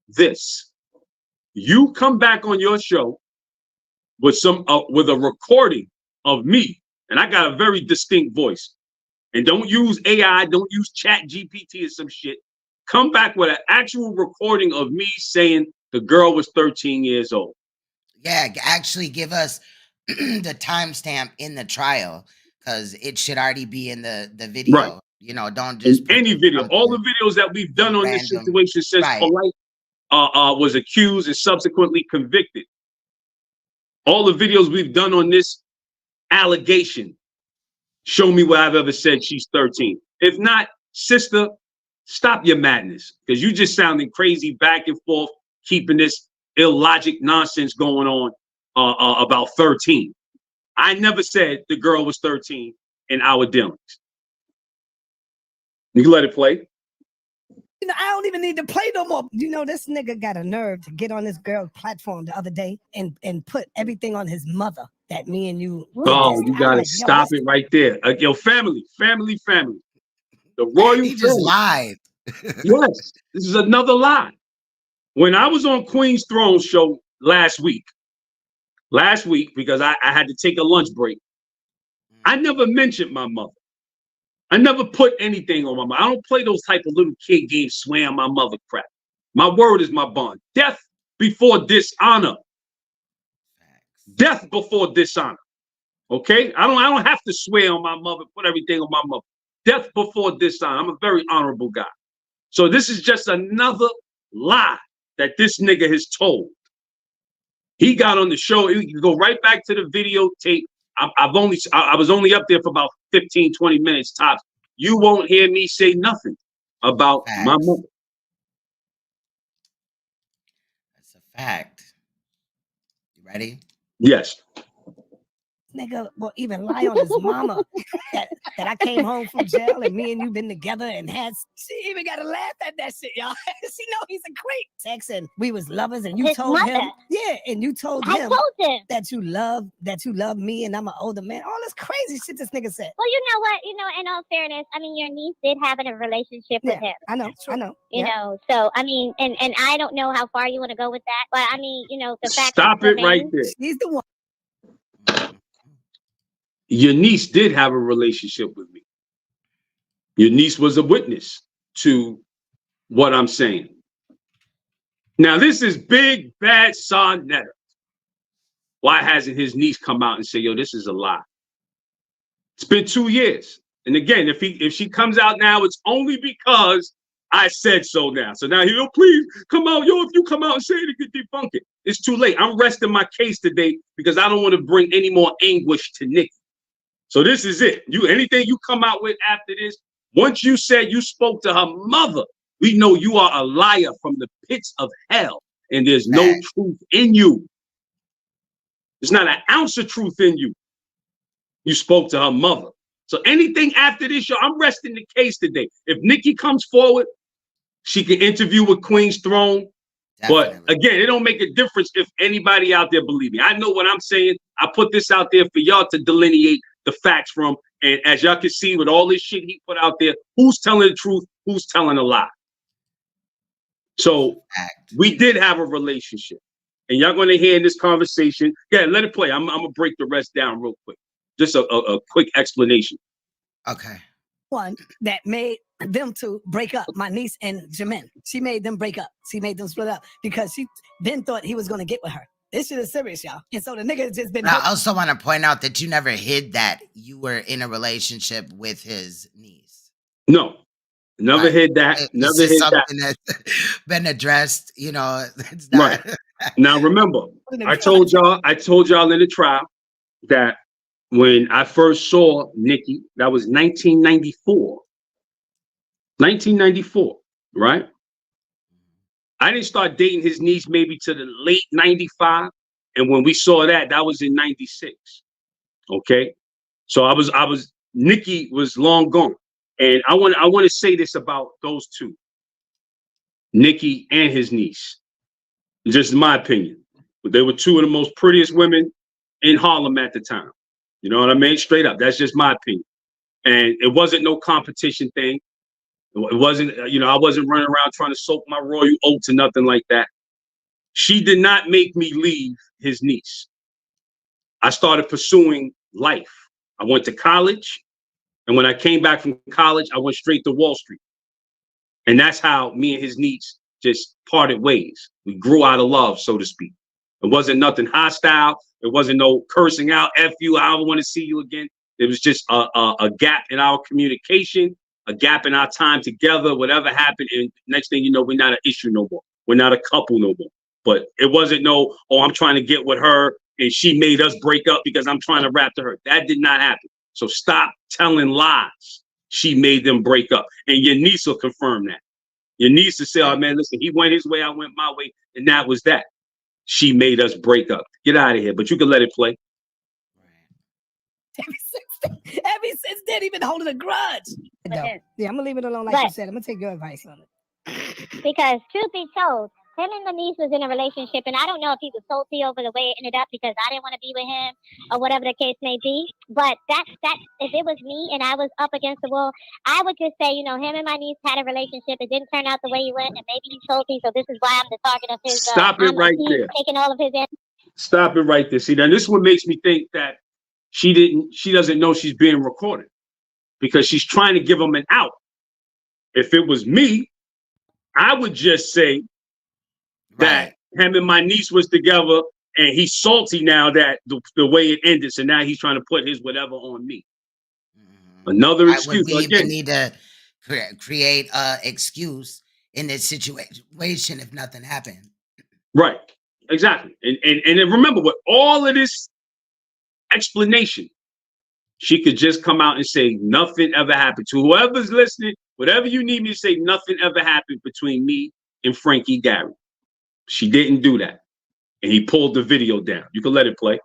this. You come back on your show with with a recording of me, and I got a very distinct voice. And don't use AI, don't use Chat GPT or some shit. Come back with an actual recording of me saying the girl was 13 years old. Yeah, actually give us the timestamp in the trial because it should already be in the video. Right. Don't just in any video. All the videos that we've done on this situation since Polite was accused and subsequently convicted. All the videos we've done on this allegation show me where I've ever said she's 13. If not, sister, stop your madness because you just sounding crazy back and forth, keeping this illogic nonsense going on about 13. I never said the girl was 13 in our dealings. You can let it play. I don't even need to play no more. This nigga got a nerve to get on this girl's platform the other day and put everything on his mother that me and you. Oh, you gotta stop it right there. Yo, family. The royal he just lied. Yes, this is another lie. When I was on Queen's Throne show last week, because I had to take a lunch break, I never mentioned my mother. I never put anything on my mother. I don't play those type of little kid games, swear on my mother crap. My word is my bond. Death before dishonor. Death before dishonor. Okay? I don't have to swear on my mother, put everything on my mother. Death before dishonor. I'm a very honorable guy. So this is just another lie that this nigga has told. He got on the show. You can go right back to the videotape. I was only up there for about 15, 20 minutes tops. You won't hear me say nothing about my mother. That's a fact. You ready? Yes. Nigga will even lie on his mama that I came home from jail and me and you been together and she even got to laugh at that shit, y'all. She know he's a creep. Sex and we was lovers and you His told mother. him, and you told I him told him that you love me and I'm an older man. All this crazy shit this nigga said. Well, you know what? In all fairness, I mean, your niece did have a relationship with him. I know. You know, so I mean, and I don't know how far you want to go with that, but I mean, the fact Stop it right there. She's the one. Your niece did have a relationship with me. Your niece was a witness to what I'm saying. Now, this is big, bad Saneter. Why hasn't his niece come out and say, yo, this is a lie? It's been 2 years. And again, if she comes out now, it's only because I said so now. So now he'll please come out. Yo, if you come out and say it, it could debunk it. It's too late. I'm resting my case today because I don't want to bring any more anguish to Nicki. So this is it. Anything you come out with after this, once you said you spoke to her mother, we know you are a liar from the pits of hell, and there's no truth in you. There's not an ounce of truth in you. You spoke to her mother. So anything after this, yo, I'm resting the case today. If Nicki comes forward, she can interview with Queen's Throne. Definitely. But again, it don't make a difference if anybody out there believe me. I know what I'm saying. I put this out there for y'all to delineate the facts from. And as y'all can see with all this shit he put out there, who's telling the truth, who's telling a lie. So we did have a relationship. And y'all going to hear in this conversation. Yeah, let it play. I'm going to break the rest down real quick. Just a quick explanation. Okay. One that made them two break up, my niece and Jermaine. She made them break up. She made them split up because she then thought he was going to get with her. This shit is serious, y'all. And so the nigga has just been. I also want to point out that you never hid that you were in a relationship with his niece. No, never hid that. Never hid something that. That's been addressed. You know, it's not. Right. Now remember, I told y'all in the trial that when I first saw Nicki, that was 1994. 1994, right? I didn't start dating his niece maybe to the late 95. And when we saw that, that was in 96. Okay. So Nicki was long gone. And I want to say this about those two, Nicki and his niece. Just my opinion. But they were two of the most prettiest women in Harlem at the time. You know what I mean? Straight up. That's just my opinion. And it wasn't no competition thing. It wasn't, I wasn't running around trying to soak my royal oats or nothing like that. She did not make me leave his niece. I started pursuing life. I went to college. And when I came back from college, I went straight to Wall Street. And that's how me and his niece just parted ways. We grew out of love, so to speak. It wasn't nothing hostile. It wasn't no cursing out, F you, I don't want to see you again. It was just a gap in our communication, a gap in our time together, whatever happened. And next thing you know, we're not an issue no more. We're not a couple no more. But it wasn't no, oh, I'm trying to get with her and she made us break up because I'm trying to rap to her. That did not happen. So stop telling lies. She made them break up. And your niece will confirm that. Your niece will say, oh man, listen, he went his way, I went my way. And that was that. She made us break up. Get out of here. But you can let it play. Ever since then, he been holding a grudge. Yeah, I'm gonna leave it alone like you said. I'm gonna take your advice on it. Because truth be told, him and the niece was in a relationship, and I don't know if he was salty over the way it ended up because I didn't want to be with him or whatever the case may be. But that if it was me and I was up against the wall, I would just say, him and my niece had a relationship. It didn't turn out the way he went, and maybe he's salty. So this is why I'm the target of his. Stop it right there. Taking all of his. Stop it right there. See, now this one makes me think that she doesn't know she's being recorded because she's trying to give him an out. If it was me, I would just say that him and my niece was together and he's salty now that the way it ended. So now he's trying to put his whatever on me. Another excuse. We even need to create an excuse in this situation if nothing happened. Right. Exactly. And then remember, with all of this explanation, she could just come out and say nothing ever happened. To whoever's listening, whatever you need me to say, nothing ever happened between me and Frankie Gary. She didn't do that. And he pulled the video down. You can let it play.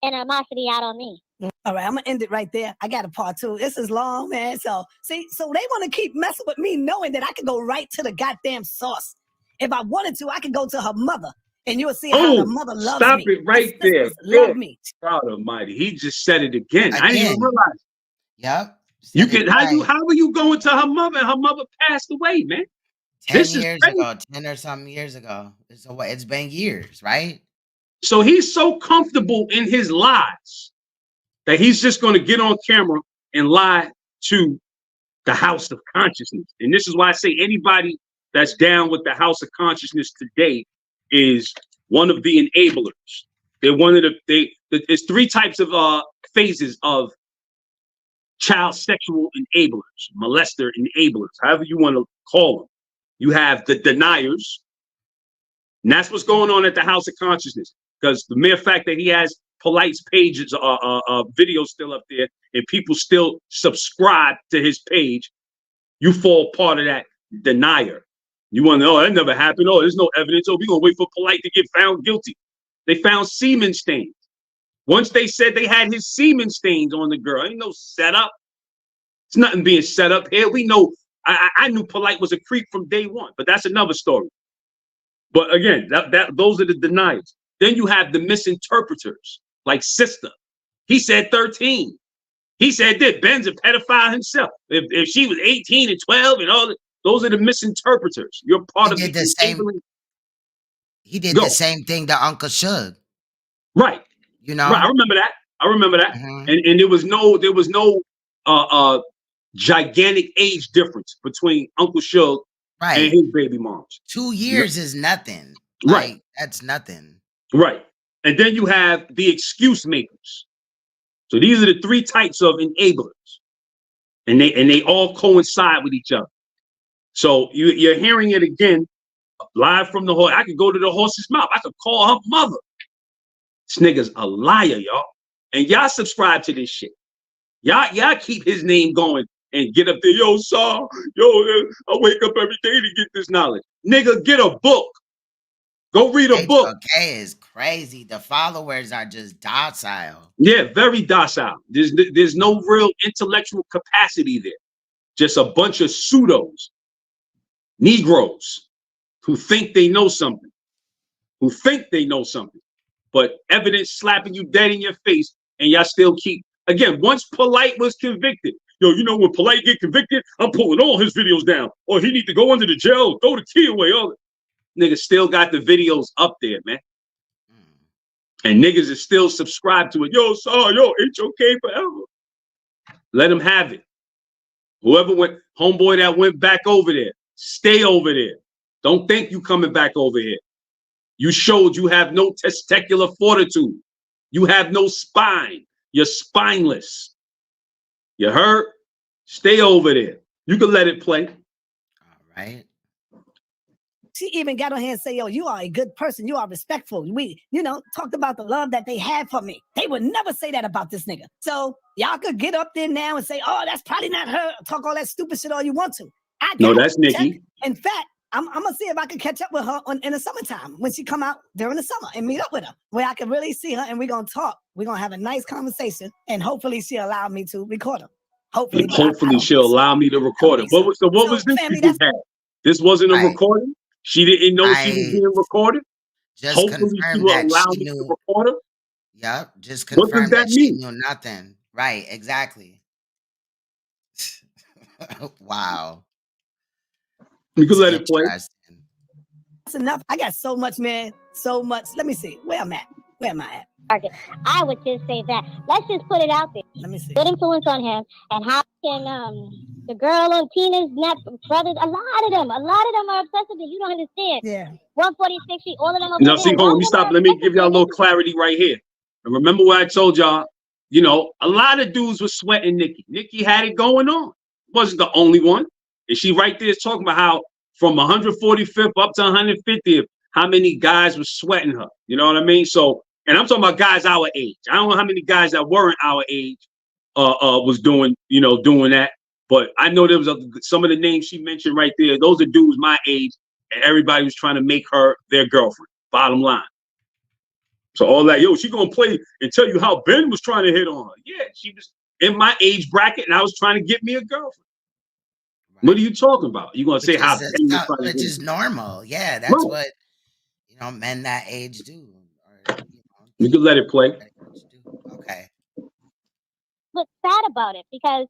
Animosity out on me. All right, I'm gonna end it right there. I got a part two. This is long, man. So they want to keep messing with me knowing that I can go right to the goddamn source. If I wanted to, I could go to her mother. And you'll see how the mother loves stop me. Stop it right there. Love me. God almighty. He just said it again. I didn't even realize. Yep. You can how are you going to her mother? Her mother passed away, man. 10 years ago, 10 or something years ago. So it's been years, right? So he's so comfortable in his lies that he's just going to get on camera and lie to the House of Consciousness. And this is why I say anybody that's down with the House of Consciousness today is one of the enablers. They're one of there's three types of phases of child sexual enablers, molester enablers, however you want to call them. You have the deniers, and that's what's going on at the House of Consciousness. Because the mere fact that he has Polite's pages, videos still up there, and people still subscribe to his page, you fall part of that denier. You want to know, that never happened. Oh, there's no evidence. Oh, we're going to wait for Polite to get found guilty. They found semen stains. Once they said they had his semen stains on the girl, ain't no setup. It's nothing being set up here. We know, I knew Polite was a creep from day one, but that's another story. But again, those are the deniers. Then you have the misinterpreters, like Sister. He said 13. He said that Ben's a pedophile himself. If she was 18 and 12 and all that, those are the misinterpreters. You're part of the same. He did the same thing to Uncle Suge. Right. You know? Right. I remember that. Mm-hmm. And there was no gigantic age difference between Uncle Suge and his baby moms. 2 years is nothing. Right. Like, that's nothing. Right. And then you have the excuse makers. So these are the three types of enablers. And they all coincide with each other. So you're hearing it again, live from the horse. I could go to the horse's mouth. I could call her mother. This nigga's a liar, y'all. And y'all subscribe to this shit. Y'all keep his name going and get up there. Yo, Saw. Yo, I wake up every day to get this knowledge. Nigga, get a book. Go read a book. Okay, it's crazy. The followers are just docile. Yeah, very docile. There's no real intellectual capacity there. Just a bunch of pseudos, Negroes who think they know something. But evidence slapping you dead in your face, and y'all still keep. Again, once Polite was convicted, yo, you know when Polite get convicted, I'm pulling all his videos down, or he need to go under the jail, throw the key away. All niggas still got the videos up there, man. And niggas is still subscribed to it. Yo, Saw, yo, HOK forever. Let them have it. Whoever went, homeboy that went back over there, stay over there. Don't think you coming back over here. You showed you have no testicular fortitude. You have no spine. You're spineless. You heard? Stay over there. You can let it play. All right. She even got on here and say, yo, you are a good person. You are respectful. We, talked about the love that they had for me. They would never say that about this nigga. So y'all could get up there now and say, oh, that's probably not her. Talk all that stupid shit all you want to. No, that's Nicki. In fact, I'm going to see if I can catch up with her in the summertime when she come out during the summer and meet up with her where I can really see her and we're going to talk. We're going to have a nice conversation and hopefully she'll allow me to record her. Hopefully she'll allow me to record it. What was this? This wasn't a recording? She didn't know she was being recorded? Hopefully she will allow me to record her? Yep, just confirm that she knew nothing. Right, exactly. Wow. You can let it play. That's enough. I got so much, man. So much. Let me see. Where am I at? I would just say that. Let's just put it out there. Let me see. Good influence on him. And how can the girl on Tina's brothers, a lot of them are obsessed with it. You don't understand. Yeah. 146 Street, all of them are Now, see, hold on, let me stop. Let me give y'all a little clarity right here. And remember what I told y'all, a lot of dudes were sweating Nicki. Nicki had it going on. Wasn't the only one. And she right there is talking about how from 145th up to 150th, how many guys were sweating her. You know what I mean? So, and I'm talking about guys our age. I don't know how many guys that weren't our age was doing that. But I know there was some of the names she mentioned right there. Those are dudes my age, and everybody was trying to make her their girlfriend. Bottom line. So all that, she gonna play and tell you how Ben was trying to hit on her. Yeah, she was in my age bracket, and I was trying to get me a girlfriend. Right. What are you talking about? You gonna say how Ben was trying to which is normal? Yeah, that's what men that age do. You can let it play. Okay. But sad about it because,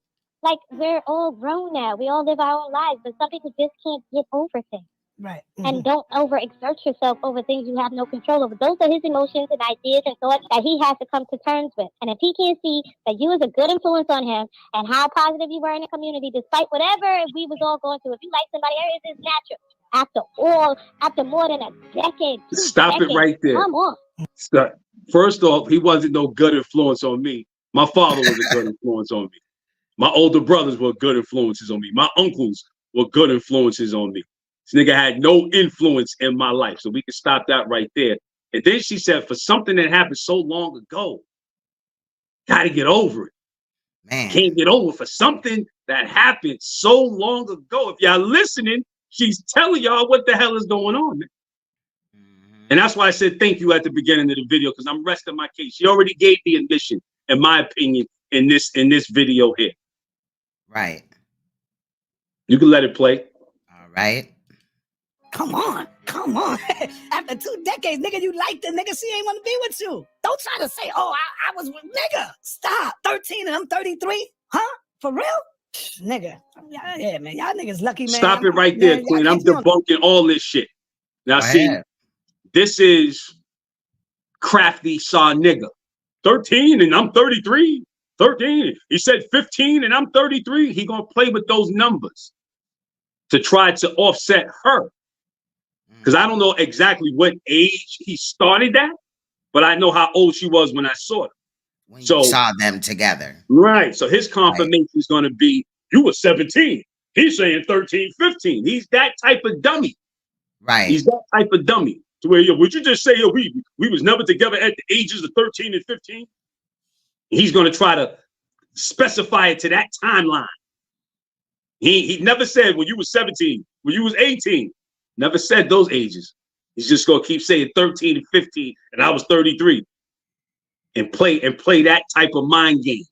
we're all grown now. We all live our own lives, but some people just can't get over things. Right. And don't overexert yourself over things you have no control over. Those are his emotions and ideas and thoughts that he has to come to terms with. And if he can't see that you was a good influence on him and how positive you were in the community, despite whatever we was all going through, if you like somebody, it is natural. After more than a decade, Stop it right there. Come on. Stop. First off, he wasn't no good influence on me. My father was a good influence on me. My older brothers were good influences on me. My uncles were good influences on me. This nigga had no influence in my life. So we can stop that right there. And then she said, for something that happened so long ago, gotta get over it. Man. Can't get over for something that happened so long ago. If y'all listening, she's telling y'all what the hell is going on, man. And that's why I said thank you at the beginning of the video, because I'm resting my case. She already gave the admission, in my opinion, in this video here. Right. You can let it play. All right. Come on. After 2 decades, nigga, you like the nigga, she ain't want to be with you. Don't try to say, oh, I was with nigga. Stop. 13 and I'm 33? Huh? For real? Nigga. Yeah, man. Y'all niggas lucky, man. Stop it right there, Queen. I'm debunking all this shit. Now, see, this is Crafty saw nigga. 13 and I'm 33. 13. He said 15 and I'm 33. He gonna play with those numbers to try to offset her. Because I don't know exactly what age he started at, but I know how old she was when I saw her. When you saw them together. Right. So his confirmation is going to be, you were 17. He's saying 13, 15. He's that type of dummy. Right. He's that type of dummy. To where, would you just say, we was never together at the ages of 13 and 15? He's going to try to specify it to that timeline. He never said when you was 17, when you was 18. Never said those ages. He's just gonna keep saying 13 and 15, and I was 33, and play that type of mind game.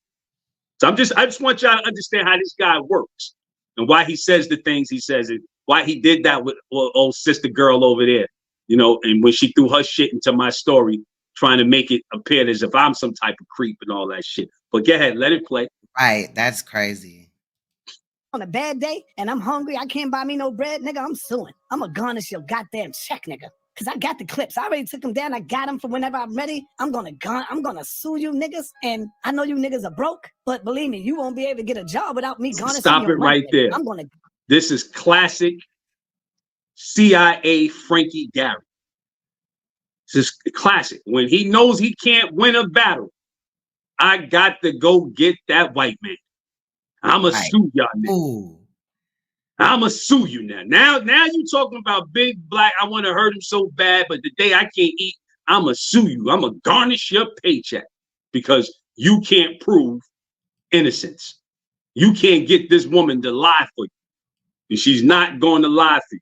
So I just want y'all to understand how this guy works and why he says the things he says, and why he did that with old sister girl over there, and when she threw her shit into my story, trying to make it appear as if I'm some type of creep and all that shit. But go ahead, let it play. Right, that's crazy. On a bad day and I'm hungry, I can't buy me no bread, nigga, I'm suing. I'm gonna garnish your goddamn check, nigga. Cause I got the clips. I already took them down. I got them for whenever I'm ready. I'm gonna sue you niggas. And I know you niggas are broke, but believe me, you won't be able to get a job without me garnishing Stop your it money, right there. This is classic CIA Frankie Gary. This is classic. When he knows he can't win a battle, I got to go get that white man. I'ma sue y'all niggas. I'ma sue you now. Now you talking about big black, I want to hurt him so bad, but the day I can't eat, I'ma sue you. I'ma garnish your paycheck because you can't prove innocence. You can't get this woman to lie for you. And she's not going to lie for you.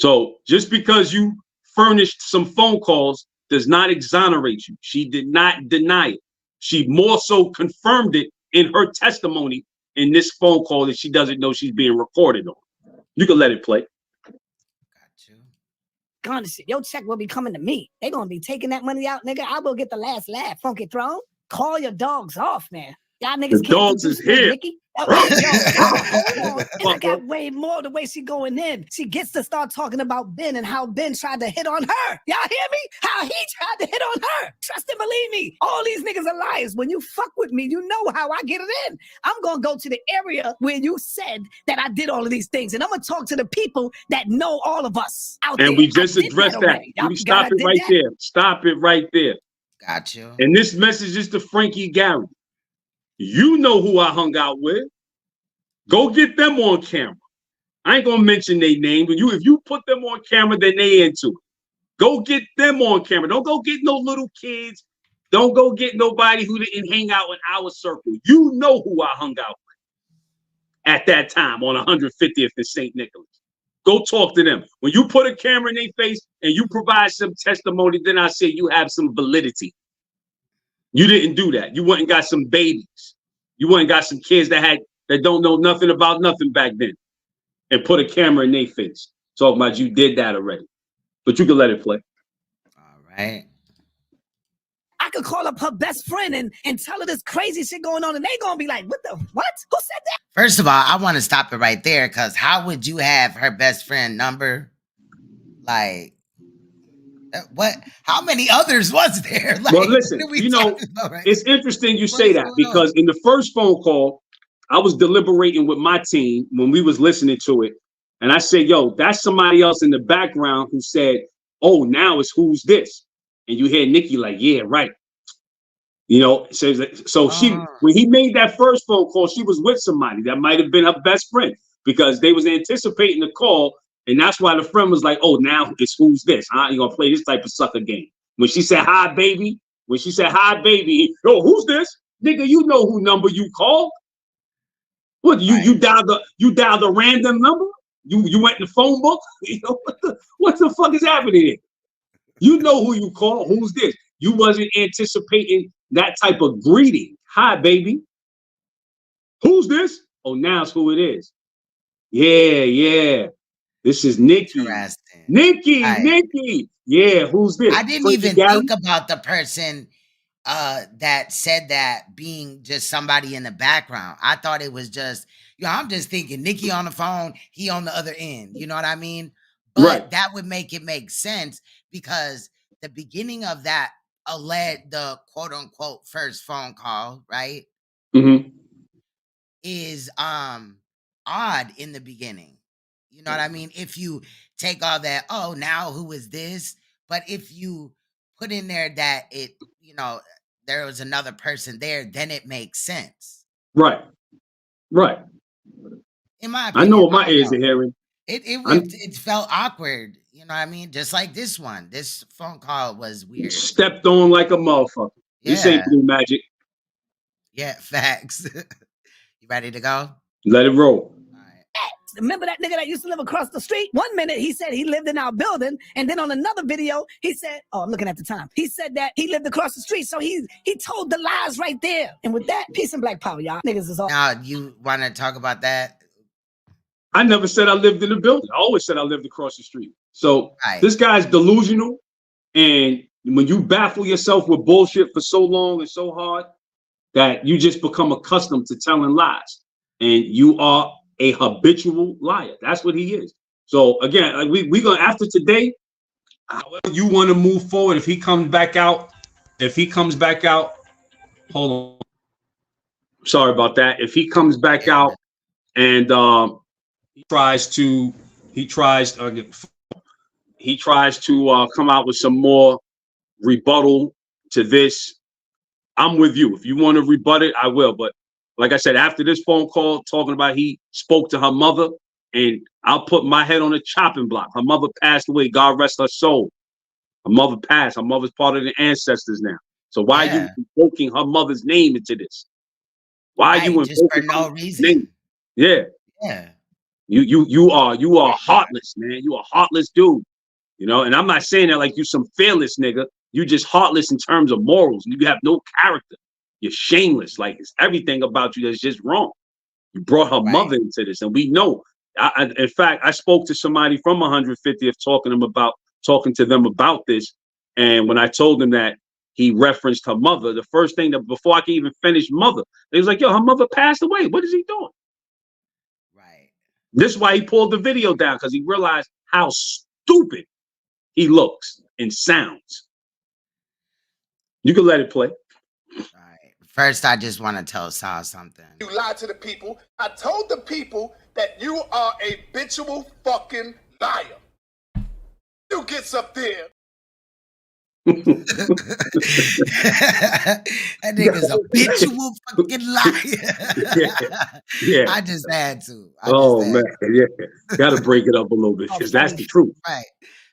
So just because you furnished some phone calls does not exonerate you. She did not deny it. She more so confirmed it in her testimony in this phone call that she doesn't know she's being recorded on. You can let it play. Got you. Garnish it. Your check will be coming to me. They gonna be taking that money out, nigga. I will get the last laugh, Funky Throne. Call your dogs off, man. Y'all niggas the dogs is here. Nicki. Hold on. And I got way more the way she going in. She gets to start talking about Ben and how Ben tried to hit on her. Y'all hear me? How he tried to hit on her. Trust and believe me. All these niggas are liars. When you fuck with me, you know how I get it in. I'm gonna go to the area where you said that I did all of these things, and I'm gonna talk to the people that know all of us out there. And we just addressed that. Stop it right there. Stop it right there. Got you. And this message is to Frankie Gary. You know who I hung out with. Go get them on camera. I ain't gonna mention their name, but if you put them on camera, then they into it. Go get them on camera. Don't go get no little kids. Don't go get nobody who didn't hang out in our circle. You know who I hung out with at that time on 150th and St. Nicholas. Go talk to them. When you put a camera in their face and you provide some testimony, then I say you have some validity. You didn't do that. You went and got some babies. You went and got some kids that don't know nothing about nothing back then and put a camera in their face. Talking about you did that already. But you can let it play. All right. I I could call up her best friend and tell her this crazy shit going on, and they gonna be like, what? Who said that? First of all, I want to stop it right there, because how would you have her best friend number? Like, what? How many others was there? Like, well, listen, you know, right? it's interesting you say that, because in the first phone call, I was deliberating with my team when we was listening to it. And I said, yo, that's somebody else in the background who said, oh, now it's who's this? And you hear Nicki like, yeah, right. You know, so she, when he made that first phone call, she was with somebody that might have been her best friend, because they was anticipating the call. And that's why the friend was like, oh, now it's who's this? Huh? You gonna play this type of sucker game. When she said, hi, baby, yo, who's this? Nigga, you know who number you called. What, you dialed the random number? You went in the phone book? You know, what the fuck is happening here? You know who you call. Who's this? You wasn't anticipating that type of greeting. Hi, baby. Who's this? Oh, now it's who it is. Yeah. This is Nicki. Nicki. Yeah, who's this? I didn't even think about the person that said that being just somebody in the background. I thought it was just, I'm just thinking Nicki on the phone, he on the other end. You know what I mean? But that would make it make sense, because the beginning of that the quote unquote first phone call, right? Mm-hmm. Is odd in the beginning. You know what I mean? If you take all that, oh, now who is this? But if you put in there that it, there was another person there, then it makes sense. Right. In my opinion, I know what my ears are hearing. It felt awkward. You know what I mean? Just like this one. This phone call was weird. Stepped on like a motherfucker. Yeah. This ain't Blue Magic. Yeah, facts. You ready to go? Let it roll. Remember that nigga that used to live across the street? 1 minute he said he lived in our building, and then on another video he said, oh, I'm looking at the time. He said that he lived across the street, so he told the lies right there. And with that, peace and black power, y'all. Niggas is all. Now, you want to talk about that? I never said I lived in the building. I always said I lived across the street. So This guy's delusional, and when you baffle yourself with bullshit for so long and so hard, that you just become accustomed to telling lies, and you are a habitual liar. That's what he is. So again, like we gonna, after today, however you want to move forward. If he comes back out, hold on. Sorry about that. If he comes back out and he tries to come out with some more rebuttal to this, I'm with you. If you want to rebut it, I will. But like I said, after this phone call talking about he spoke to her mother, and I'll put my head on a chopping block. Her mother passed away. God rest her soul. Her mother passed. Her mother's part of the ancestors now. So why are you invoking her mother's name into this? Why are you invoking just for no reason? Name? Yeah. You are heartless, man. You a heartless dude. You know, and I'm not saying that like you some fearless nigga. You just heartless in terms of morals. You have no character. You're shameless. Like, it's everything about you that's just wrong. You brought her mother into this, and we know. In fact, I spoke to somebody from 150th talking to them about this, and when I told them that he referenced her mother, the first thing that before I could even finish mother, they was like, "Yo, her mother passed away. What is he doing?" Right. This is why he pulled the video down, because he realized how stupid he looks and sounds. You can let it play. First, I just want to tell Sal something. You lied to the people. I told the people that you are a habitual fucking liar. You gets up there. That nigga's a habitual fucking liar. Yeah. I just had to. Man. Yeah. Gotta break it up a little bit, because that's the truth. Right.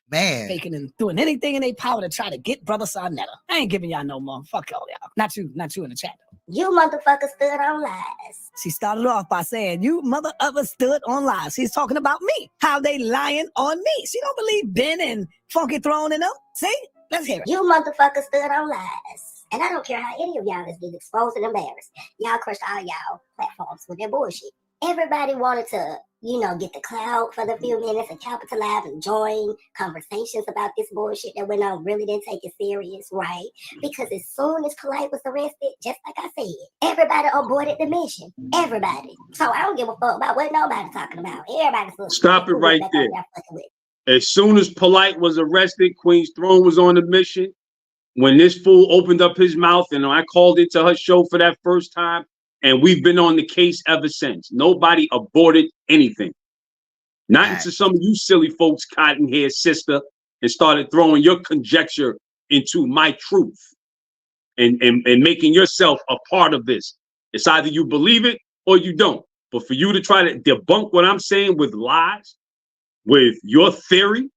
Man. Faking and doing anything in their power to try to get brother Saneter. I ain't giving y'all no more. Fuck all y'all. Not you in the chat. You motherfuckers stood on lies. She started off by saying, you mother ever stood on lies. She's talking about me. How they lying on me. She don't believe Ben and Funky Throne and them. See? Let's hear it. You motherfuckers stood on lies. And I don't care how any of y'all is getting exposed and embarrassed. Y'all crushed all y'all platforms with their bullshit. Everybody wanted to you know, get the clout for the few minutes and capitalize and join conversations about this bullshit that went on, really didn't take it serious, right? Because as soon as Polite was arrested, just like I said, everybody aborted the mission. Everybody. So I don't give a fuck about what nobody's talking about. Everybody's Stop it right there. As soon as Polite was arrested, Queen's Throne was on the mission. When this fool opened up his mouth and I called into her show for that first time, and we've been on the case ever since. Nobody aborted anything. Not until some of you silly folks got in here, sister, and started throwing your conjecture into my truth and making yourself a part of this. It's either you believe it or you don't. But for you to try to debunk what I'm saying with lies, with your theory,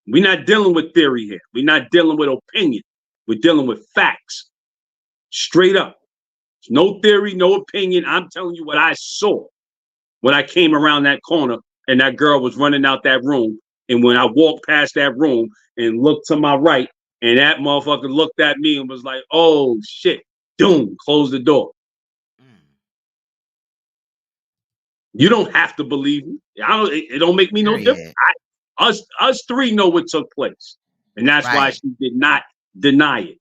we're not dealing with theory here. We're not dealing with opinion. We're dealing with facts. Straight up. No theory, no opinion. I'm telling you what I saw when I came around that corner and that girl was running out that room. And when I walked past that room and looked to my right, and that motherfucker looked at me and was like, oh shit, doom, close the door. You don't have to believe me. It don't make me no difference. Us three know what took place. And that's why she did not deny it.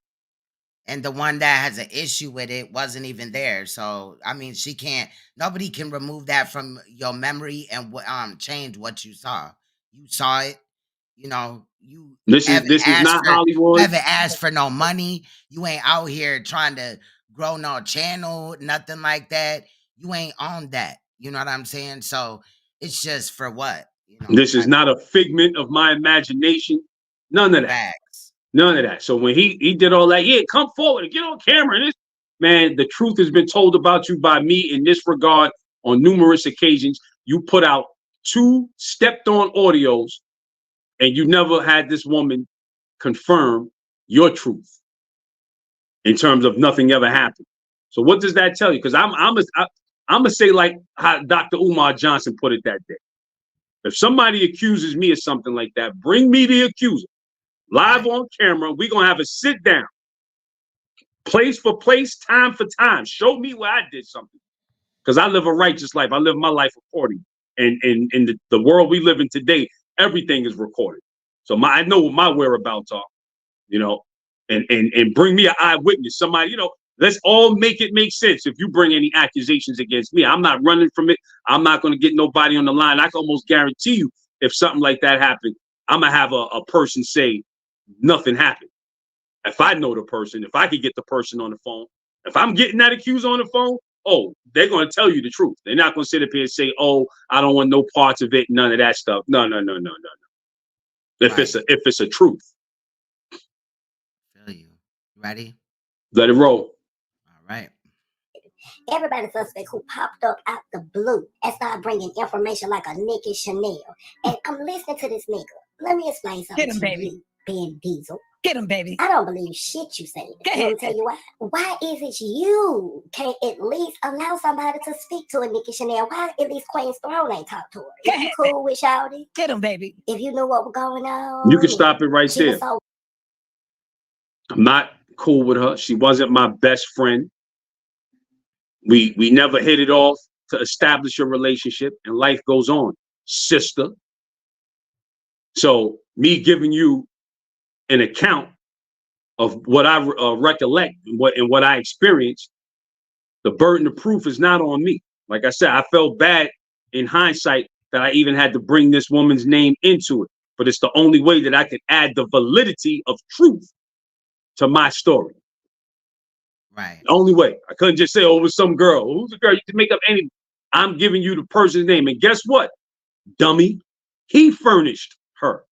And the one that has an issue with it wasn't even there. So, I mean, nobody can remove that from your memory and change what you saw. You saw it, you know, this is not Hollywood. You haven't asked for no money. You ain't out here trying to grow no channel, nothing like that. You ain't on that. You know what I'm saying? So it's just for what? You know, this is not a figment of my imagination. None of that. None of that. So when he did all that, yeah, come forward and get on camera. And man, the truth has been told about you by me in this regard on numerous occasions. You put out 2 stepped on audios and you never had this woman confirm your truth in terms of nothing ever happened. So what does that tell you? Because I'm gonna say like how Dr. Umar Johnson put it that day. If somebody accuses me of something like that, bring me the accuser. Live on camera, we're going to have a sit down. Place for place, time for time. Show me where I did something. Because I live a righteous life. I live my life according. And in the world we live in today, everything is recorded. So I know what my whereabouts are, you know, and bring me an eyewitness. Somebody, you know, let's all make it make sense. If you bring any accusations against me, I'm not running from it. I'm not going to get nobody on the line. I can almost guarantee you if something like that happened, I'm going to have a person say, nothing happened. If I know the person, if I could get the person on the phone, if I'm getting that accuser on the phone, oh, they're going to tell you the truth. They're not going to sit up here and say, oh, I don't want no parts of it, none of that stuff. No. If it's a truth. Feel you. Ready? Let it roll. All right. Everybody suspect who popped up out the blue and started bringing information like a Nicki Chanel. And I'm listening to this nigga. Let me explain something. Get him, baby. You, Ben Diesel. Get him, baby. I don't believe shit you say. Let me tell you why. Why is it you can't at least allow somebody to speak to a Nicki Chanel? Why at least Queen's Throne ain't talk to her? If you cool with Shawty? Get him, baby. If you knew what was going on. You can stop it right there. I'm not cool with her. She wasn't my best friend. We never hit it off to establish a relationship, and life goes on, sister. So me giving you an account of what I recollect and what I experienced, the burden of proof is not on me. Like I said, I felt bad in hindsight that I even had to bring this woman's name into it, but it's the only way that I could add the validity of truth to my story. Right. The only way. I couldn't just say, oh, it was some girl. Who's the girl? You can make up anything. I'm giving you the person's name. And guess what, dummy? He furnished her.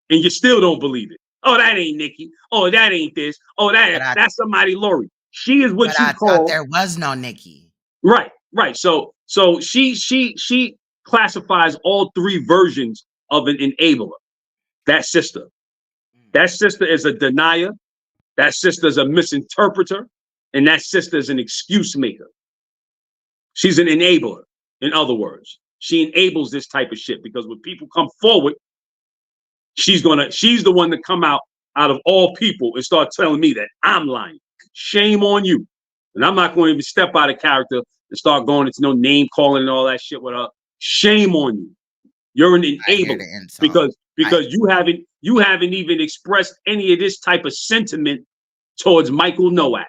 And you still don't believe it. Oh, that ain't Nicki. Oh, that ain't this. Oh, that's somebody Lori. She is what you call. Thought there was no Nicki. Right. So she classifies all 3 versions of an enabler. That sister. That sister is a denier. That sister is a misinterpreter. And that sister is an excuse maker. She's an enabler, in other words. She enables this type of shit because when people come forward, she's the one to come out of all people and start telling me that I'm lying. Shame on you. And I'm not going to even step out of character and start going into no name calling and all that shit with her. Shame on you. You're an I hear enabler the insult. because you haven't even expressed any of this type of sentiment towards Michael Nowak.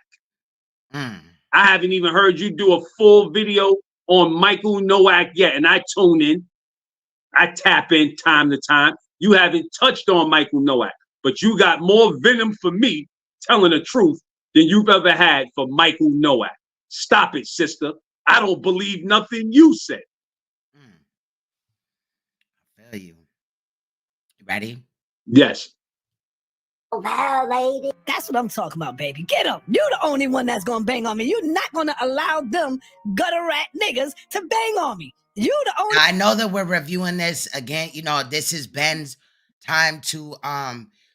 Mm. I haven't even heard you do a full video on Michael Nowak yet, and I tune in. I tap in time to time. You haven't touched on Michael Nowak, but you got more venom for me telling the truth than you've ever had for Michael Nowak. Stop it, sister. I don't believe nothing you said. I feel you. You ready? Yes. Violated. That's what I'm talking about, baby. Get up. You're the only one that's gonna bang on me. You're not gonna allow them gutter rat niggas to bang on me. You the only. I know that we're reviewing this again. You know, this is Ben's time to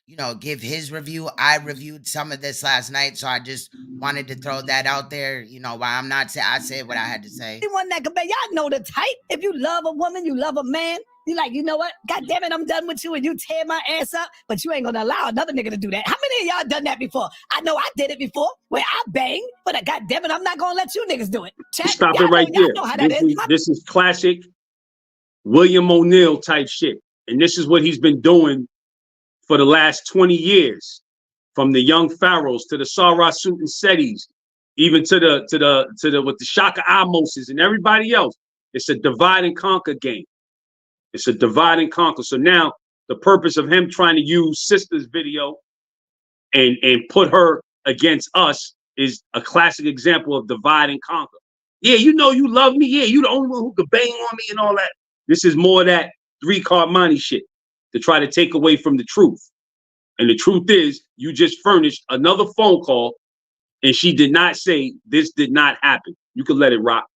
you know, give his review. I reviewed some of this last night, so I just wanted to throw that out there. You know, while I'm not saying, I said what I had to say. One that can bang. Y'all know the type. If you love a woman, you love a man. You like, you know what? God damn it, I'm done with you, and you tear my ass up, but you ain't gonna allow another nigga to do that. How many of y'all done that before? I know I did it before, where I banged, but God damn it, I'm not gonna let you niggas do it. Chat, Stop it right there. This is classic William O'Neill type shit. And this is what he's been doing for the last 20 years, from the young pharaohs to the Sarah Suit and Setis, even to the with the Shaka Amoses and everybody else. It's a divide and conquer game. It's a divide and conquer. So now the purpose of him trying to use Sister's video and put her against us is a classic example of divide and conquer. Yeah, you know you love me. Yeah, you the only one who could bang on me and all that. This is more of that 3-card money shit to try to take away from the truth. And the truth is, you just furnished another phone call, and she did not say this did not happen. You can let it rock.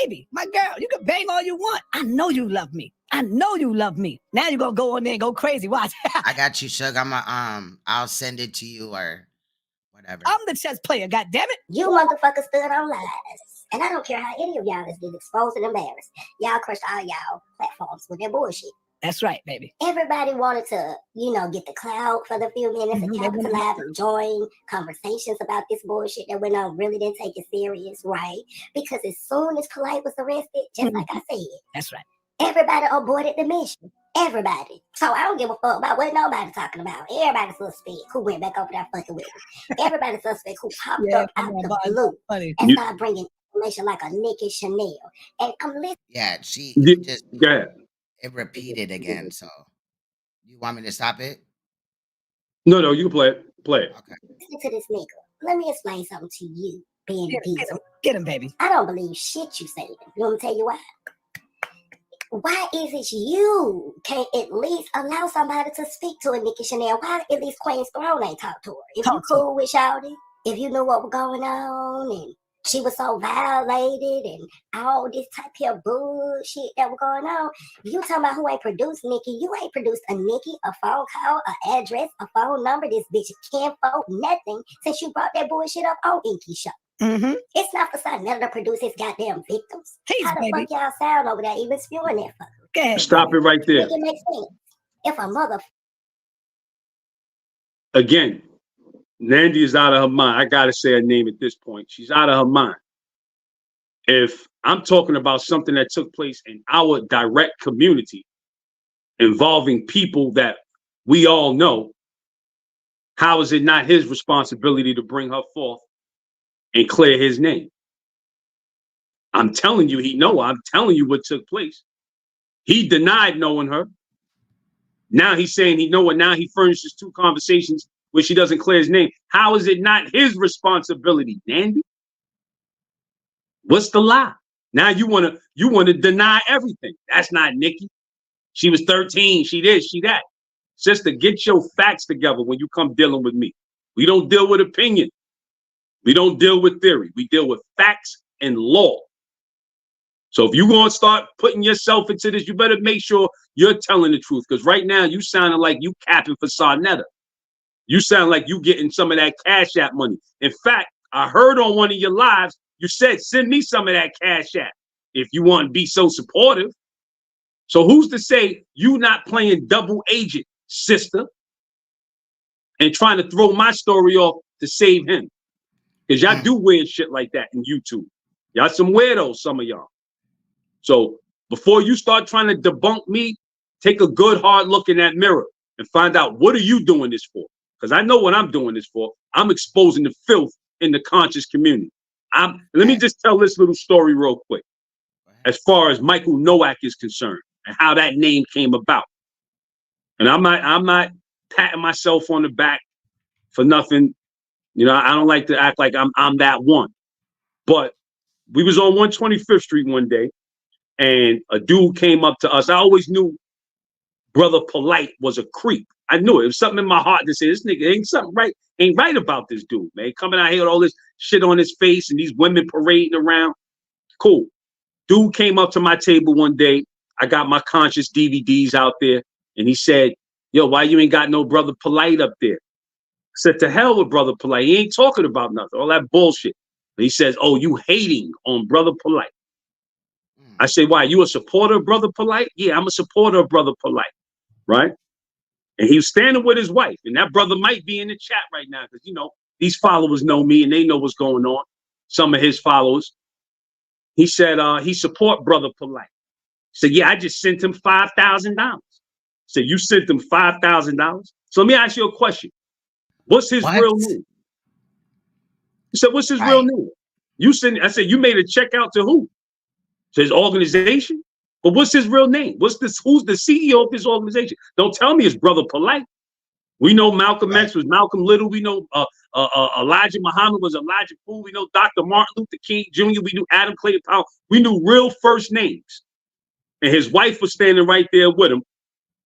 Baby, my girl, you can bang all you want. I know you love me. I know you love me. Now you're gonna go on there and go crazy. Watch. I got you, Suge. I'll send it to you or whatever. I'm the chess player, goddammit. You motherfuckers stood on lies. And I don't care how any of y'all is getting exposed and embarrassed. Y'all crushed all y'all platforms with their bullshit. That's right, baby. Everybody wanted to, you know, get the clout for the few minutes and capitalize and join conversations about this bullshit that went on. Really didn't take it serious, right? Because as soon as Polite was arrested, just like I said, that's right. Everybody aborted the mission. Everybody. So I don't give a fuck about what nobody talking about. Everybody suspect who went back over there fucking with me. Everybody suspect who popped up out the blue and started bringing information like a Nicki Chanel. And I'm listening. Yeah, she just it repeated again. So you want me to stop it? No, you can play it. Play it. Okay. Listen to this nigga. Let me explain something to you, Ben Diesel. Get him, baby. I don't believe shit you saying. You want me to tell you why? Why is it you can't at least allow somebody to speak to a Nicki Chanel? Why at least Queen's Throne ain't talk to her? If you cool with Shawty, if you knew what was going on and she was so violated and all this type of bullshit that was going on, you talking about who ain't produced Nicki? You ain't produced a Nicki, a phone call, an address, a phone number. This bitch can't vote nothing since you brought that bullshit up on Inky Show. It's not for Saneter to produce his goddamn victims. How the fuck y'all sound over there even spewing that fucker? Stop it right there. Make it make sense. If a mother... Again, Nandy is out of her mind. I gotta say her name at this point. She's out of her mind. If I'm talking about something that took place in our direct community involving people that we all know, how is it not his responsibility to bring her forth and clear his name? I'm telling you, I'm telling you what took place. He denied knowing her. Now he's saying he know her. Now he furnishes 2 conversations where she doesn't clear his name. How is it not his responsibility, Nandy? What's the lie? Now you wanna deny everything. That's not Nicki. She was 13. She this, she that. Sister, get your facts together when you come dealing with me. We don't deal with opinion. We don't deal with theory. We deal with facts and law. So if you're going to start putting yourself into this, you better make sure you're telling the truth. Because right now you sounding like you capping for Saneter. You sound like you getting some of that Cash App money. In fact, I heard on one of your lives, you said, send me some of that Cash App if you want to be so supportive. So who's to say you not playing double agent, sister, and trying to throw my story off to save him? Because y'all do weird shit like that in YouTube. Y'all some weirdos, some of y'all. So before you start trying to debunk me, take a good hard look in that mirror and find out, what are you doing this for? Because I know what I'm doing this for. I'm exposing the filth in the conscious community. Let me just tell this little story real quick, as far as Michael Nowak is concerned and how that name came about. And I'm not patting myself on the back for nothing. You know, I don't like to act like I'm that one. But we was on 125th Street one day, and a dude came up to us. I always knew Brother Polite was a creep. I knew it. It was something in my heart to say, this nigga ain't right about this dude, man. Coming out here with all this shit on his face and these women parading around. Cool. Dude came up to my table one day. I got my conscious DVDs out there, and he said, yo, why you ain't got no Brother Polite up there? I said, to hell with Brother Polite. He ain't talking about nothing, all that bullshit. And he says, oh, you hating on Brother Polite. I say, why, you a supporter of Brother Polite? Yeah, I'm a supporter of Brother Polite, right? And he was standing with his wife, and that brother might be in the chat right now because, you know, these followers know me and they know what's going on, some of his followers. He said he support Brother Polite. He said, yeah, I just sent him $5,000. Said, you sent him $5,000? So let me ask you a question. What's his real name? He said, what's his real name? I said, you made a check out to who? To his organization? But what's his real name? Who's the CEO of this organization? Don't tell me it's Brother Polite. We know Malcolm X was Malcolm Little. We know Elijah Muhammad was Elijah Fool. We know Dr. Martin Luther King Jr. We knew Adam Clayton Powell. We knew real first names. And his wife was standing right there with him.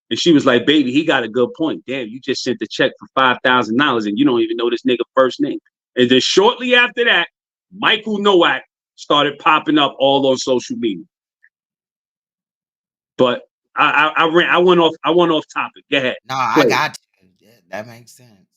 And she was like, baby, he got a good point. Damn, you just sent the check for $5,000 and you don't even know this nigga first name. And then shortly after that, Michael Nowak started popping up all on social media. But I went off topic. Go ahead. No, I got you. Yeah, that makes sense.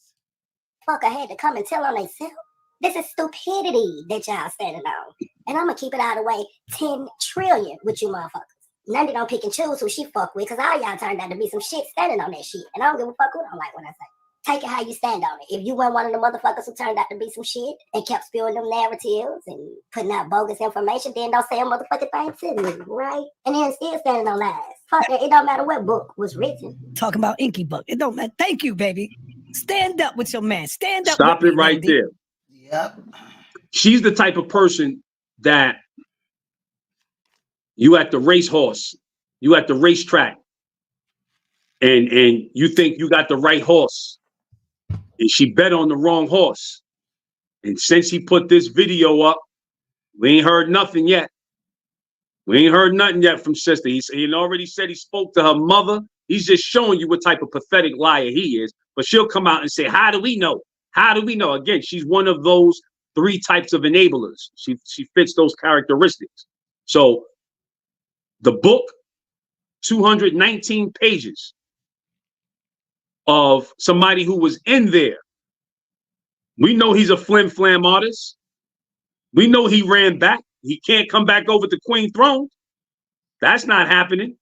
Fuck, I had to come and tell on themselves. This is stupidity that y'all standing on. And I'm gonna keep it out of the way 10 trillion with you motherfuckers. None don't pick and choose who she fuck with, because all y'all turned out to be some shit standing on that shit. And I don't give a fuck who don't like what I say. Take it how you stand on it. If you weren't one of the motherfuckers who turned out to be some shit and kept spewing them narratives and putting out bogus information, then don't say a motherfucking thing to me, right? And then still standing on lies. Fuck that. It don't matter what book was written. Talking about Inky book. It don't matter. Thank you, baby. Stand up with your man. Stand up. Stop with it right there. Yep. She's the type of person that you at the racehorse, you at the racetrack, and you think you got the right horse, and she bet on the wrong horse. And since he put this video up, we ain't heard nothing yet. We ain't heard nothing yet from sister. He already said he spoke to her mother. He's just showing you what type of pathetic liar he is. But she'll come out and say, how do we know? How do we know? Again, she's one of those 3 types of enablers. She fits those characteristics. So the book, 219 pages of somebody who was in there. We know he's a flim-flam artist. We know he ran back. He can't come back over to Queen Throne. That's not happening.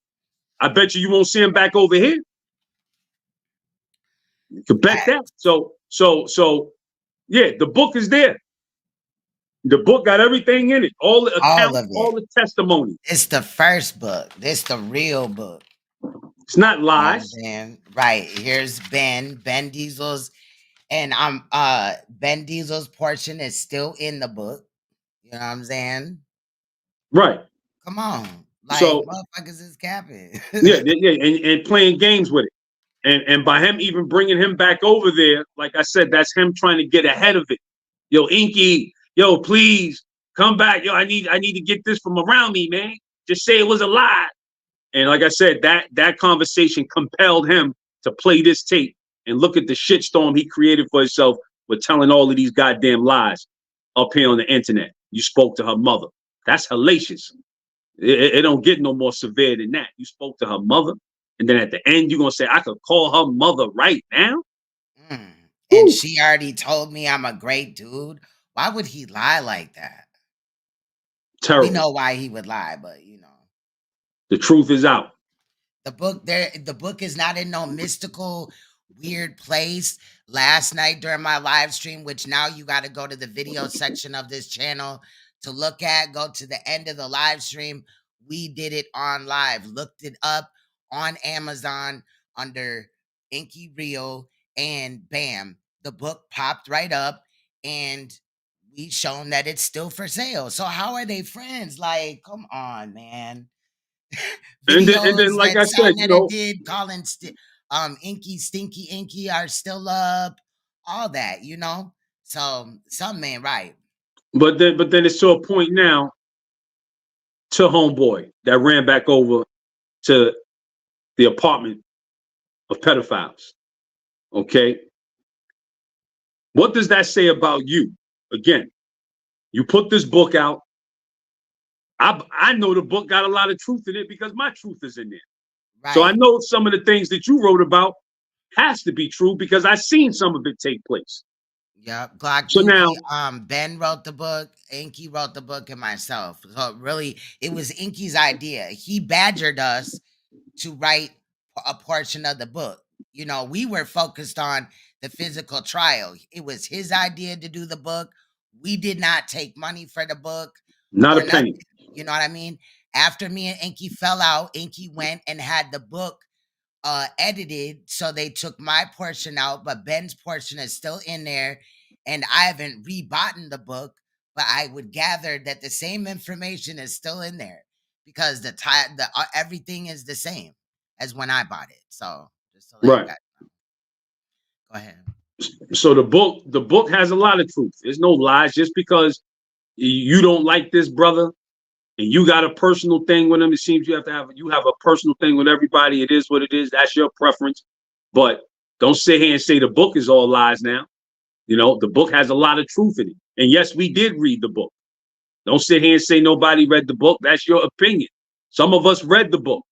I bet you won't see him back over here. You can bet that. So yeah, the book is there. The book got everything in it. All the accounts, all the testimony. It's the first book. This the real book. It's not lies. Right. Here's Ben Diesel's, and Ben Diesel's portion is still in the book. You know what I'm saying? Right. Come on. Like, so motherfuckers is capping. yeah, and playing games with it. And by him even bringing him back over there, like I said, that's him trying to get ahead of it. Yo, Inky, yo, please come back. Yo, I need to get this from around me, man. Just say it was a lie. And like I said, that conversation compelled him to play this tape and look at the shitstorm he created for himself with telling all of these goddamn lies up here on the internet. You spoke to her mother. That's hellacious. It don't get no more severe than that. You spoke to her mother, and then at the end, you're going to say, I could call her mother right now? And she already told me I'm a great dude. Why would he lie like that? Terrible. We know why he would lie, but you know. The truth is out. The book is not in no mystical, weird place. Last night during my live stream, which now you got to go to the video section of this channel to look at, go to the end of the live stream. We did it on live, looked it up on Amazon under Inky Rio, and bam, the book popped right up, and we shown that it's still for sale. So how are they friends? Like, come on, man. And then, Videos like that I said, Saneter did, calling Inky Stinky Inky are still up, all that, you know. So something ain't right. but then it's to a point now to homeboy that ran back over to the apartment of pedophiles. Okay, what does that say about you? Again, you put this book out. I know the book got a lot of truth in it because my truth is in there. Right. So I know some of the things that you wrote about has to be true because I've seen some of it take place. Yeah, Glock So now, Ben wrote the book, Inky wrote the book, and myself. So really, it was Inky's idea. He badgered us to write a portion of the book. You know, we were focused on the physical trial. It was his idea to do the book. We did not take money for the book. not or a penny. nothing. You know what I mean? After me and Inky fell out, Inky went and had the book edited. So they took my portion out, but Ben's portion is still in there. And I haven't rebought the book, but I would gather that the same information is still in there because the everything is the same as when I bought it. So just to let you guys know. Go ahead. So the book has a lot of truth. There's no lies. Just because you don't like this brother and you got a personal thing with him, it seems you have a personal thing with everybody. It is what it is. That's your preference. But don't sit here and say the book is all lies now. You know, the book has a lot of truth in it. And yes, we did read the book. Don't sit here and say nobody read the book. That's your opinion. Some of us read the book.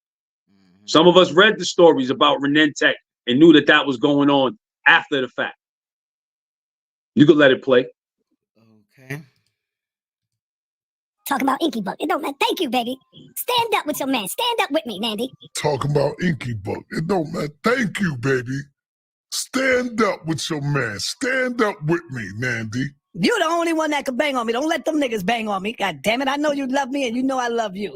Some of us read the stories about Renentech and knew that was going on after the fact. You could let it play. Okay. Talking about Inky book. It don't matter. Thank you, baby. Stand up with your man. Stand up with me, Nandy. Talking about Inky book. It don't matter. Thank you, baby. Stand up with your man. Stand up with me, Nandy. You're the only one that can bang on me. Don't let them niggas bang on me. God damn it. I know you love me and you know I love you.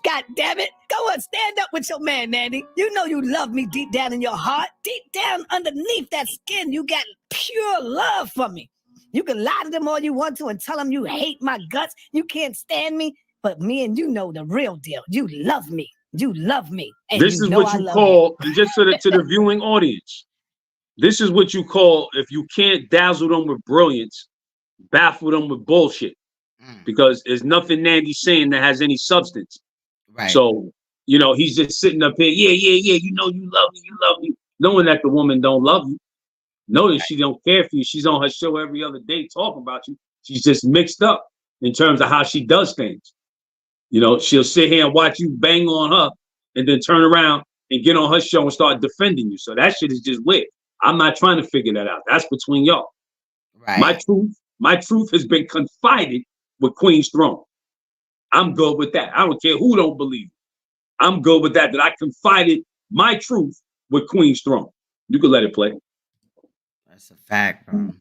God damn it. Go on, stand up with your man, Nandy. You know you love me deep down in your heart. Deep down underneath that skin, you got pure love for me. You can lie to them all you want to and tell them you hate my guts. You can't stand me. But me and you know the real deal. You love me. You love me. And This is what you call, and just to the viewing audience, this is what you call, if you can't dazzle them with brilliance, baffle them with bullshit. Because there's nothing Nandy's saying that has any substance. Right. So, you know, he's just sitting up here, yeah, you know you love me, knowing that the woman don't love you. Know that she don't care for you. She's on her show every other day talking about you. She's just mixed up in terms of how she does things. You know, she'll sit here and watch you bang on her and then turn around and get on her show and start defending you. So that shit is just weird. I'm not trying to figure that out. That's between y'all. Right. My truth has been confided with Queen's Throne. I'm good with that. I don't care who don't believe it. I'm good with that I confided my truth with Queen's Throne. You can let it play. That's a fact, bro.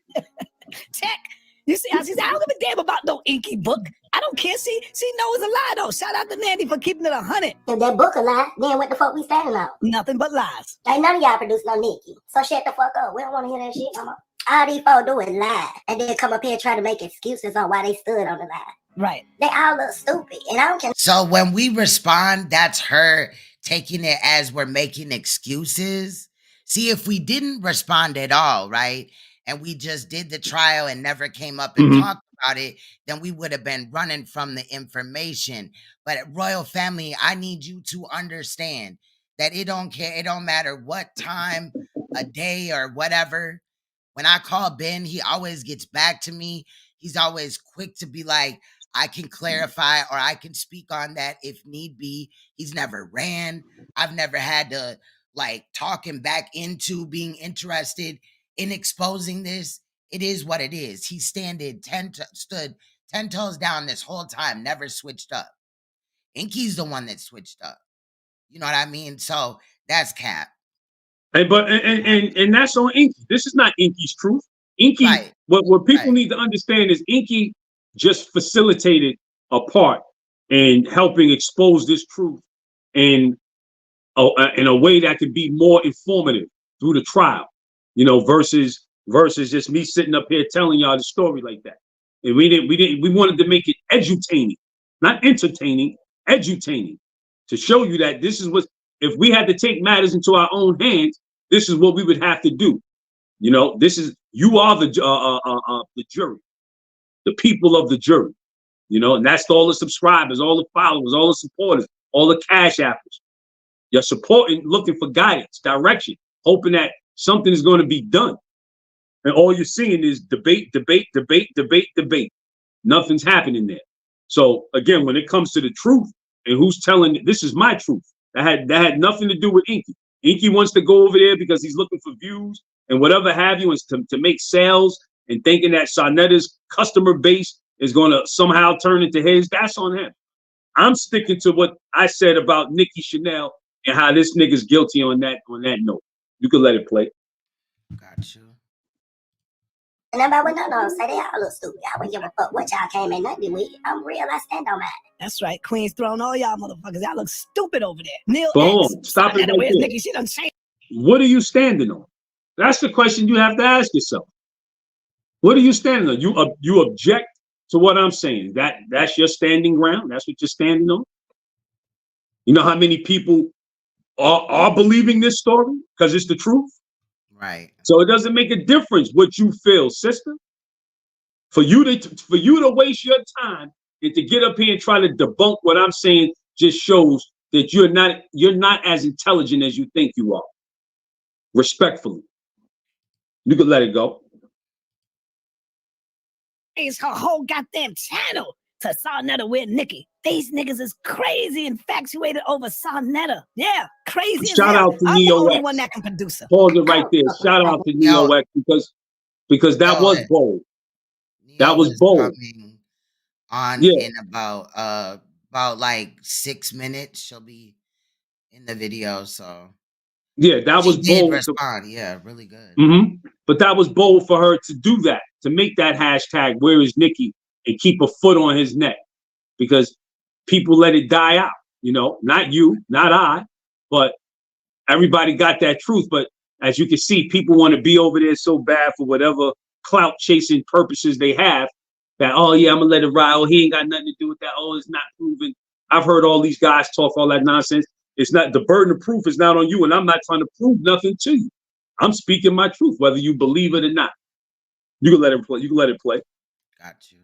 Check. You see how she said, I don't give a damn about no Inky book. I don't care. She knows a lie, though. Shout out to Nandy for keeping it 100. If that book a lie, then what the fuck we standing on? Nothing but lies. Ain't none of y'all produce no Nicki. So shut the fuck up. We don't want to hear that shit no more. All these folks do is lie. And then come up here trying to make excuses on why they stood on the lie. Right. They all look stupid. And I don't care. So when we respond, that's her taking it as we're making excuses. See, if we didn't respond at all, right? And we just did the trial and never came up and talked about it, then we would have been running from the information. But Royal Family, I need you to understand that it don't matter what time, a day or whatever. When I call Ben, he always gets back to me. He's always quick to be like, I can clarify or I can speak on that if need be. He's never ran. I've never had to talk him back into being interested in exposing this. It is what it is. He stood 10 toes down this whole time, never switched up. Inky's the one that switched up. You know what I mean? So that's cap. Hey, but and that's on Inky. This is not Inky's truth. Inky, what people need to understand is Inky just facilitated a part and helping expose this truth in a way that could be more informative through the trial, you know, versus just me sitting up here telling y'all the story like that. And we wanted to make it edutaining, not entertaining, edutaining, to show you that this is what, if we had to take matters into our own hands, this is what we would have to do. You know, this is, you are the jury, the people of the jury, you know, and that's all the subscribers, all the followers, all the supporters, all the cash apples. You're supporting, looking for guidance, direction, hoping that something is going to be done. And all you're seeing is debate, debate, debate, debate, debate. Nothing's happening there. So again, when it comes to the truth and who's telling, this is my truth. That had nothing to do with Inky. Inky wants to go over there because he's looking for views and whatever have you, is to make sales and thinking that Saneter's customer base is going to somehow turn into his. That's on him. I'm sticking to what I said about Nicki Chanel and how this nigga's guilty on that note. You can let it play. Got you. And everybody went, no, say they all look stupid. I wouldn't give a fuck what y'all came in nothing with. I'm real, I stand on mine. That's right. Queen's throne, all y'all motherfuckers. Y'all look stupid over there. Neil Boom. X. Stop it right Where's there. Nicki? She done changed. What are you standing on? That's the question you have to ask yourself. What are you standing on? You object to what I'm saying. That's your standing ground. That's what you're standing on. You know how many people are believing this story because it's the truth? Right. So it doesn't make a difference what you feel, sister. For you to waste your time and to get up here and try to debunk what I'm saying just shows that you're not as intelligent as you think you are. Respectfully. You can let it go. It's her whole goddamn channel to Saneter with Nicki. These niggas is crazy infatuated over Saneter. Yeah, crazy as Shout hell. out to I'm the Neo only X. one that can produce her. Pause it right there. Shout out to Neo X because that was bold. That was bold. On Yeah. in about like 6 minutes. She'll be in the video. So Yeah, that was she did bold. respond. Yeah, really good. But that was bold for her to do that, to make that hashtag, where is Nicki, and keep a foot on his neck. Because people let it die out, you know, not you, not I, but everybody got that truth. But as you can see, people want to be over there so bad for whatever clout chasing purposes they have that, oh yeah, I'm gonna let it ride. Oh, he ain't got nothing to do with that. Oh, it's not proven. I've heard all these guys talk all that nonsense. It's not, the burden of proof is not on you, and I'm not trying to prove nothing to you. I'm speaking my truth, whether you believe it or not. You can let it play. You can let it play. Got you.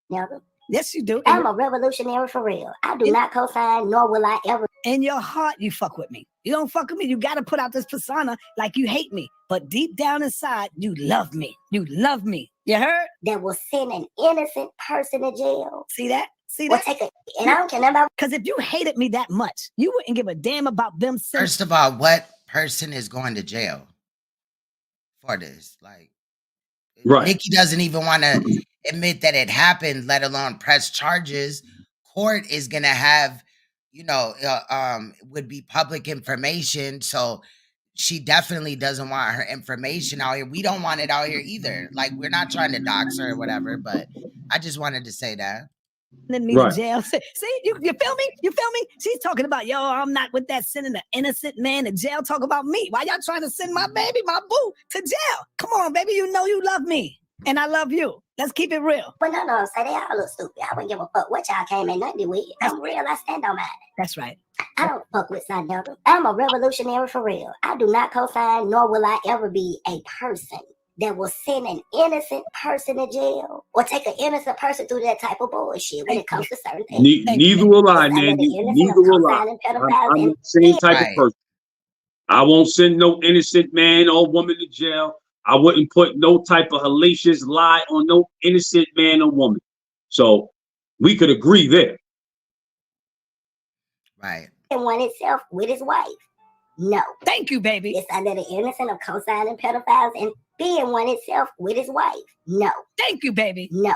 Never. Yes, you do. I'm a revolutionary for real. I do not co-sign, nor will I ever. In your heart, you fuck with me. You don't fuck with me. You got to put out this persona like you hate me. But deep down inside, you love me. You love me. You heard? That will send an innocent person to jail. See that? See Well, that? and I don't care nothing about. Because if you hated me that much, you wouldn't give a damn about them. First of all, what person is going to jail for this? Like, right. Nicki doesn't even want to admit that it happened, let alone press charges. Court is gonna have, you know, would be public information. So she definitely doesn't want her information out here. We don't want it out here either. Like, we're not trying to dox her or whatever, but I just wanted to say that. Me to jail. See, you feel me? You feel me? She's talking about, yo, I'm not with that sending an innocent man to jail. Talk about me. Why y'all trying to send my baby, my boo, to jail? Come on, baby. You know you love me. And I love you. Let's keep it real. But no, say they all look stupid. I wouldn't give a fuck what y'all came in nothing with. I'm real, I stand on mine. That's right. I don't fuck with Saneter. I'm a revolutionary for real. I do not co-sign, nor will I ever be a person that will send an innocent person to jail or take an innocent person through that type of bullshit when it comes to certain things. Neither will I, man. Neither will I. I'm the same type of person. I won't send no innocent man or woman to jail. I wouldn't put no type of hellacious lie on no innocent man or woman. So we could agree there. Right. And one itself with his wife. No. Thank you, baby. It's under the innocent of co-signing pedophiles and being one itself with his wife. No. Thank you, baby. No.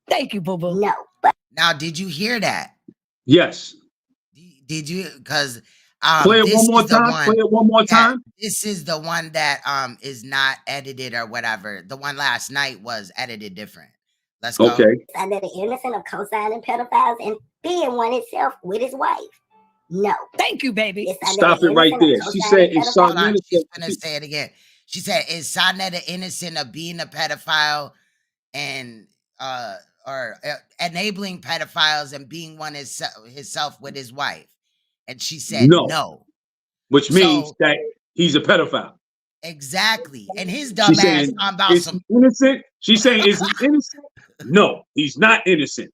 Thank you, boo-boo. No. But now, did you hear that? Yes. Did you? Because play it one more time. Play it one more time. This is the one that is not edited or whatever. The one last night was edited different. Let's go. Okay. Under the innocent of co-signing pedophiles and being one itself with his wife. No. Thank you, baby. It's under Stop the it right innocent of there. She co-signing said, "It's pedophiles. Hold on, Saneter." she's gonna say it again. She said, "Is Saneter innocent of being a pedophile and or enabling pedophiles and being one himself with his wife?" And she said, No. "No." Which means So that he's a pedophile. exactly, and his dumb She's ass saying, talking about is some. he innocent? She's saying, is he innocent? No, he's not innocent.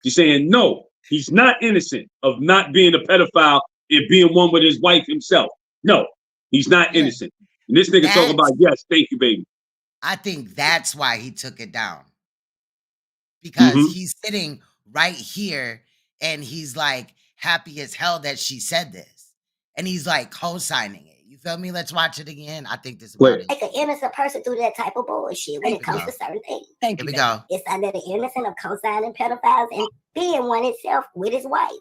She's saying, no, he's not innocent of not being a pedophile and being one with his wife himself. No, he's not innocent. And this nigga talking about, yes, thank you, baby. I think that's why he took it down. Because he's sitting right here and he's like happy as hell that she said this. And he's like co-signing it. You feel me? Let's watch it again. I think this is about it. Like an innocent person do that type of bullshit when it comes to certain things. Thank you. Here we go. It's under the innocent of co-signing pedophiles and being one itself with his wife.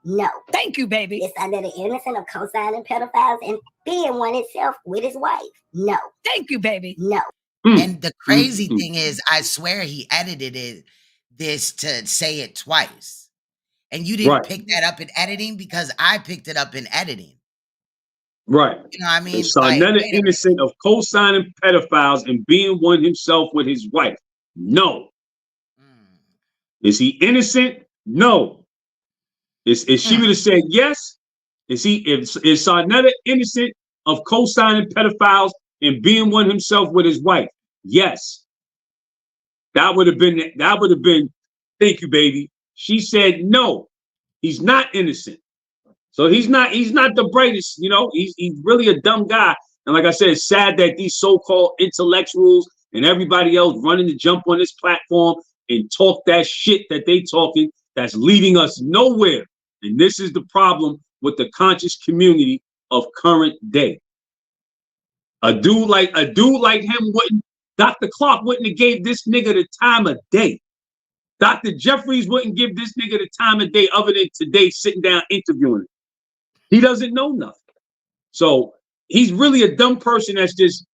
No. Thank you, baby. It's under the innocent of co-signing pedophiles and being one itself with his wife. No. Thank you, baby. No. And the crazy thing is, I swear he edited this to say it twice. And you didn't pick that up in editing because I picked it up in editing. Right. You know what I mean? Is Saneter innocent of co-signing pedophiles and being one himself with his wife? No. Is he innocent? No. If she would have said yes, is Saneter innocent of co-signing pedophiles and being one himself with his wife? Yes. That would have been, thank you, baby. She said no, he's not innocent. So he's not the brightest, you know, he's really a dumb guy. And like I said, it's sad that these so-called intellectuals and everybody else running to jump on this platform and talk that shit that they talking that's leading us nowhere. And this is the problem with the conscious community of current day. A dude like him Dr. Clark wouldn't have gave this nigga the time of day. Dr. Jeffries wouldn't give this nigga the time of day other than today sitting down interviewing him. He doesn't know nothing. So he's really a dumb person that's just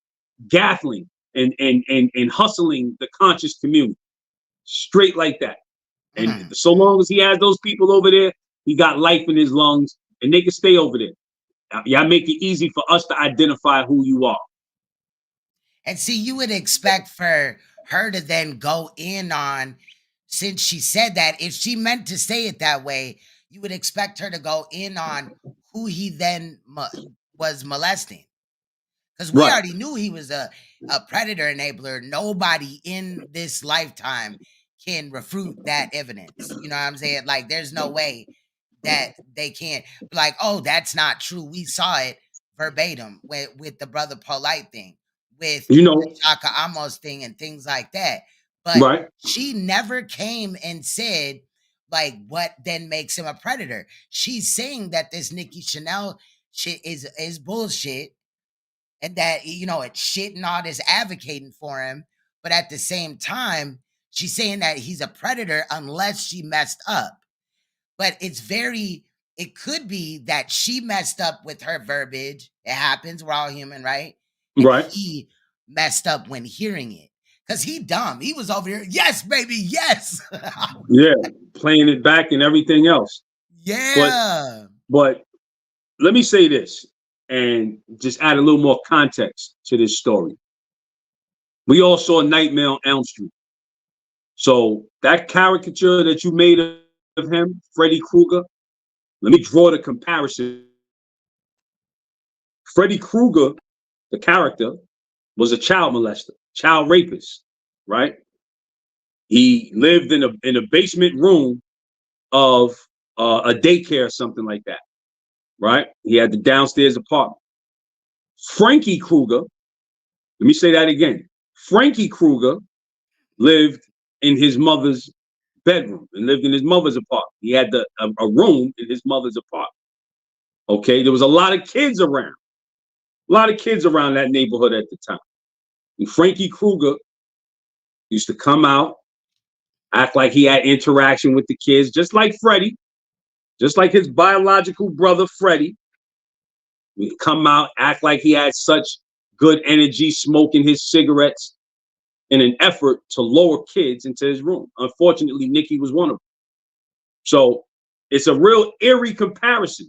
gaffling and hustling the conscious community. Straight like that. And so long as he has those people over there, he got life in his lungs and they can stay over there. Y'all make it easy for us to identify who you are. And see, you would expect for her to then go in on, since she said that, if she meant to say it that way, you would expect her to go in on who he then was molesting. Because we already knew he was a predator enabler. Nobody in this lifetime can refute that evidence. You know what I'm saying? Like, there's no way that they can't be like, oh, that's not true. We saw it verbatim with the Brother Polite thing, with the Chaka Amos thing and things like that. But she never came and said, like, what then makes him a predator. She's saying that this Nicki Chanel shit is bullshit and that, you know, it's shit and all this advocating for him. But at the same time, she's saying that he's a predator unless she messed up. But it could be that she messed up with her verbiage. It happens. We're all human, right? And he messed up when hearing it. Because he dumb. He was over here, yes, baby, yes. Yeah, playing it back and everything else. Yeah. But let me say this and just add a little more context to this story. We all saw Nightmare on Elm Street. So that caricature that you made of him, Freddy Krueger, let me draw the comparison. Freddy Krueger, the character, was a child molester, child rapist, right? He lived in a basement room of a daycare or something like that, right? He had the downstairs apartment. Frankie Krueger, let me say that again. Frankie Krueger lived in his mother's bedroom and lived in his mother's apartment. He had a room in his mother's apartment. Okay, there was a lot of kids around. A lot of kids around that neighborhood at the time. And Frankie Krueger used to come out, act like he had interaction with the kids, just like Freddy, just like his biological brother, Freddy. He'd come out, act like he had such good energy, smoking his cigarettes, in an effort to lower kids into his room. Unfortunately, Nicki was one of them. So it's a real eerie comparison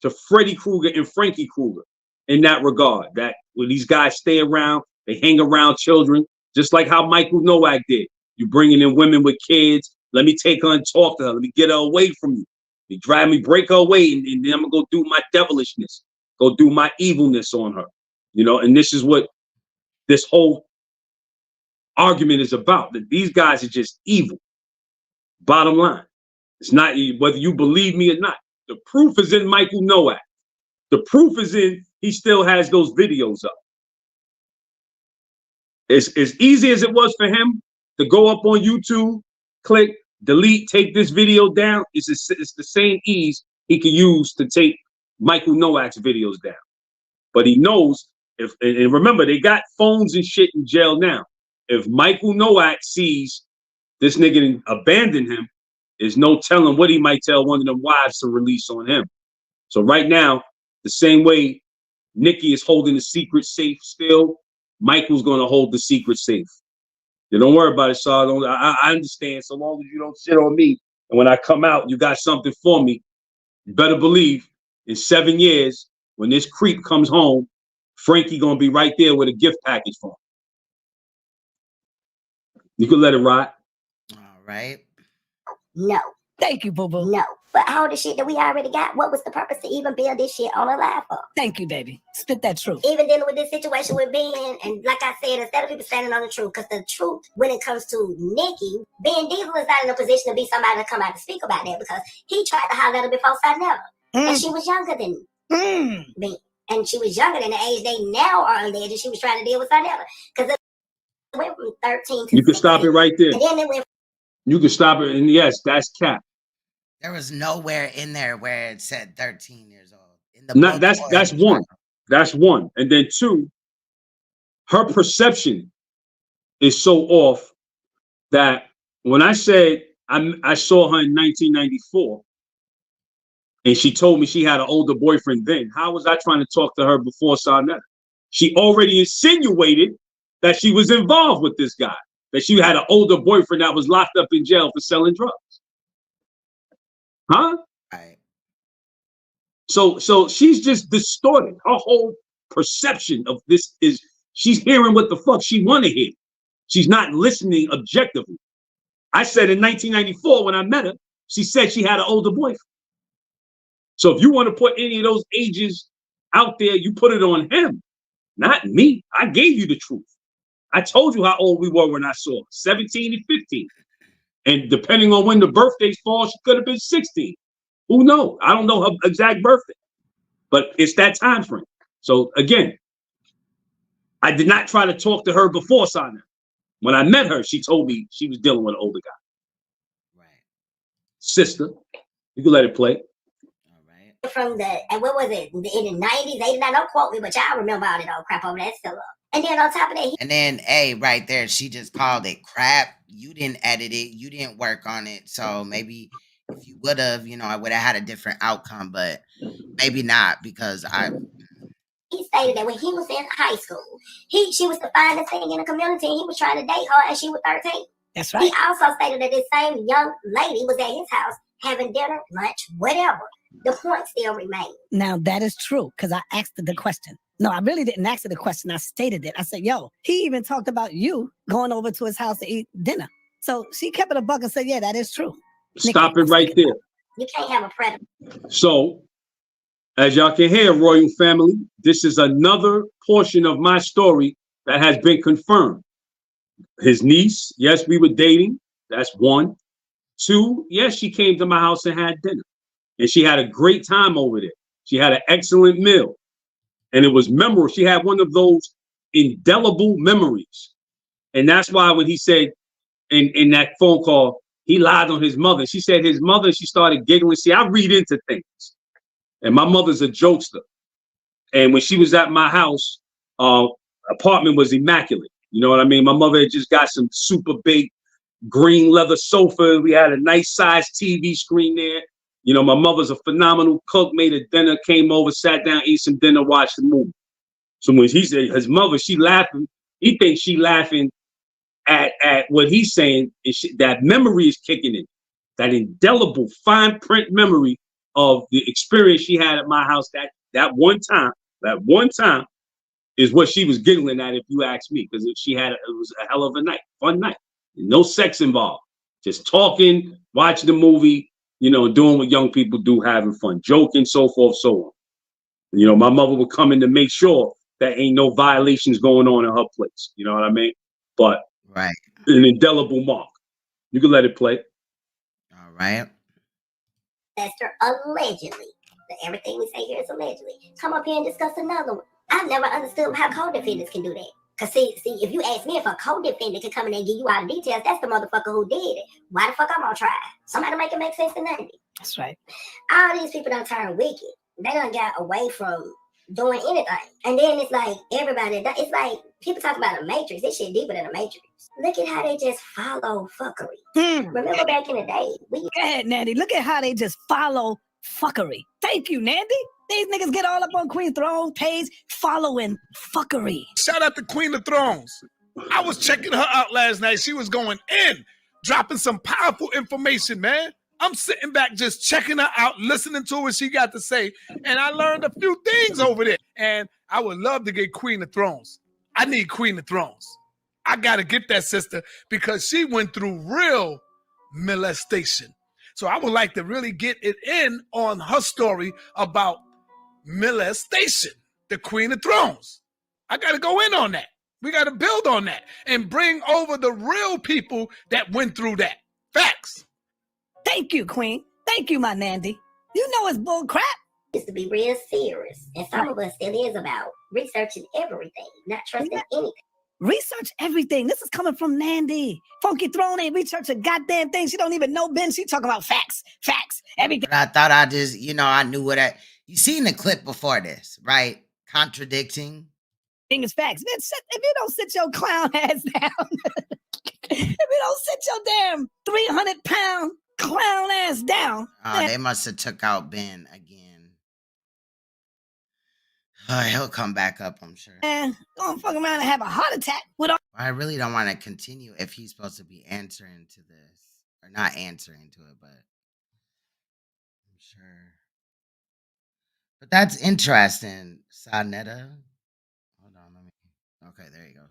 to Freddy Krueger and Frankie Krueger in that regard, that when these guys stay around, they hang around children, just like how Michael Nowak did. You bringing in women with kids, let me take her and talk to her, let me get her away from you. You drive me, break her away, and then I'm gonna go do my devilishness, go do my evilness on her. You know, and this is what this whole argument is about, that these guys are just evil. Bottom line. It's not whether you believe me or not. The proof is in Michael Nowak. The proof is in he still has those videos up. It's as easy as it was for him to go up on YouTube, click, delete, take this video down. It's the same ease he could use to take Michael Nowak's videos down. But he knows if, and remember, they got phones and shit in jail now. If Michael Nowak sees this nigga abandon him, there's no telling what he might tell one of them wives to release on him. So right now, the same way Nicki is holding the secret safe still, Michael's going to hold the secret safe. You don't worry about it, Saw. I understand. So long as you don't shit on me, and when I come out, you got something for me. You better believe in 7 years, when this creep comes home, Frankie going to be right there with a gift package for him. You can let it ride. All right. No. Thank you, boo-boo. No. But all the shit that we already got, what was the purpose to even build this shit on a live for? Thank you, baby. Spit that truth. Even dealing with this situation with Ben, and like I said, instead of people standing on the truth, because the truth, when it comes to Nicki, Ben Diesel is not in a position to be somebody to come out and speak about that, because he tried to holler at her before Saneter. And she was younger than Ben. And she was younger than the age they now are alleged, and she was trying to deal with Saneter. Because it went from 13 to 16. You can stop it right there. And then it went. You can stop it, and yes, that's cap. There was nowhere in there where it said 13 years old. In the That's one. That's one. And then two, her perception is so off that when I said I saw her in 1994, and she told me she had an older boyfriend then, how was I trying to talk to her before Saneter? She already insinuated that she was involved with this guy, that she had an older boyfriend that was locked up in jail for selling drugs. Huh? Right. So she's just distorted. Her whole perception of this is she's hearing what the fuck she want to hear. She's not listening objectively. I said in 1994 when I met her, she said she had an older boyfriend. So if you want to put any of those ages out there, you put it on him, not me. I gave you the truth. I told you how old we were when I saw her, 17 and 15. And depending on when the birthdays fall, she could have been 16. Who knows? I don't know her exact birthday, but it's that time frame. So again, I did not try to talk to her before Saneter. When I met her, she told me she was dealing with an older guy. Right. Sister, you can let it play. All right. From and what was it, in the 90s, 89, don't quote me, but y'all remember all that old crap over that still up. And then on top of that, and then right there, she just called it crap. You didn't edit it, you didn't work on it. So maybe if you would have, I would have had a different outcome, but maybe not, because he stated that when he was in high school, she was the finest thing in the community, and he was trying to date her, and she was 13. That's right. He also stated that this same young lady was at his house having dinner, lunch, whatever. The point still remains. Now, that is true, because I asked her the question. No, I really didn't ask her the question. I stated it. I said, yo, he even talked about you going over to his house to eat dinner. So she kept it a buck and said, yeah, that is true. Stop it right there. You can't have a predator. So, as y'all can hear, Royal Family, this is another portion of my story that has been confirmed. His niece, yes, we were dating. That's one. Two, yes, she came to my house and had dinner. And she had a great time over there. She had an excellent meal. And it was memorable. She had one of those indelible memories. And that's why when he said in that phone call, he lied on his mother. She said his mother, she started giggling. See, I read into things. And my mother's a jokester. And when she was at my house, apartment was immaculate. You know what I mean? My mother had just got some super big green leather sofa. We had a nice sized TV screen there. My mother's a phenomenal cook, made a dinner, came over, sat down, ate some dinner, watched the movie. So when he said his mother, she laughing, he thinks she laughing at what he's saying, that memory is kicking in. That indelible fine print memory of the experience she had at my house that one time is what she was giggling at, if you ask me, because it was a hell of a night, fun night. No sex involved. Just talking, watching the movie, doing what young people do, having fun, joking, so forth, so on. My mother would come in to make sure that ain't no violations going on in her place. You know what I mean? But right, an indelible mark. You can let it play. All right. Esther, allegedly. Everything we say here is allegedly. Come up here and discuss another one. I've never understood how co-defendants can do that. Because see, if you ask me if a co-defendant can come in and give you all the details, that's the motherfucker who did it. Why the fuck I'm gonna try? Somebody make it make sense to nothing. That's right. All these people done turn wicked. They done got away from doing anything. And then it's like everybody, it's like people talk about a matrix. This shit deeper than a matrix. Look at how they just follow fuckery. Remember back in the day? Go ahead, Nandy. Look at how they just follow fuckery. Thank you, Nandy. These niggas get all up on Queen Throne page following fuckery. Shout out to Queen of Thrones. I was checking her out last night. She was going in, dropping some powerful information, man. I'm sitting back just checking her out, listening to what she got to say, and I learned a few things over there. And I would love to get Queen of Thrones. I need Queen of Thrones. I got to get that sister because she went through real molestation. So I would like to really get it in on her story about molestation, the Queen of Thrones. I got to go in on that. We got to build on that and bring over the real people that went through that. Facts. Thank you, Queen. Thank you, my Nandy. You know it's bull crap. Used to be real serious. And some of us still is about researching everything, not trusting anything. Research everything. This is coming from Nandy. Funky Throne ain't researching goddamn thing. She don't even know Ben. She talking about facts, everything. But I thought I just, I knew what you seen the clip before this, right? Contradicting. Thing is facts. Man, if you don't sit your clown ass down, if you don't sit your damn 300-pound clown ass down. Oh, they must have took out Ben again. Oh, he'll come back up, I'm sure. Man, don't fuck around and have a heart attack. I really don't want to continue if he's supposed to be answering to this. Or not answering to it, but I'm sure. But that's interesting, Saneter. Hold on, okay, there he goes.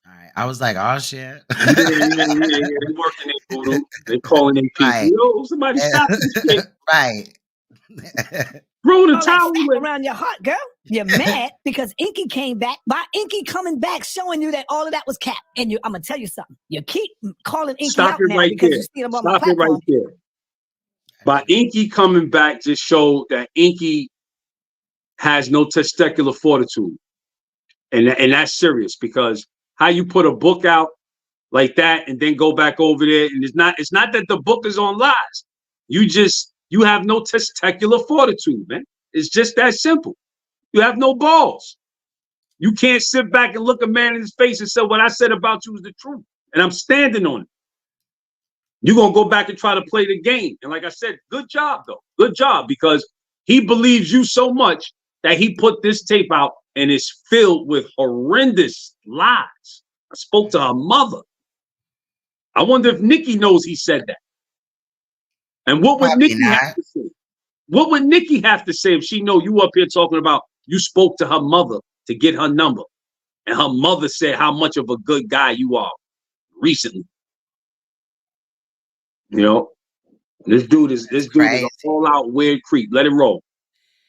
All right, I was like, oh shit. Yeah, they working their voodoo. They calling their people. Right. Yo, somebody stop this shit. Right. Throw the towel around your heart, girl. You're mad because Inky came back. By Inky coming back, showing you that all of that was cap. And I'm gonna tell you something. You keep calling Inky out now because you see him on my platform. Stop it right there. By Inky coming back, just showed that Inky has no testicular fortitude, and that's serious because how you put a book out like that and then go back over there, and it's not that the book is on lies. You have no testicular fortitude, man. It's just that simple. You have no balls. You can't sit back and look a man in his face and say, what I said about you is the truth. And I'm standing on it. You're going to go back and try to play the game. And like I said, good job, though. Good job, because he believes you so much that he put this tape out and it's filled with horrendous lies. I spoke to her mother. I wonder if Nicki knows he said that. And what would Nicki have to say? What would Nicki have to say if she know you up here talking about you spoke to her mother to get her number, and her mother said how much of a good guy you are recently? This dude is a all-out weird creep. Let it roll.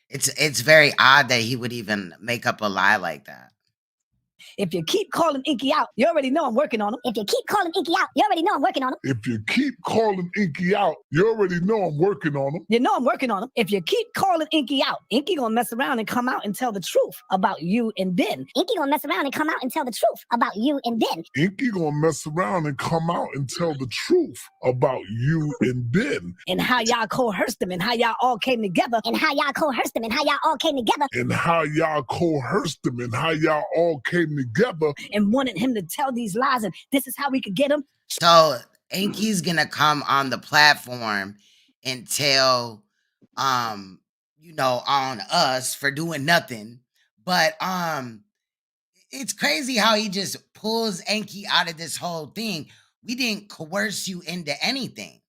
It's very odd that he would even make up a lie like that. If you keep calling Inky out, you already know I'm working on him. If you keep calling Inky out, you already know I'm working on him. If you keep calling Inky out, you already know I'm working on him. You know I'm working on him. If you keep calling Inky out, Inky gonna mess around and come out and tell the truth about you and Ben. Inky gonna mess around and come out and tell the truth about you and Ben. Inky gonna mess around and come out and tell the truth about you and Ben. And how y'all coerced them and how y'all all came together. And how y'all coerced them and how y'all all came together. And how y'all coerced them and how y'all all came together. And wanted him to tell these lies, and this is how we could get him. So Inky's gonna come on the platform and tell, on us for doing nothing. But it's crazy how he just pulls Enki out of this whole thing. We didn't coerce you into anything,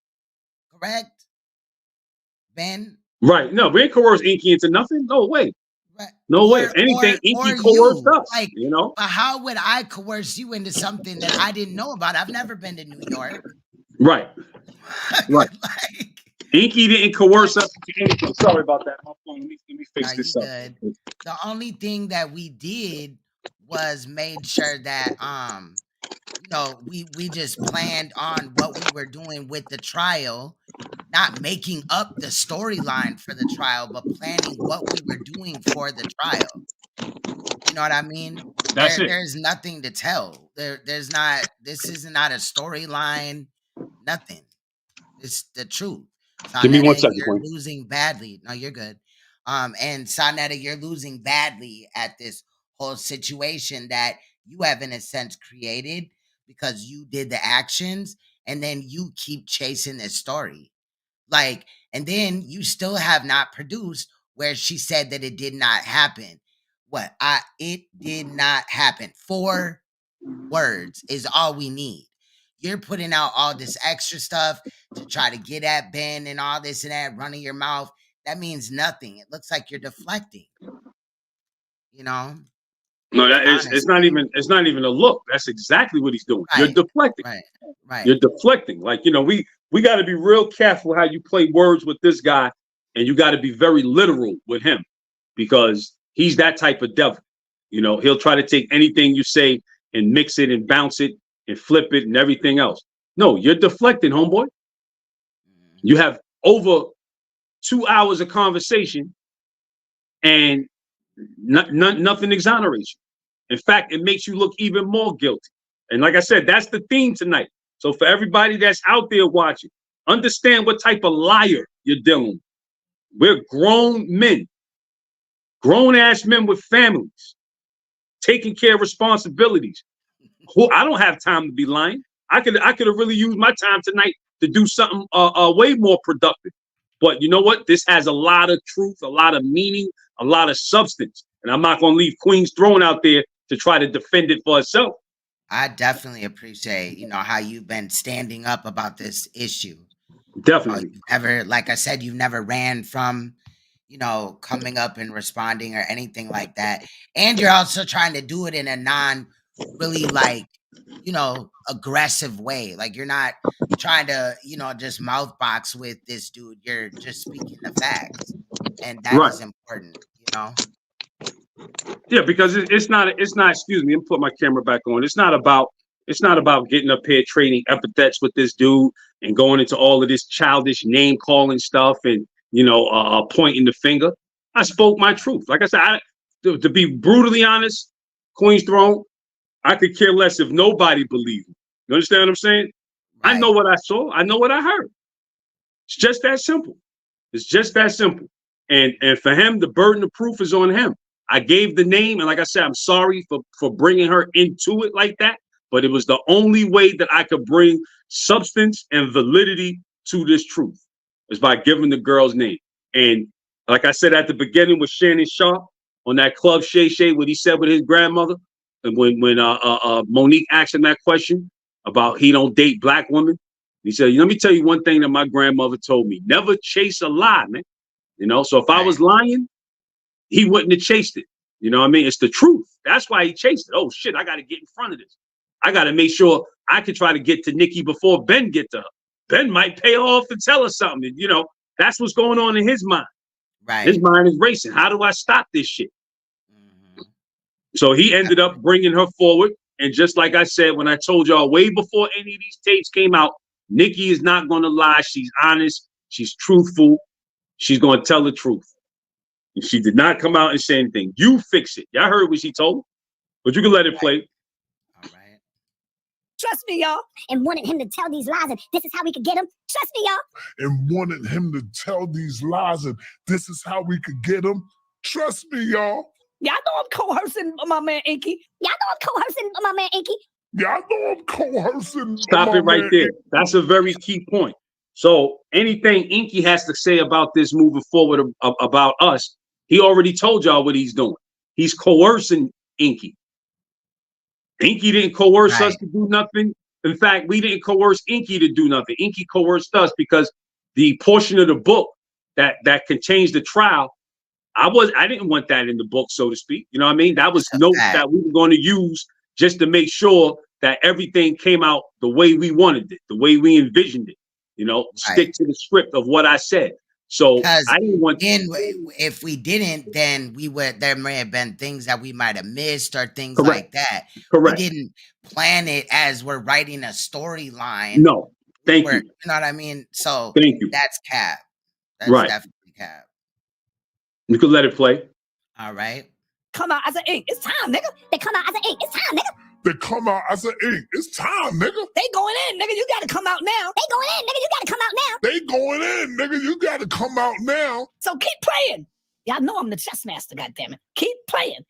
correct, Ben? Right. No, we ain't coerced Inky into nothing. No way. Right. No way. If anything, Inky coerced you. us. Like, You know. but how would I coerce you into something that I didn't know about? I've never been to New York. Right. Right. Inky didn't coerce us into anything. Sorry about that. My phone. Let me fix this up. Good. The only thing that we did was made sure that we just planned on what we were doing with the trial, not making up the storyline for the trial, but planning what we were doing for the trial. You know what I mean? There's nothing to tell. There's not. This is not a storyline. Nothing. It's the truth. Give me 1 second. You're losing badly. No, you're good. And Saneter, you're losing badly at this whole situation that you have, in a sense, created because you did the actions, and then you keep chasing this story. Like, and then you still have not produced where she said that it did not happen. It did not happen. 4 words is all we need. You're putting out all this extra stuff to try to get at Ben and all this and that, running your mouth. That means nothing. It looks like you're deflecting. You know? No, it's not even a look. That's exactly what he's doing. Right. You're deflecting. Right. You're deflecting. Like, we got to be real careful how you play words with this guy, and you got to be very literal with him because he's that type of devil. He'll try to take anything you say and mix it and bounce it and flip it and everything else. No, you're deflecting, homeboy. You have over 2 hours of conversation and nothing exonerates you. In fact, it makes you look even more guilty. And like I said, that's the theme tonight. So for everybody that's out there watching, understand what type of liar you're dealing with. We're grown men, grown-ass men with families, taking care of responsibilities. I don't have time to be lying. I could have really used my time tonight to do something way more productive. But you know what? This has a lot of truth, a lot of meaning, a lot of substance. And I'm not going to leave Queen's Throne out there to try to defend it for herself. I definitely appreciate, how you've been standing up about this issue. Definitely. Like I said, you've never ran from, coming up and responding or anything like that. And you're also trying to do it in a really aggressive way. Like you're not trying to, just mouthbox with this dude. You're just speaking the facts. And that is important, Yeah, because it's not, excuse me, I'm put my camera back on. It's not about getting up here trading epithets with this dude and going into all of this childish name calling stuff and, pointing the finger. I spoke my truth. Like I said, to be brutally honest, Queen's Throne, I could care less if nobody believed me. You understand what I'm saying? Right. I know what I saw. I know what I heard. It's just that simple. It's just that simple. And for him, the burden of proof is on him. I gave the name, and like I said, I'm sorry for bringing her into it like that, but it was the only way that I could bring substance and validity to this truth is by giving the girl's name. And like I said at the beginning with Shannon Sharp on that Club Shay Shay, what he said with his grandmother, and when Monique asked him that question about he don't date black women, he said, let me tell you one thing that my grandmother told me: never chase a lie, man. So if I was lying, he wouldn't have chased it. You know what I mean? It's the truth. That's why he chased it. Oh shit, I got to get in front of this. I got to make sure I can try to get to Nicki before Ben get to her. Ben might pay her off to tell her something. That's what's going on in his mind. Right. His mind is racing. How do I stop this shit? Mm-hmm. So he ended up bringing her forward. And just like I said, when I told y'all way before any of these tapes came out, Nicki is not going to lie. She's honest. She's truthful. She's going to tell the truth. And she did not come out and say anything. You fix it. Y'all heard what she told, but you can let it play. All right. Trust me, y'all. And wanted him to tell these lies, and this is how we could get him. Trust me, y'all. And wanted him to tell these lies, and this is how we could get him. Trust me, y'all. Y'all know I'm coercing my man Inky. Y'all know I'm coercing my man Inky. Y'all know I'm coercing. Stop it right there. That's a very key point. So anything Inky has to say about this moving forward about us, he already told y'all what he's doing. He's coercing Inky. Inky didn't coerce us Right. to do nothing. In fact, we didn't coerce Inky to do nothing. Inky coerced us because the portion of the book that can change the trial, I didn't want that in the book, so to speak. You know what I mean? That was That's a notes fact. that we were going to use just to make sure that everything came out the way we wanted it, the way we envisioned it. You know, stick Right. to the script of what I said. So Because I didn't want. if we didn't, then there may have been things that we might have missed or things Correct. like that. Correct. We didn't plan it as we're writing a storyline. No. Thank you. You know what I mean? So Thank you. that's cap. That's Right. definitely cap. You could let it play. All right. Come out as an ink. It's time, nigga. They come out as an ink. It's time, nigga. They come out as an ink. It's time, nigga. They going in, nigga. You gotta come out now. They going in, nigga. You gotta come out now. They going in, nigga. You gotta come out now. So keep playing. Y'all know I'm the chess master, goddammit. Keep playing.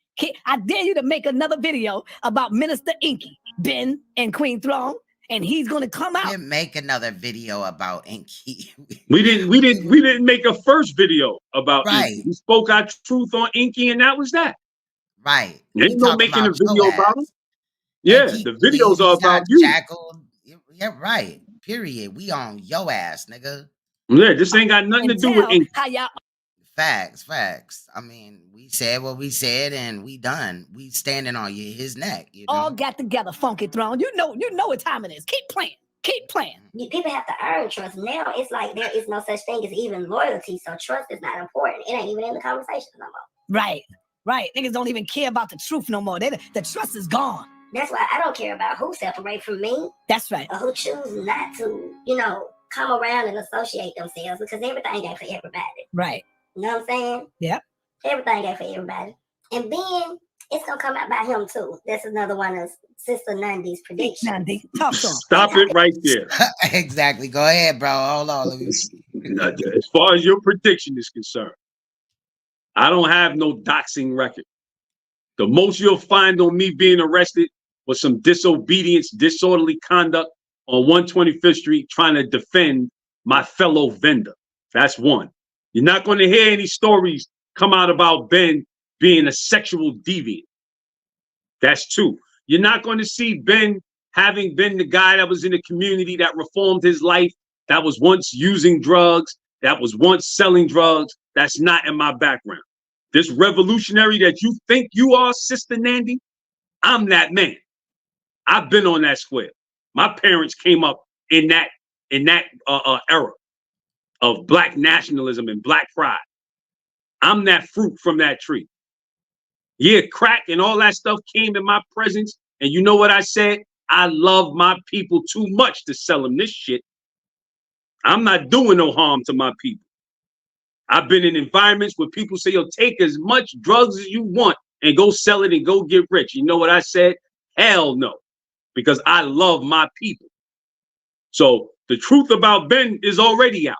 I dare you to make another video about Minister Inky, Ben, and Queen Throne, and he's gonna come out. We didn't make another video about Inky. We didn't make a first video about Right. Inky. We spoke our truth on Inky, and that was that. Right. Ain't no making a video about him. Yeah, the videos are about you. Shackled. Yeah, right. Period. We on yo ass, nigga. Yeah, this ain't got nothing to do with Inky. How y'all Facts. I mean, we said what we said, and we done. We standing on his neck. You know? all got together, Funky Throne. You know what time it is. Keep playing. Keep playing. People have to earn trust. Now it's like there is no such thing as even loyalty, so trust is not important. It ain't even in the conversation no more. Right. Niggas don't even care about the truth no more. The trust is gone. That's why I don't care about who separate from me. That's right. Or who choose not to, come around and associate themselves, because everything ain't for everybody. Right. You know what I'm saying? Yep. Everything ain't for everybody. And then it's gonna come out by him too. That's another one of Sister Nandy's predictions. Nandy, talk to him. Stop it right there. Exactly. Go ahead, bro. Hold on. As far as your prediction is concerned, I don't have no doxing record. The most you'll find on me being arrested was some disobedience, disorderly conduct on 125th Street trying to defend my fellow vendor. That's one. You're not going to hear any stories come out about Ben being a sexual deviant. That's two. You're not going to see Ben having been the guy that was in the community that reformed his life, that was once using drugs, that was once selling drugs. That's not in my background. This revolutionary that you think you are, Sister Nandy, I'm that man. I've been on that square. My parents came up in that era of Black nationalism and Black pride. I'm that fruit from that tree. Yeah, crack and all that stuff came in my presence. And you know what I said? I love my people too much to sell them this shit. I'm not doing no harm to my people. I've been in environments where people say, yo, take as much drugs as you want and go sell it and go get rich. You know what I said? Hell no, because I love my people. So the truth about Ben is already out.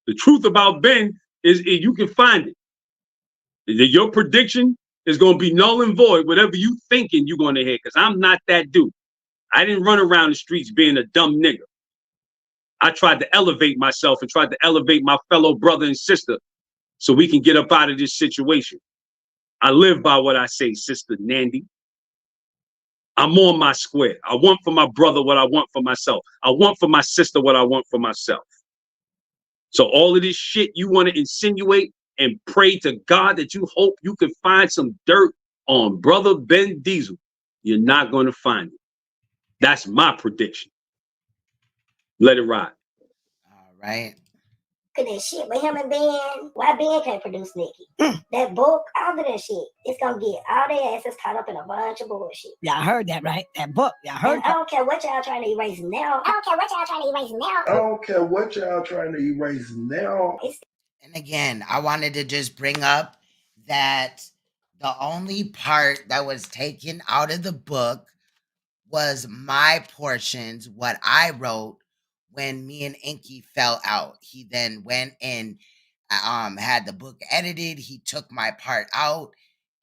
The truth about Ben is you can find it. Your prediction is going to be null and void, whatever you thinking you're going to hit, because I'm not that dude. I didn't run around the streets being a dumb nigga. I tried to elevate myself and tried to elevate my fellow brother and sister so we can get up out of this situation. I live by what I say, Sister Nandy. I'm on my square. I want for my brother what I want for myself. I want for my sister what I want for myself. So all of this shit you want to insinuate and pray to God that you hope you can find some dirt on Brother Ben Diesel, you're not going to find it. That's my prediction. Let it ride. All right. Look at that shit with him and Ben. Why Ben can't produce Nicki? That book, all of that shit. It's gonna get all their asses caught up in a bunch of bullshit. Y'all heard that, right? That book. Y'all heard I don't care what y'all trying to erase now. I don't care what y'all trying to erase now. And again, I wanted to just bring up that the only part that was taken out of the book was my portions, what I wrote when me and Inky fell out. He then went and had the book edited. He took my part out,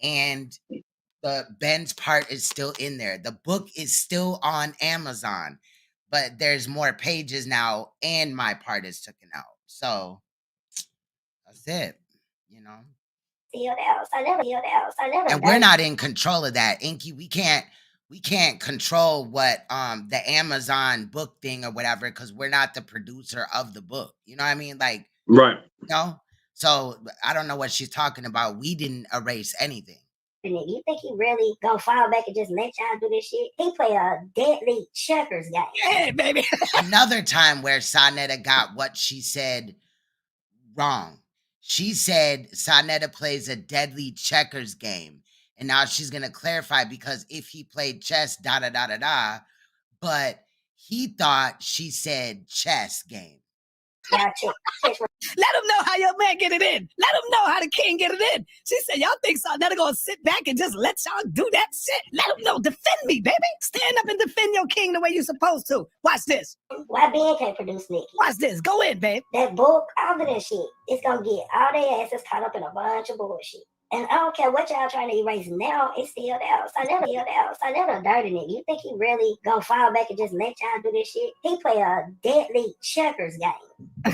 and the Ben's part is still in there. The book is still on Amazon, but there's more pages now, and my part is taken out. So that's it, you know. And we're not in control of that, Inky. We we can't control what the Amazon book thing or whatever, because we're not the producer of the book. You know what I mean? Like, Right. you know? So I don't know what she's talking about. We didn't erase anything. You think he really gonna fall back and just let y'all do this shit? He play a deadly checkers game. Yeah, baby. Another time where Saneter got what she said wrong. She said Saneter plays a deadly checkers game. And now she's going to clarify, because if he played chess, but he thought she said chess game. Let him know how your man get it in. Let him know how the king get it in. She said, y'all think Saneter gonna sit back and just let y'all do that shit? Let him know. Defend me, baby. Stand up and defend your king the way you're supposed to. Watch this. Why Ben can't produce Nicki? Watch this. Go in, babe. That book, all of that shit, it's gonna get all their asses caught up in a bunch of bullshit. And I don't care what y'all trying to erase now, it's still there. Saneter dirty nigga. You think he really gonna fall back and just let y'all do this shit? He play a deadly checkers game.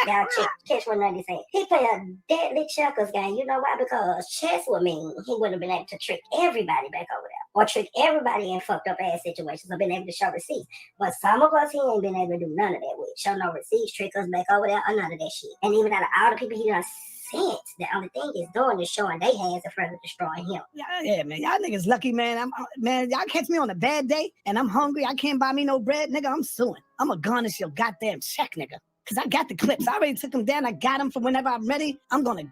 Y'all catch what Nutty saying. He play a deadly checkers game. You know why? Because chess would mean he would have been able to trick everybody back over there. Or trick everybody in fucked up ass situations, or been able to show receipts. But some of us, he ain't been able to do none of that with. Show no receipts, trick us back over there, or none of that shit. And even out of all the people he done sent, the only thing he's doing is showing their hands in front of destroying him. Yeah, man. Y'all niggas lucky, man. Man, y'all catch me on a bad day and I'm hungry. I can't buy me no bread, nigga. I'm suing. I'm gonna garnish your goddamn check, nigga. Cause I got the clips. I already took them down. I got them for whenever I'm ready. I'm gonna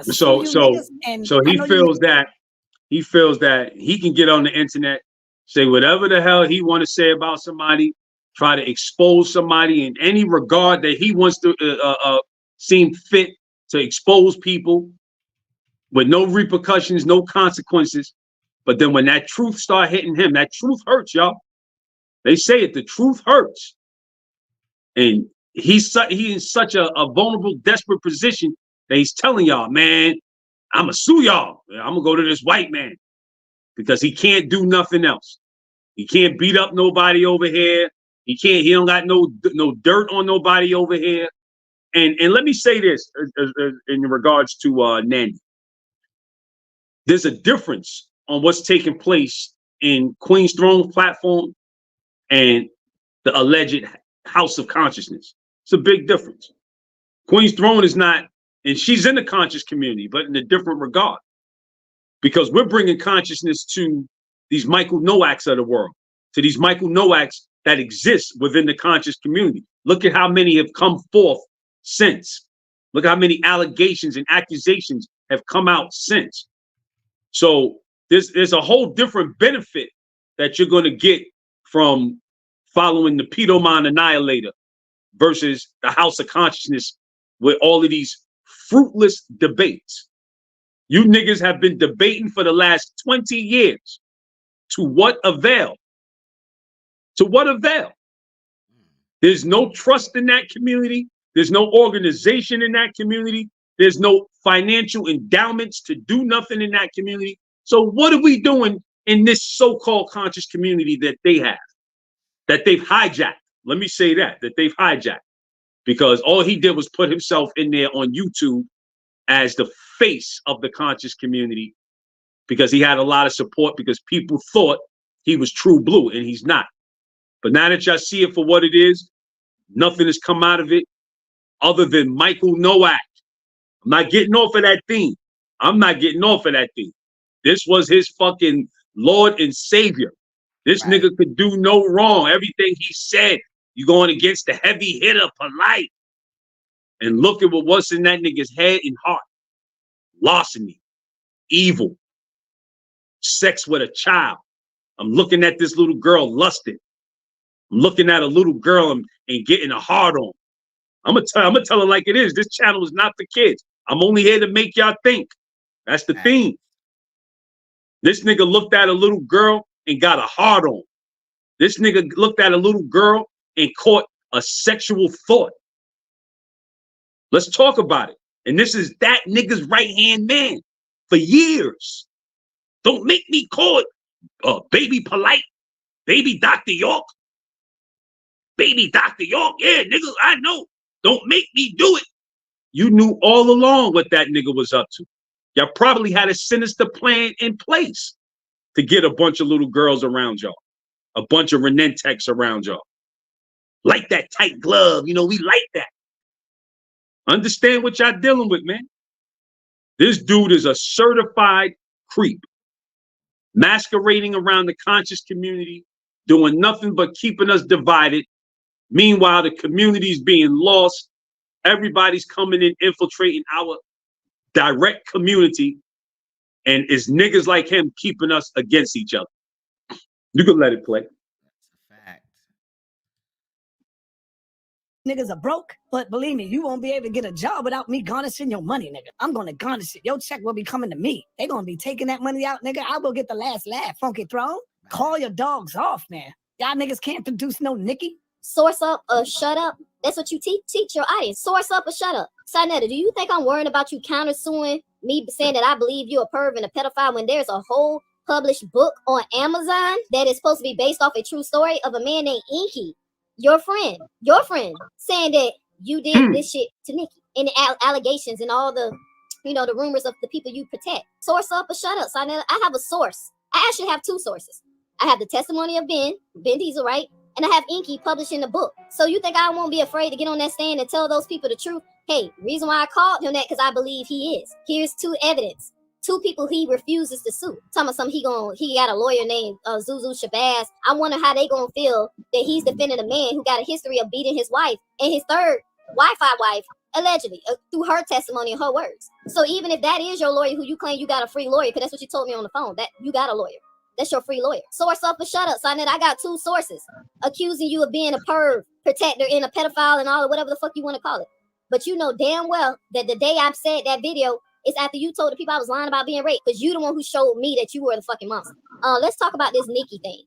So he feels that he can get on the internet, say whatever the hell he want to say about somebody, try to expose somebody in any regard that he wants to seem fit to expose people with no repercussions, no consequences. But then when that truth start hitting him, that truth hurts, y'all. They say it, the truth hurts. And he's in such a vulnerable, desperate position that he's telling y'all, man, I'm gonna sue y'all. I'm gonna go to this white man because he can't do nothing else. He can't beat up nobody over here. He don't got no dirt on nobody over here. And let me say this in regards to Nanny. There's a difference on what's taking place in Queen's Throne platform and the alleged House of Consciousness. It's a big difference. Queen's Throne is not, and she's in the conscious community, but in a different regard. Because we're bringing consciousness to these Michael Nowaks of the world, to these Michael Nowaks that exist within the conscious community. Look at how many have come forth since. Look at how many allegations and accusations have come out since. So there's a whole different benefit that you're going to get from following the Pedomon Annihilator versus the House of Consciousness with all of these fruitless debates. You niggas have been debating for the last 20 years. To what avail? To what avail? There's no trust in that community. There's no organization in that community. There's no financial endowments to do nothing in that community. So what are we doing in this so-called conscious community that they have, that they've hijacked? Let me say that they've hijacked, because all he did was put himself in there on YouTube as the face of the conscious community, because he had a lot of support, because people thought he was true blue, and he's not. But now that y'all see it for what it is, nothing has come out of it other than Michael Nowak. I'm not getting off of that thing. I'm not getting off of that thing. This was his fucking Lord and Savior. This nigga could do no wrong. Everything he said, you going against the heavy hitter, polite. And look at what's in that nigga's head and heart. Larceny, evil, sex with a child. I'm looking at this little girl lusting. I'm looking at a little girl and getting a hard on. I'm gonna tell her like it is. This channel is not for kids. I'm only here to make y'all think. That's the theme. This nigga looked at a little girl and got a hard on. This nigga looked at a little girl and caught a sexual thought. Let's talk about it. And this is that nigga's right-hand man for years. Don't make me call it baby polite, baby Dr. York. Baby Dr. York, yeah, nigga, I know. Don't make me do it. You knew all along what that nigga was up to. Y'all probably had a sinister plan in place to get a bunch of little girls around y'all, a bunch of Renentex around y'all. Like that tight glove, you know, we like that. Understand what y'all dealing with, man. This dude is a certified creep, masquerading around the conscious community, doing nothing but keeping us divided. Meanwhile, the community's being lost. Everybody's coming in, infiltrating our direct community, and it's niggas like him keeping us against each other. You can let it play. Niggas are broke, but believe me, you won't be able to get a job without me garnishing your money, nigga. I'm gonna garnish it. Your check will be coming to me. They gonna be taking that money out, nigga. I will get the last laugh, Funky Throne. Call your dogs off, man. Y'all niggas can't produce no Nicki. Source up or shut up. That's what you teach your audience. Source up or shut up. Saneter, do you think I'm worrying about you countersuing me saying that I believe you're a perv and a pedophile when there's a whole published book on Amazon that is supposed to be based off a true story of a man named Inky, your friend, saying that you did this shit to Nicki, and the allegations and all the, you know, the rumors of the people you protect. Source up or shut up, Saneter. I have a source. I actually have two sources. I have the testimony of Ben Diesel, right? And I have Inky publishing the book. So you think I won't be afraid to get on that stand and tell those people the truth? Hey, reason why I called him that, because I believe he is. Here's two evidence. Two people he refuses to sue. Talking about something he got a lawyer named Zuzu Shabazz. I wonder how they gonna feel that he's defending a man who got a history of beating his wife and his third Wi-Fi wife, allegedly, through her testimony and her words. So even if that is your lawyer who you claim you got a free lawyer, because that's what you told me on the phone, that you got a lawyer. That's your free lawyer. Source up or shut up, Saneter. I got two sources accusing you of being a perv, protector, and a pedophile and all of whatever the fuck you want to call it. But you know damn well that the day I've said that video is after you told the people I was lying about being raped, because you the one who showed me that you were the fucking monster. Let's talk about this Nicki thing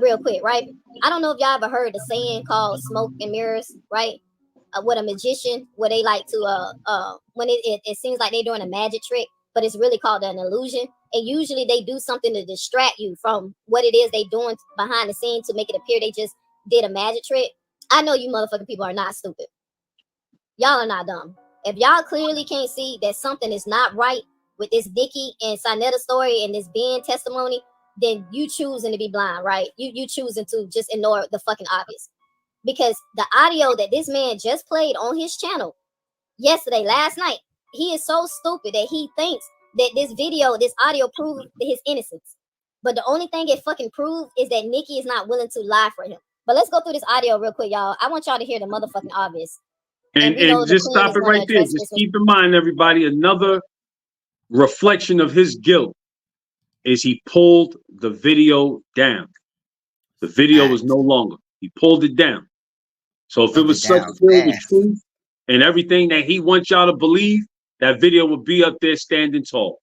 real quick, right? I don't know if y'all ever heard the saying called smoke and mirrors, right? With a magician, where they like to, when it seems like they're doing a magic trick, but it's really called an illusion. And usually they do something to distract you from what it is they doing behind the scenes to make it appear they just did a magic trick. I know you motherfucking people are not stupid. Y'all are not dumb. If y'all clearly can't see that something is not right with this Nicki and Saneter story and this Ben testimony, then you choosing to be blind, right? You choosing to just ignore the fucking obvious. Because the audio that this man just played on his channel yesterday, last night, he is so stupid that he thinks that this video, this audio proves his innocence. But the only thing it fucking proves is that Nicki is not willing to lie for him. But let's go through this audio real quick, y'all. I want y'all to hear the motherfucking obvious. And just stop it right there. Just keep in mind, everybody, another reflection of his guilt is he pulled the video down. The video was no longer. He pulled it down. So if it was such the truth and everything that he wants y'all to believe, that video would be up there standing tall.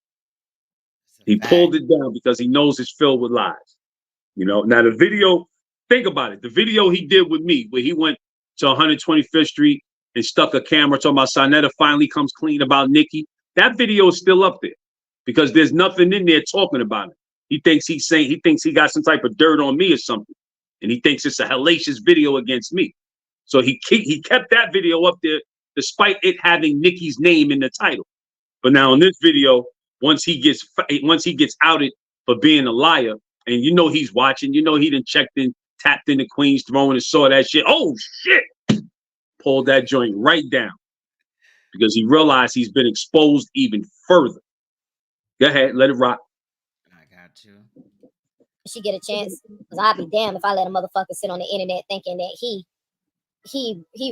He pulled it down because he knows it's filled with lies. You know, now the video, think about it. The video he did with me, where he went to 125th Street and stuck a camera talking about Saneter finally comes clean about Nicki. That video is still up there because there's nothing in there talking about it. He thinks he got some type of dirt on me or something. And he thinks it's a hellacious video against me. So he kept that video up there despite it having Nicki's name in the title. But now in this video, once he gets outed for being a liar, and you know he's watching, you know he done checked in, tapped into Queen's throne and saw that shit. Oh shit! Pulled that joint right down because he realized he's been exposed even further. Go ahead, let it rock. I got you. She get a chance, because I'd be damned if I let a motherfucker sit on the internet thinking that he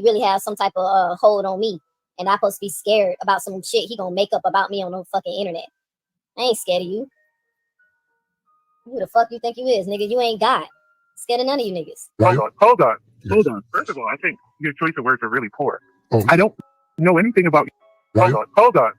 really has some type of hold on me, and I'm supposed to be scared about some shit he gonna make up about me on the fucking internet. I ain't scared of you. Who the fuck you think you is, nigga? You ain't God. Scared of none of you niggas. Hold on. First of all, I think your choice of words are really poor. I don't know anything about. Hold on.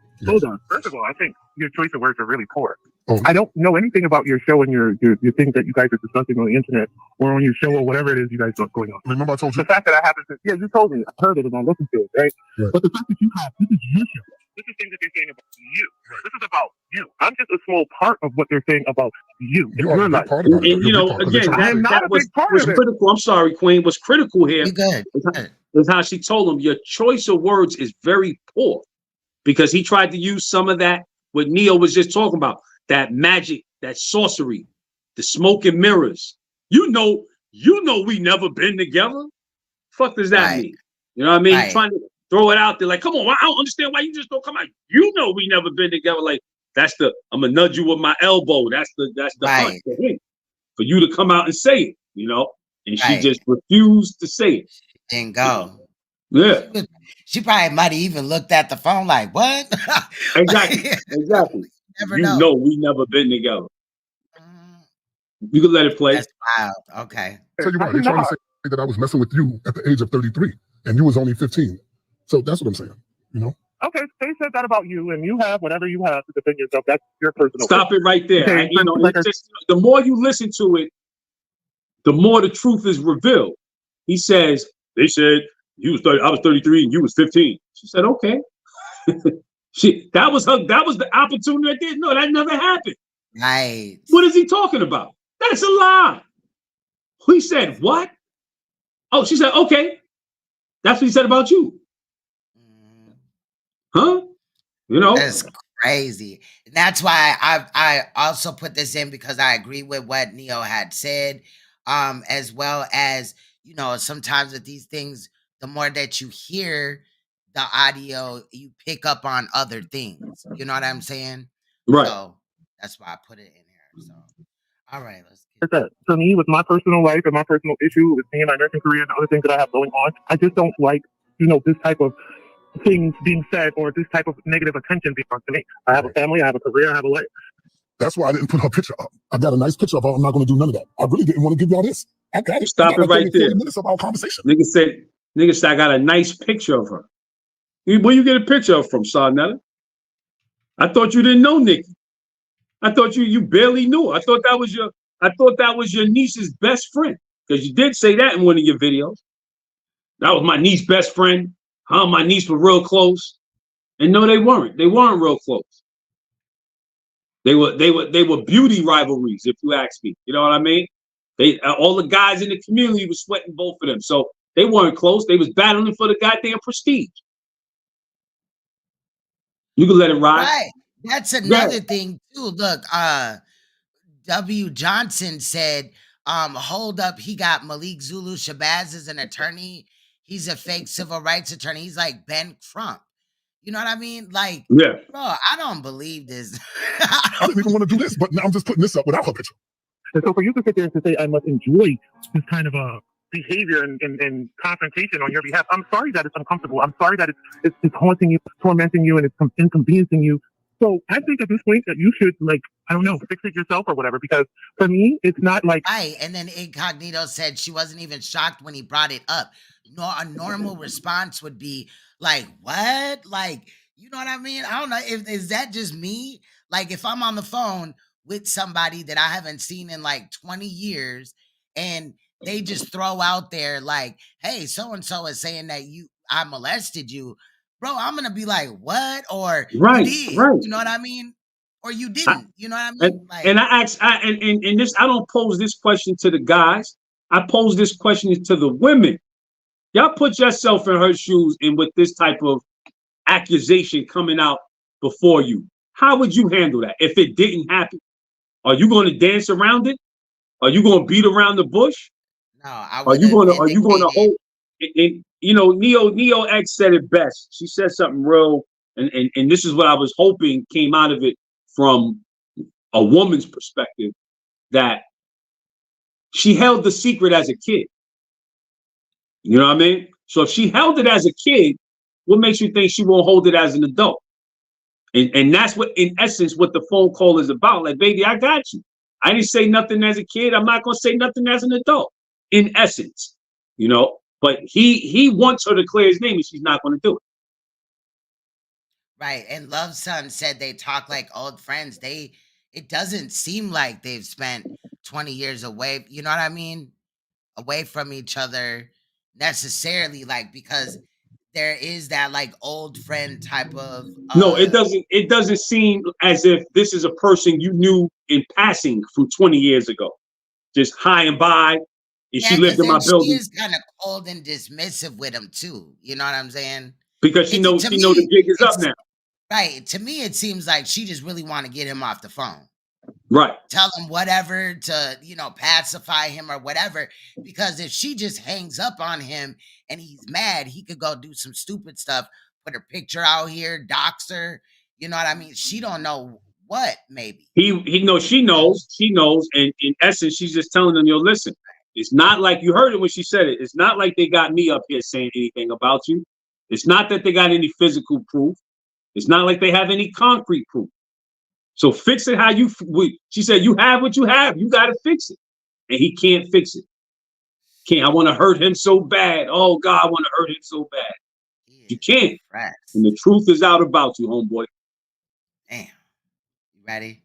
First of all, I think your choice of words are really poor. I don't know anything about your show and your things that you guys are discussing on the internet or on your show or whatever it is you guys got going on. Remember I told you. The fact that I happen to, you told me, I heard it and I listened to it, right? But the fact that you have, this is your show. This is things that they're saying about you. This is about you. I'm just a small part of what they're saying about you. You are a big part of it. And you know, again, that was critical. I'm sorry, Queen. What's critical here is how she told him your choice of words is very poor, because he tried to use some of that what Neo was just talking about, that magic, that sorcery, the smoke and mirrors. You know we never been together. Fuck does that mean? You know what I mean? He's trying to throw it out there like, come on, I don't understand why you just don't come out. You know we never been together. Like, that's the, I'm gonna nudge you with my elbow. That's the hunt for him. For you to come out and say it, you know? And she just refused to say it. Didn't go. Yeah. She probably might have even looked at the phone like, what? Exactly. Exactly. Never you know. We never been together. You can let it play. That's wild. Okay. So you're right. They're trying to say that I was messing with you at the age of 33 and you was only 15. So that's what I'm saying, you know? Okay, they said that about you, and you have whatever you have to defend yourself. That's your personal. Stop it right there. Okay, You know, just, the more you listen to it, the more the truth is revealed. He says, they said you was 30, I was 33 and you was 15. She said, okay. That was the opportunity right there. No, that never happened. Right. What is he talking about? That's a lie. He said, what? Oh, she said, okay. That's what he said about you. Huh? You know? That's crazy. And that's why I also put this in, because I agree with what Neo had said, as well as, you know, sometimes with these things, the more that you hear the audio, you pick up on other things. You know what I'm saying? Right. So that's why I put it in here. So, all right, let's for me, with my personal life and my personal issue with me and my nursing career and the other things that I have going on, I just don't like, you know, this type of things being said or this type of negative attention being brought to me. I have a family, I have a career, I have a life. That's why I didn't put her picture up. I got a nice picture of her. I'm not going to do none of that. I really didn't want to give y'all this. I got it. Stop it right there. 40 minutes of our conversation. Nigga said, I got a nice picture of her. Where you get a picture of from, Saneter? I thought you didn't know Nicki. I thought you barely knew her. I thought that was your niece's best friend, because you did say that in one of your videos. That was my niece's best friend. Her and my niece were real close. And no, they weren't. They weren't real close. They were beauty rivalries, if you ask me. You know what I mean? All the guys in the community were sweating both of them. So they weren't close. They was battling for the goddamn prestige. You can let it ride. Right. That's another thing too. Look, W. Johnson said, hold up, he got Malik Zulu Shabazz as an attorney. He's a fake civil rights attorney. He's like Ben Crump. You know what I mean? Like, bro, I don't believe this. I didn't even want to do this, but now I'm just putting this up without her picture. And so for you to sit there and to say I must enjoy this kind of behavior and confrontation on your behalf, I'm sorry that it's uncomfortable. I'm sorry that it's haunting you, tormenting you, and it's inconveniencing you. So I think at this point that you should, like, I don't know, fix it yourself or whatever, because for me, it's not like... Right, and then Incognito said she wasn't even shocked when he brought it up. No, a normal response would be like, what? Like, you know what I mean? I don't know, is that just me? Like, if I'm on the phone with somebody that I haven't seen in like 20 years, and they just throw out there like, hey, so-and-so is saying that I molested you, bro, I'm gonna be like, what? Or you did, you know what I mean? Or you didn't, you know what I mean? And I ask, and this, I don't pose this question to the guys. I pose this question to the women. Y'all put yourself in her shoes, and with this type of accusation coming out before you, how would you handle that if it didn't happen? Are you going to dance around it? Are you going to beat around the bush? No, I Are you going to hold? And you know, Neo X said it best. She said something real, and this is what I was hoping came out of it from a woman's perspective, that she held the secret as a kid. You know what I mean? So if she held it as a kid, what makes you think she won't hold it as an adult? And that's what, in essence, what the phone call is about. Like, baby, I got you. I didn't say nothing as a kid. I'm not going to say nothing as an adult, in essence, you know? But he wants her to clear his name, and she's not going to do it. Right. And Love Son said they talk like old friends. It doesn't seem like they've spent 20 years away, you know what I mean? Away from each other necessarily, like, because there is that like old friend type of no, it doesn't seem as if this is a person you knew in passing from 20 years ago, just high and by, and she lived in my building. She is kind of cold and dismissive with him too, you know what I'm saying? Because she knows the gig is up now. Right. To me, it seems like she just really want to get him off the phone. Right. Tell him whatever to, you know, pacify him or whatever. Because if she just hangs up on him and he's mad, he could go do some stupid stuff, put her picture out here, dox her. You know what I mean? She don't know what, maybe. He knows, she knows, and in essence, she's just telling them, yo, listen, it's not like, you heard it when she said it, it's not like they got me up here saying anything about you. It's not that they got any physical proof. It's not like they have any concrete proof. So fix it how you, she said, you have what you have. You got to fix it. And he can't fix it. I want to hurt him so bad. Oh, God, I want to hurt him so bad. You can't. And the truth is out about you, homeboy. Damn. You ready?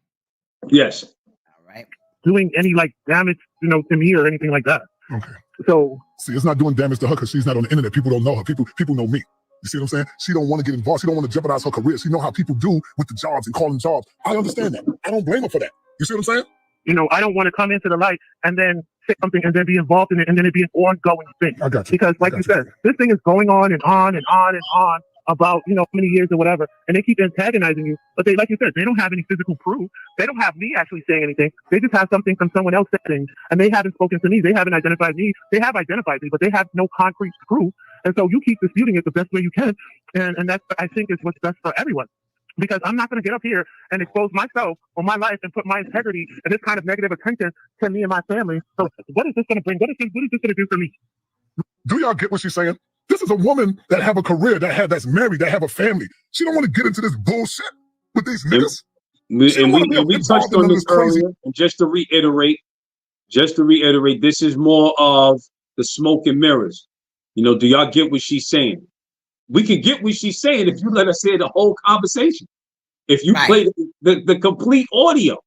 Yes. All right. Doing any like damage, you know, to me or anything like that. Okay. So see, it's not doing damage to her because she's not on the internet. People don't know her. People know me. You see what I'm saying? She don't want to get involved. She don't want to jeopardize her career. She know how people do with the jobs and calling jobs. I understand that. I don't blame her for that. You see what I'm saying? You know, I don't want to come into the light and then say something and then be involved in it and then it be an ongoing thing. I got you. Because like you said, this thing is going on and on and on and on about, you know, many years or whatever, and they keep antagonizing you. But they, like you said, they don't have any physical proof. They don't have me actually saying anything. They just have something from someone else saying, and they haven't spoken to me. They haven't identified me. They have identified me, but they have no concrete proof. And so you keep disputing it the best way you can. And that's, I think, is what's best for everyone. Because I'm not going to get up here and expose myself or my life and put my integrity and this kind of negative attention to me and my family. So what is this going to bring? What is this going to do for me? Do y'all get what she's saying? This is a woman that have a career, that's married, that have a family. She don't want to get into this bullshit with these niggas. We touched on this earlier. And just to reiterate, this is more of the smoke and mirrors. You know, do y'all get what she's saying? We can get what she's saying if you let us hear the whole conversation. If you play the complete audio,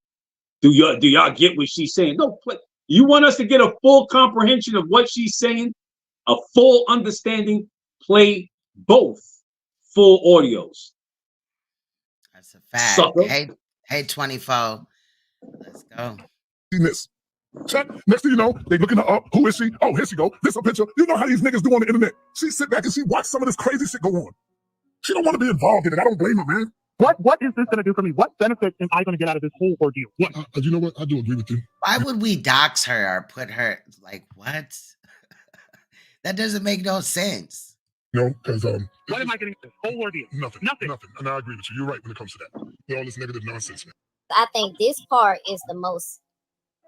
do y'all get what she's saying? No, you want us to get a full comprehension of what she's saying, a full understanding. Play both full audios. That's a fact. Sucker. Hey, 24. Let's go. This. Check. Next thing you know, they looking her up. Who is she? Oh, here she go. This a picture. You know how these niggas do on the internet. She sit back and she watch some of this crazy shit go on. She don't want to be involved in it. I don't blame her, man. What is this going to do for me? What benefit am I going to get out of this whole ordeal? What? You know what? I do agree with you. Why would we dox her or put her, like, what? That doesn't make no sense. No, because what am I getting this whole ordeal? Nothing. And I agree with you. You're right when it comes to that. All this negative nonsense, man. I think this part is the most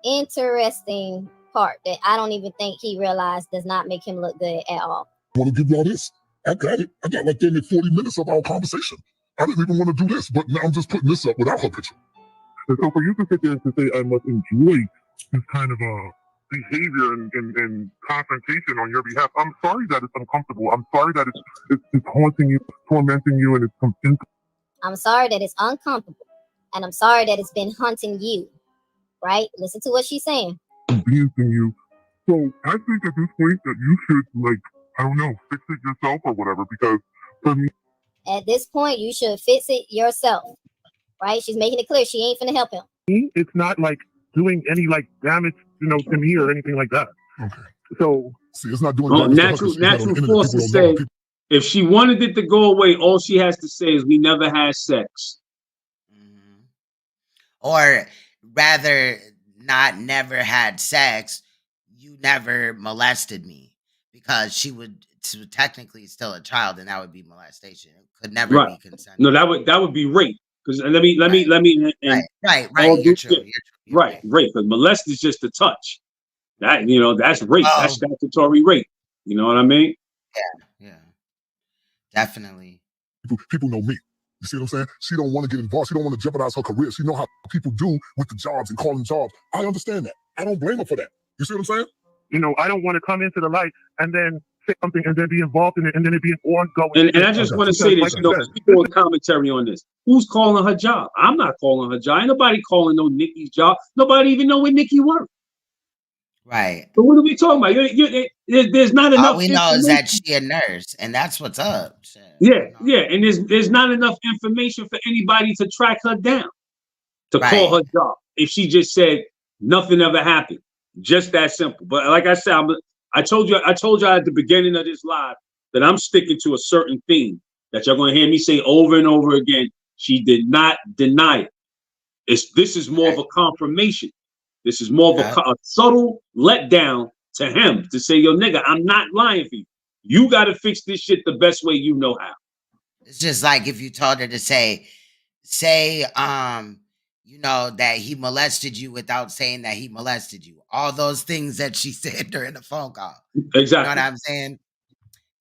interesting part that I don't even think he realized does not make him look good at all. I want to give y'all this. I got it. I got like 30, 40 minutes of our conversation. I didn't even want to do this, but now I'm just putting this up without her picture. And so for you to sit there and to say I must enjoy this kind of behavior and confrontation on your behalf, I'm sorry that it's uncomfortable. I'm sorry that it's haunting you, tormenting you, and it's I'm sorry that it's uncomfortable, and I'm sorry that it's been hunting you. Right? Listen to what she's saying. Abusing you. So I think at this point that you should, like, I don't know, fix it yourself or whatever, because for me, at this point, you should fix it yourself. Right? She's making it clear she ain't finna help him. It's not like doing any like damage, you know, to me or anything like that. Okay. So see, it's not doing natural force to say. If she wanted it to go away, all she has to say is we never had sex. Mm-hmm. Or rather, not never had sex. You never molested me, because she would technically still a child, and that would be molestation. It could never be consent. No, that would be rape. Because let me. Right. You're true. Right, rape. Because molest is just a touch. That, you know, that's rape. That's statutory rape. You know what I mean? Yeah. Definitely. People know me. You see what I'm saying? She don't want to get involved. She don't want to jeopardize her career. She know how people do with the jobs and calling jobs. I understand that. I don't blame her for that. You see what I'm saying? You know, I don't want to come into the light and then say something and then be involved in it and then it be an ongoing. And I just want to say this, you know, people with commentary on this. Who's calling her job? I'm not calling her job. Ain't nobody calling no Nicki's job. Nobody even know where Nicki worked. Right. But what are we talking about? There's not enough. All we know is that she a nurse, and that's what's up. Yeah. And there's not enough information for anybody to track her down to call her job. If she just said nothing ever happened, just that simple. But like I said, I told you at the beginning of this live that I'm sticking to a certain theme that you're going to hear me say over and over again. She did not deny it. This is more of a confirmation. This is more of a subtle letdown to him to say, yo, nigga, I'm not lying for you. You got to fix this shit the best way you know how. It's just like if you told her to say, you know, that he molested you without saying that he molested you. All those things that she said during the phone call. Exactly. You know what I'm saying?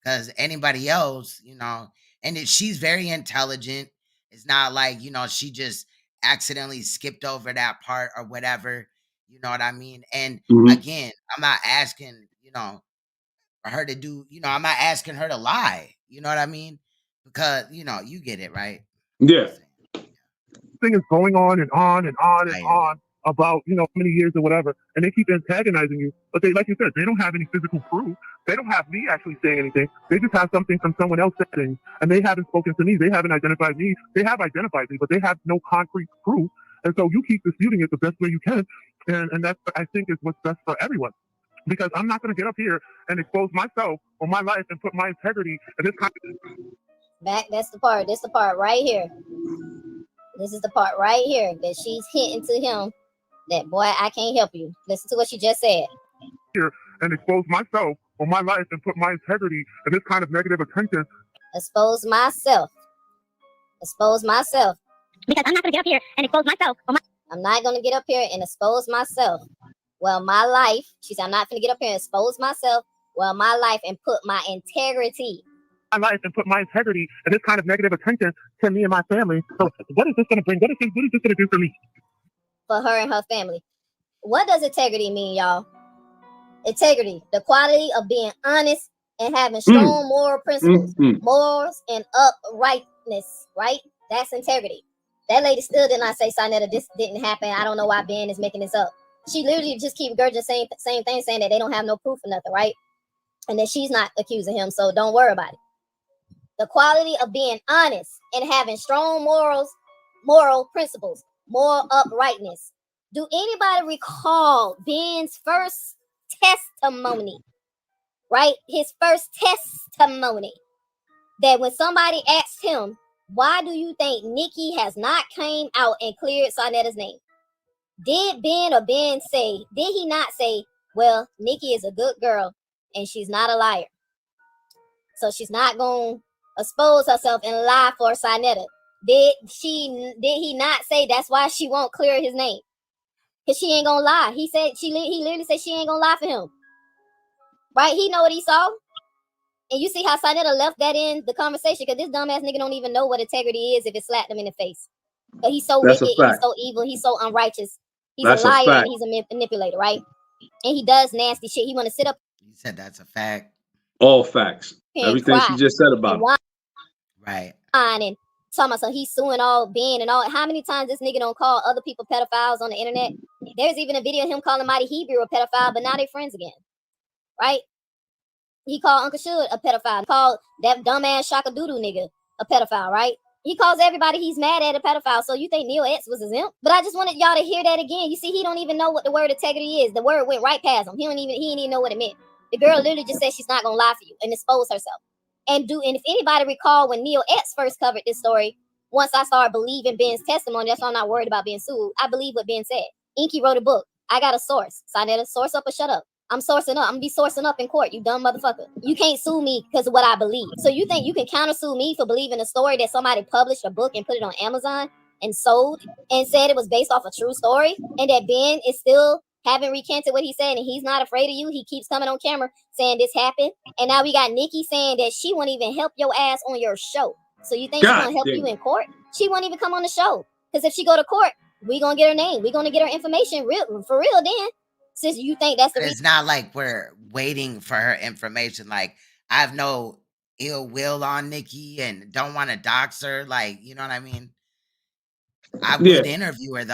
Because anybody else, you know, and she's very intelligent. It's not like, you know, she just accidentally skipped over that part or whatever. You know what I mean? And again, I'm not asking, you know, for her to do, you know, I'm not asking her to lie. You know what I mean? Because, you know, you get it, right? Yeah. Thing is going on and on and on and on about, you know, how many years or whatever, and they keep antagonizing you. But they, like you said, they don't have any physical proof. They don't have me actually saying anything. They just have something from someone else saying, and they haven't spoken to me. They haven't identified me. They have identified me, but they have no concrete proof. And so you keep disputing it the best way you can. And that's, I think, is what's best for everyone. Because I'm not going to get up here and expose myself or my life and put my integrity in this kind of... That's the part. This the part right here. This is the part right here that she's hinting to him that, boy, I can't help you. Listen to what she just said. Here and expose myself or my life and put my integrity in this kind of negative attention. Expose myself. Expose myself. Because I'm not going to get up here and expose myself. I'm not going to get up here and expose myself. Well, my life, she said, I'm not going to get up here and expose myself. Well, my life and put my integrity. My life and put my integrity in this kind of negative attention to me and my family. So what is this going to bring? What is this going to do for me? For her and her family. What does integrity mean, y'all? Integrity, the quality of being honest and having strong moral principles, morals and uprightness, right? That's integrity. That lady still did not say, Saneter, this didn't happen. I don't know why Ben is making this up. She literally just keep Gurgin saying same thing, saying that they don't have no proof or nothing, right? And that she's not accusing him, so don't worry about it. The quality of being honest and having strong moral principles, moral uprightness. Do anybody recall Ben's first testimony, right? His first testimony, that when somebody asked him, why do you think Nicki has not came out and cleared Saneter's name? Did Ben or Ben say, did he not say, well, Nicki is a good girl and she's not a liar, so she's not going to expose herself and lie for Saneter? Did he not say that's why she won't clear his name? Because she ain't gonna lie. He literally said she ain't gonna lie for him. Right? He know what he saw. And you see how Saneter left that in the conversation, because this dumbass nigga don't even know what integrity is if it slapped him in the face. But he's so wicked, he's so evil, he's so unrighteous. He's a liar and he's a manipulator, right? And he does nasty shit. He wanna sit up. You said that's a fact. All facts. Everything she just said about it. Right. And talking about, so he's suing all Ben and all. How many times this nigga don't call other people pedophiles on the internet? There's even a video of him calling Mighty Hebrew a pedophile, but now they friends again. Right? He called Uncle Should a pedophile. He called that dumbass Shaka Doodoo nigga a pedophile, right? He calls everybody he's mad at a pedophile. So you think Neil X was a simp? But I just wanted y'all to hear that again. You see, he don't even know what the word integrity is. The word went right past him. He didn't even know what it meant. The girl literally just said she's not gonna lie for you and expose herself. And if anybody recall when Neil X first covered this story, once I started believing Ben's testimony, that's why I'm not worried about being sued. I believe what Ben said. Inky wrote a book. I got a source. Saneter, source up or shut up. I'm sourcing up. I'm gonna be sourcing up in court, you dumb motherfucker. You can't sue me because of what I believe. So you think you can counter sue me for believing a story that somebody published a book and put it on Amazon and sold and said it was based off a true story, and that Ben is still haven't recanted what he said and he's not afraid of you? He keeps coming on camera saying this happened. And now we got Nicki saying that she won't even help your ass on your show. So you think she's gonna help you in court? She won't even come on the show. Because if she go to court, we gonna get her name. We gonna get her information for real then. Since you think that's the reason. It's not like we're waiting for her information. Like, I have no ill will on Nicki and don't want to dox her. Like, you know what I mean? I would interview her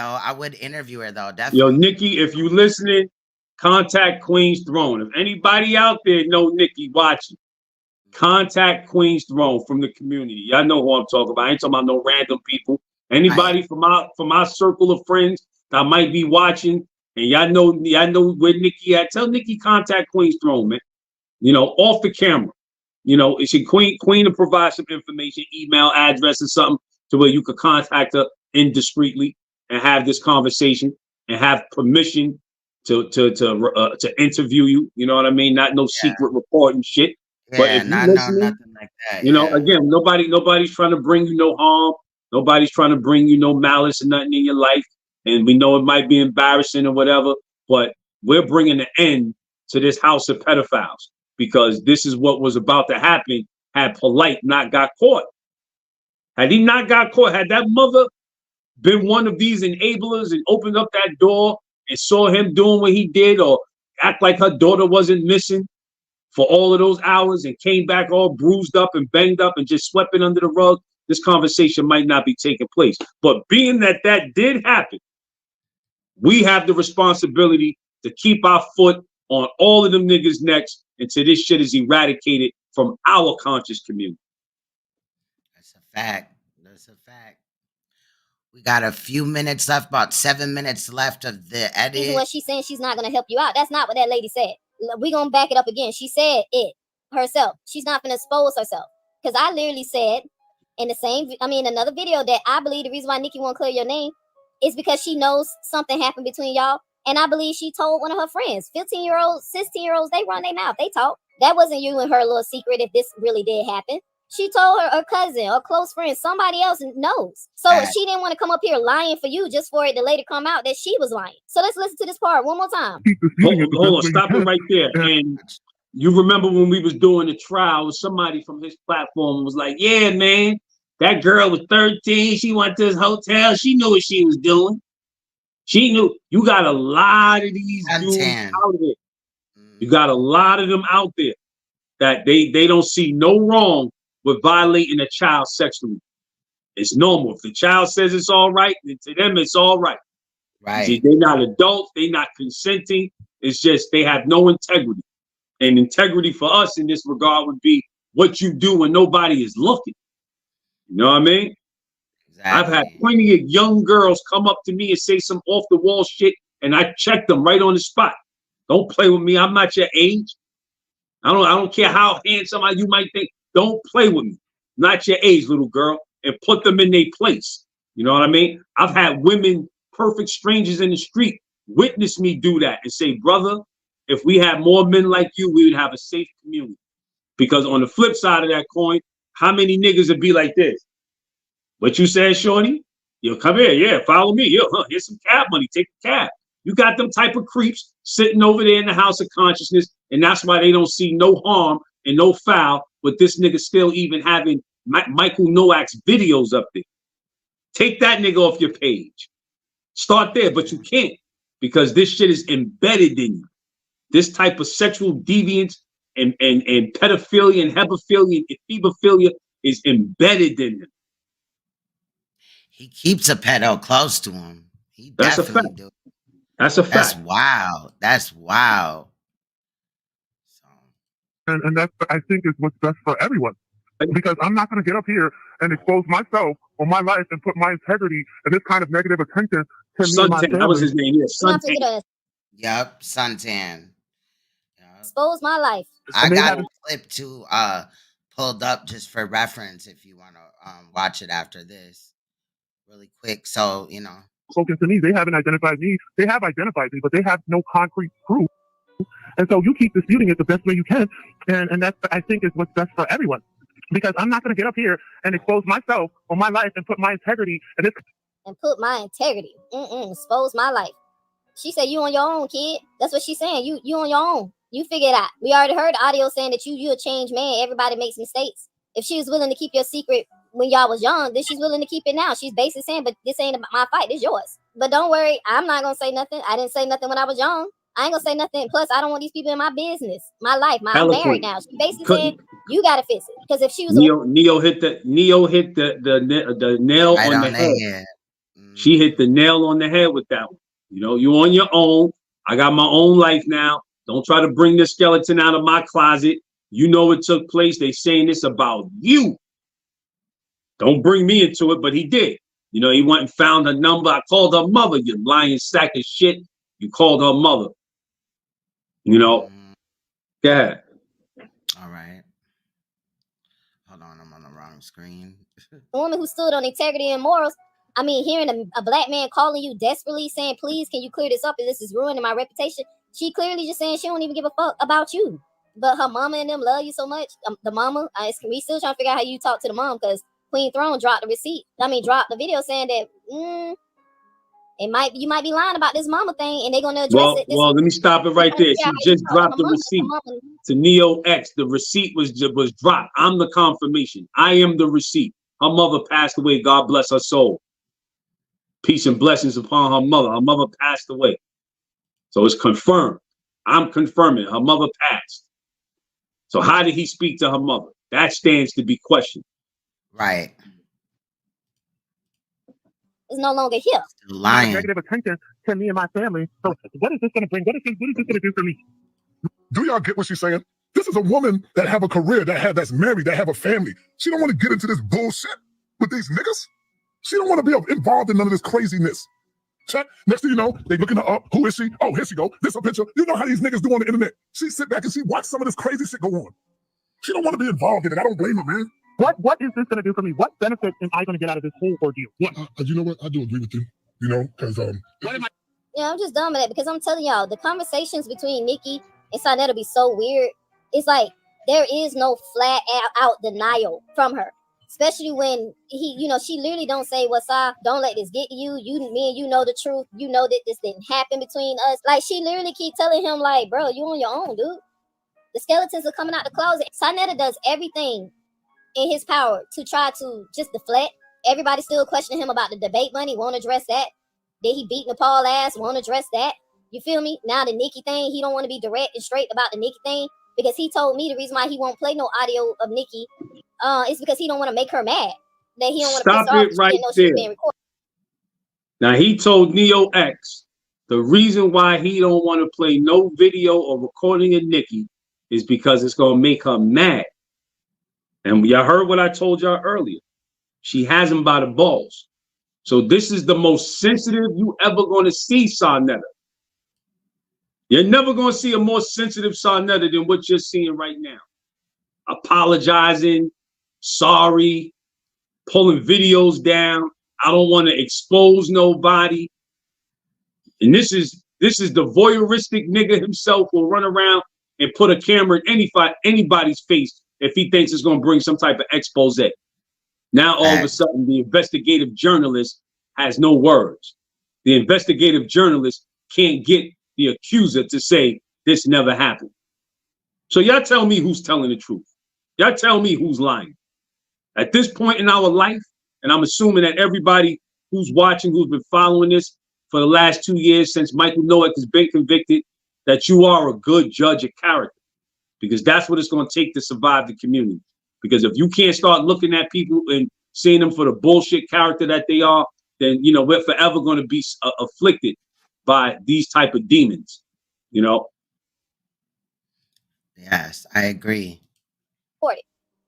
though. Definitely. Yo, Nicki, if you listening, contact Queen's Throne. If anybody out there know Nicki watching, contact Queen's Throne from the community. Y'all know who I'm talking about. I ain't talking about no random people. Anybody from my circle of friends that might be watching, and y'all know where Nicki at. Tell Nicki contact Queen's Throne, man. You know, off the camera. You know, it should Queen to provide some information, email address or something, to where you could contact her indiscreetly. and have this conversation and have permission to interview you. You know what I mean? Not no secret reporting shit. But Yeah, if you not no listening, nothing like that. you know, Yeah. again, nobody's trying to bring you no harm. Nobody's trying to bring you no malice or nothing in your life. And we know it might be embarrassing or whatever, but we're bringing an end to this house of pedophiles because this is what was about to happen had Polite not got caught. Had he not got caught, had that mother been one of these enablers and opened up that door and saw him doing what he did or act like her daughter wasn't missing for all of those hours and came back all bruised up and banged up and just swept it under the rug, this conversation might not be taking place. But being that that did happen, we have the responsibility to keep our foot on all of them niggas' necks until this shit is eradicated from our conscious community. That's a fact. That's a fact. We got a few minutes left, about 7 minutes left of the edit. Reason what she's saying she's not gonna help you out. That's not what that lady said. We gonna back it up again. She said it herself. She's not gonna expose herself. Because I literally said in the same, another video that I believe the reason why Nicki won't clear your name is because she knows something happened between y'all. And I believe she told one of her friends, 15-year-olds, 16-year-olds, they run their mouth. They talk. That wasn't you and her little secret if this really did happen. She told her cousin or close friend, somebody else knows. So she didn't want to come up here lying for you just for it to later come out that she was lying. So let's listen to this part one more time. Hold on, stop it right there. And you remember when we was doing the trial, somebody from his platform was like, yeah, man, that girl was 13. She went to this hotel. She knew what she was doing. She knew. You got a lot of these dudes out there. You got a lot of them out there that they don't see no wrong with violating a child sexually. It's normal. If the child says it's all right, then to them it's all right. Right. See, they're not adults. They're not consenting. It's just they have no integrity. And integrity for us in this regard would be what you do when nobody is looking. You know what I mean? Exactly. I've had plenty of young girls come up to me and say some off the wall shit, and I check them right on the spot. Don't play with me. I'm not your age. I don't care how handsome you might think. Don't play with me. Not your age, little girl, and put them in their place. You know what I mean? I've had women, perfect strangers in the street, witness me do that and say, brother, if we had more men like you, we would have a safe community. Because on the flip side of that coin, how many niggas would be like this? What you said, shorty? Yo, come here. Yeah, follow me. Yo, here's some cab money. Take the cab. You got them type of creeps sitting over there in the house of consciousness, and that's why they don't see no harm and no foul with this nigga still even having Michael Nowak's videos up there. Take that nigga off your page. Start there, but you can't because this shit is embedded in you. This type of sexual deviance and pedophilia and hebephilia and ephebophilia is embedded in him. He keeps a pedo close to him. He That's definitely a fact. do. That's a fact. That's wild. That's wild. And that's, I think, is what's best for everyone. Because I'm not going to get up here and expose myself or my life and put my integrity and this kind of negative attention to me and my family. That was his name. Yes, Suntan. Yep, Suntan. Expose my life. I got a clip to pulled up just for reference if you want to watch it after this really quick. So, you know. Spoken to me, they haven't identified me. They have identified me, but they have no concrete proof. And so you keep disputing it the best way you can. And that's, I think, is what's best for everyone. Because I'm not going to get up here and expose myself or my life and put my integrity and this. And put my integrity. Expose my life. She said, you on your own, kid. That's what she's saying. You on your own. You figure it out. We already heard the audio saying that you a changed man. Everybody makes mistakes. If she was willing to keep your secret when y'all was young, then she's willing to keep it now. She's basically saying, but this ain't about my fight. This yours. But don't worry. I'm not going to say nothing. I didn't say nothing when I was young. I ain't going to say nothing. Plus, I don't want these people in my business, my life. I'm married now. She basically saying, you got to fix it. Because if she was Neo hit the nail right on the head. She hit the nail on the head with that one. You know, you on your own. I got my own life now. Don't try to bring the skeleton out of my closet. You know it took place. They saying this about you. Don't bring me into it, but he did. You know, he went and found her number. I called her mother, you lying sack of shit. You called her mother. You know, go ahead. All right. Hold on, I'm on the wrong screen. a woman who stood on integrity and morals, I mean, hearing a black man calling you desperately saying, please, can you clear this up? And this is ruining my reputation. She clearly just saying she don't even give a fuck about you. But her mama and them love you so much. The mama, we still trying to figure out how you talk to the mom because Queen Throne dropped the video saying that you might be lying about this mama thing and they're going to address it. Well, let me stop it right there. She just dropped the receipt to Neo X. The receipt was dropped. I'm the confirmation. I am the receipt. Her mother passed away. God bless her soul. Peace and blessings upon her mother. Her mother passed away. So it's confirmed. I'm confirming her mother passed. So how did he speak to her mother? That stands to be questioned. Right. It's no longer here. Lying. Negative attention to me and my family. So what is this going to bring? What is this going to do for me? Do y'all get what she's saying? This is a woman that have a career, that's married, that have a family. She don't want to get into this bullshit with these niggas. She don't want to be involved in none of this craziness. Check. Next thing you know, they looking her up. Who is she? Oh, here she go. This a picture. You know how these niggas do on the internet. She sit back and she watch some of this crazy shit go on. She don't want to be involved in it. I don't blame her, man. What is this going to do for me? What benefit am I going to get out of this whole ordeal? You know what? I do agree with you. You know, because Yeah, I'm just dumb at it because I'm telling y'all, the conversations between Nicki and Saneter be so weird. It's like there is no flat out denial from her. Especially when she literally don't say, what's up? Don't let this get to you. Me and you know the truth. You know that this didn't happen between us. Like, she literally keep telling him, like, bro, you on your own, dude. The skeletons are coming out the closet. Saneter does everything in his power to try to just deflect. Everybody still questioning him about the debate money. Won't address that. Did he beat Nepal ass? Won't address that. You feel me? Now the Nicki thing, he don't want to be direct and straight about the Nicki thing because he told me the reason why he won't play no audio of Nicki is because he don't want to make her mad. That he don't want to piss her off. Stop it right there. Now he told Neo X the reason why he don't want to play no video or recording of Nicki is because it's gonna make her mad. And y'all heard what I told y'all earlier. She has him by the balls. So this is the most sensitive you ever gonna see, Saneter. You're never gonna see a more sensitive Saneter than what you're seeing right now. Apologizing, sorry, pulling videos down. I don't want to expose nobody. And this is the voyeuristic nigga himself will run around and put a camera in anybody's face if he thinks it's going to bring some type of expose. Now all of a sudden the investigative journalist has no words. The investigative journalist can't get the accuser to say this never happened. So y'all tell me who's telling the truth. Y'all tell me who's lying. At this point in our life, and I'm assuming that everybody who's watching, who's been following this for the last 2 years since Michael Noack has been convicted, that you are a good judge of character, because that's what it's going to take to survive the community. Because if you can't start looking at people and seeing them for the bullshit character that they are, then, you know, we're forever going to be afflicted by these type of demons, you know? Yes, I agree.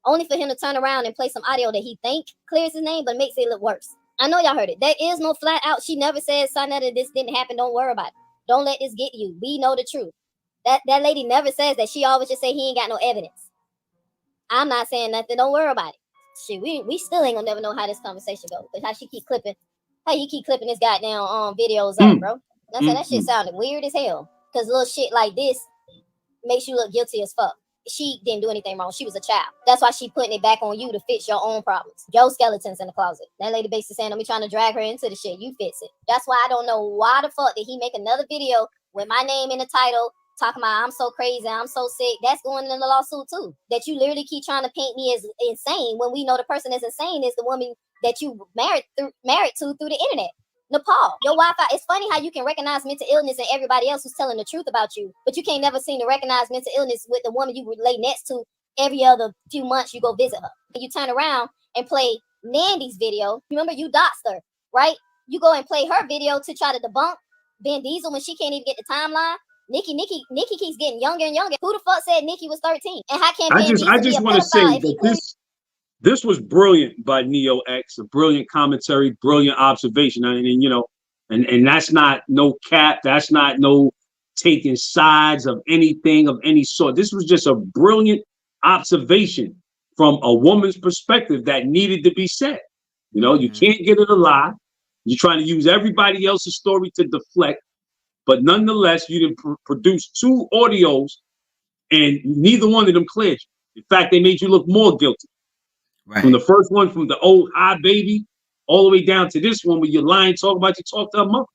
Only for him to turn around and play some audio that he think clears his name, but makes it look worse. I know y'all heard it. There is no flat out. She never says, Saneter, this didn't happen. Don't worry about it. Don't let this get you. We know the truth. That lady never says that. She always just say he ain't got no evidence. I'm not saying nothing. Don't worry about it. Shit, we still ain't gonna never know how this conversation goes. But how you keep clipping this goddamn videos up, bro. That's that shit sounded weird as hell. Cause little shit like this makes you look guilty as fuck. She didn't do anything wrong. She was a child. That's why she putting it back on you to fix your own problems. Your skeletons in the closet. That lady basically saying, I'm trying to drag her into the shit. You fix it. That's why I don't know why the fuck did he make another video with my name in the title talking about I'm so crazy, I'm so sick. That's going in the lawsuit too. That you literally keep trying to paint me as insane when we know the person that's insane is the woman that you married to through the internet. Nepal, your Wi-Fi. It's funny how you can recognize mental illness in everybody else who's telling the truth about you, but you can't never seem to recognize mental illness with the woman you lay next to every other few months you go visit her. And you turn around and play Nandy's video. Remember, you doxed her, right? You go and play her video to try to debunk Vin Diesel when she can't even get the timeline. Nicki keeps getting younger and younger. Who the fuck said Nicki was 13? And how can I just want to say that this was brilliant by Neo X, a brilliant commentary, brilliant observation. I mean, you know, and that's not no cap. That's not no taking sides of anything of any sort. This was just a brilliant observation from a woman's perspective that needed to be said. You know, you can't get it a lie. You're trying to use everybody else's story to deflect, but nonetheless, you didn't produce 2 audios, and neither one of them cleared you. In fact, they made you look more guilty. Right. From the first one, from the old "Hi Baby," all the way down to this one where you're lying, talking about you talked to her mother.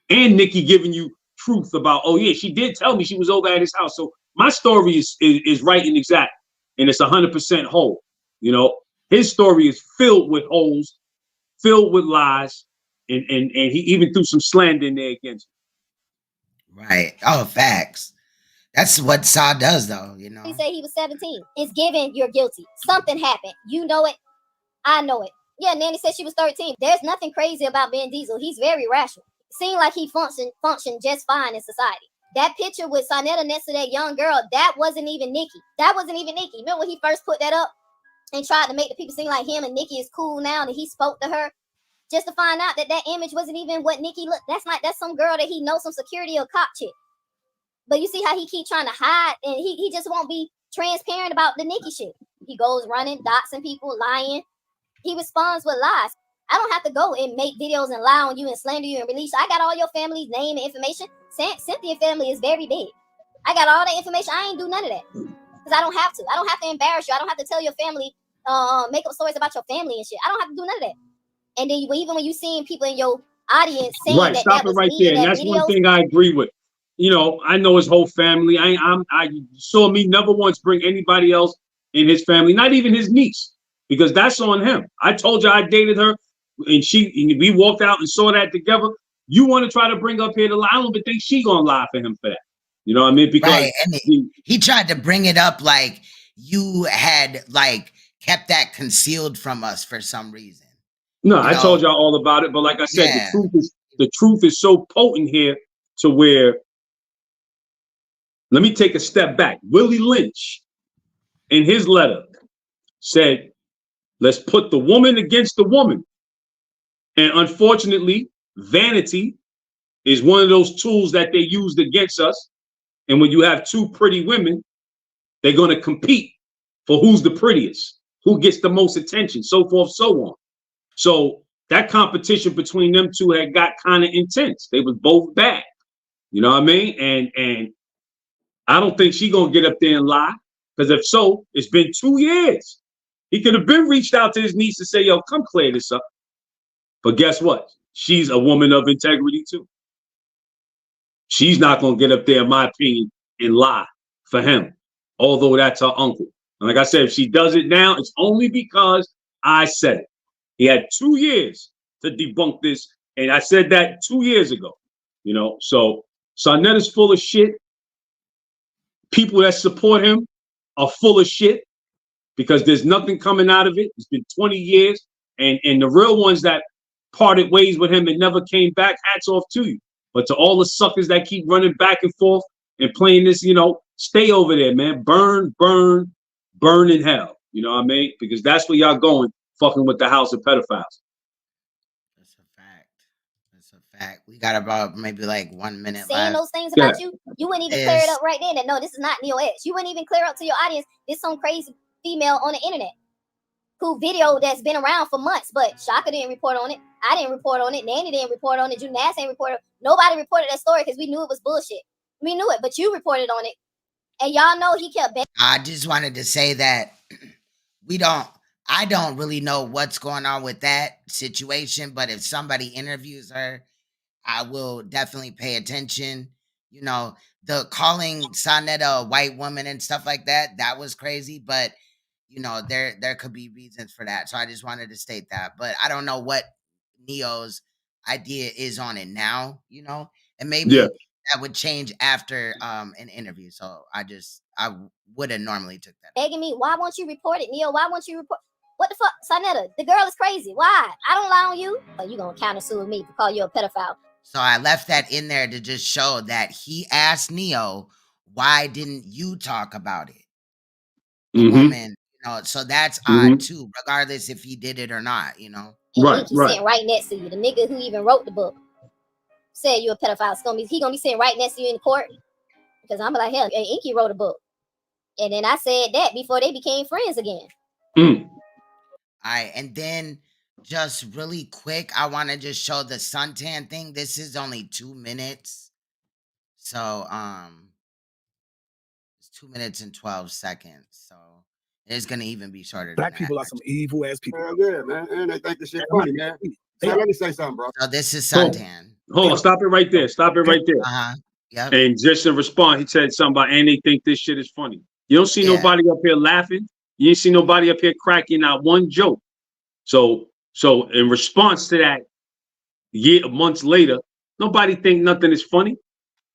And Nicki giving you truth about, oh yeah, she did tell me she was over at his house. So my story is right and exact, and it's 100% whole. You know, his story is filled with holes, filled with lies, and he even threw some slander in there against him. Right. Oh, facts. That's what Saw does, though. You know. He said he was 17. It's given you're guilty. Something happened. You know it. I know it. Yeah, Nanny said she was 13. There's nothing crazy about Ben Diesel. He's very rational. Seemed like he functioned just fine in society. That picture with Saneter next to that young girl, that wasn't even Nicki. That wasn't even Nicki. Remember when he first put that up and tried to make the people seem like him and Nicki is cool now, and he spoke to her just to find out that that image wasn't even what Nicki looked. That's some girl that he knows, some security or cop chick. But you see how he keep trying to hide, and he just won't be transparent about the Nicki shit. He goes running, doxing people, lying. He responds with lies. I don't have to go and make videos and lie on you and slander you and release. I got all your family's name and information. Cynthia family is very big. I got all that information. I ain't do none of that because I don't have to. I don't have to embarrass you. I don't have to tell your family, make up stories about your family and shit. I don't have to do none of that. And then even when you seeing people in your audience saying right, that stop that it right was there. And that's videos, one thing I agree with. You know, I know his whole family. I saw me never once bring anybody else in his family, not even his niece, because that's on him. I told you I dated her, and we walked out and saw that together. You want to try to bring up here to lie? I don't even think she gonna lie for him for that. You know what I mean? Because right, and he tried to bring it up like you had like kept that concealed from us for some reason. No, I told y'all all about it, but like I said, the truth is so potent here to where. Let me take a step back. Willie Lynch, in his letter, said, let's put the woman against the woman. And unfortunately, vanity is one of those tools that they used against us. And when you have 2 pretty women, they're going to compete for who's the prettiest, who gets the most attention, so forth, so on. So that competition between them 2 had got kind of intense. They was both bad. You know what I mean? And I don't think she gonna get up there and lie, because if so, it's been 2 years. He could have been reached out to his niece to say, yo, come clear this up. But guess what? She's a woman of integrity too. She's not gonna get up there, in my opinion, and lie for him, although that's her uncle. And like I said, if she does it now, it's only because I said it. He had 2 years to debunk this, and I said that 2 years ago. You know, so Saneter is full of shit. People that support him are full of shit because there's nothing coming out of it. It's been 20 years. And the real ones that parted ways with him and never came back, hats off to you. But to all the suckers that keep running back and forth and playing this, you know, stay over there, man. Burn, burn, burn in hell. You know what I mean? Because that's where y'all going, fucking with the house of pedophiles. Fact. We got about maybe like 1 minute saying left. those things about you wouldn't even clear it up right then. That no, this is not Neo X. You wouldn't even clear up to your audience this some crazy female on the internet who video that's been around for months, but Shaka didn't report on it. I didn't report on it. Nanny didn't report on it. Junas ain't reported. Nobody reported that story because we knew it was bullshit. We knew it, but you reported on it, and y'all know he kept. I just wanted to say that I don't really know what's going on with that situation, but if somebody interviews her, I will definitely pay attention. You know, the calling Saneter a white woman and stuff like that, that was crazy. But, you know, there could be reasons for that. So I just wanted to state that. But I don't know what Neo's idea is on it now, you know? And maybe that would change after an interview. So I would have normally took that. Begging me, why won't you report it, Neo? Why won't you report? What the fuck, Saneter? The girl is crazy. Why? I don't lie on you. Oh, you gonna countersue me to call you a pedophile. So I left that in there to just show that he asked Neo, why didn't you talk about it? The woman, you know, so that's odd too, regardless if he did it or not, you know. He's sitting right next to you. The nigga who even wrote the book said you a pedophile. He gonna be sitting right next to you in the court. Because I'm like, hell, Inky wrote a book. And then I said that before they became friends again. All right, and then just really quick, I want to just show the suntan thing. This is only 2 minutes. So, it's 2 minutes and 12 seconds. So it's going to even be shorter Black than people that. are some evil ass people. Yeah, man. And they think this shit funny, man. Hey, let me say something, bro. So this is Hold suntan. on, stop it right there. Stop it right there. Uh-huh. Yep. And just in response, he said something about, and they think this shit is funny. You don't see nobody up here laughing. You ain't see nobody up here cracking not one joke. So in response to that, months later, nobody think nothing is funny.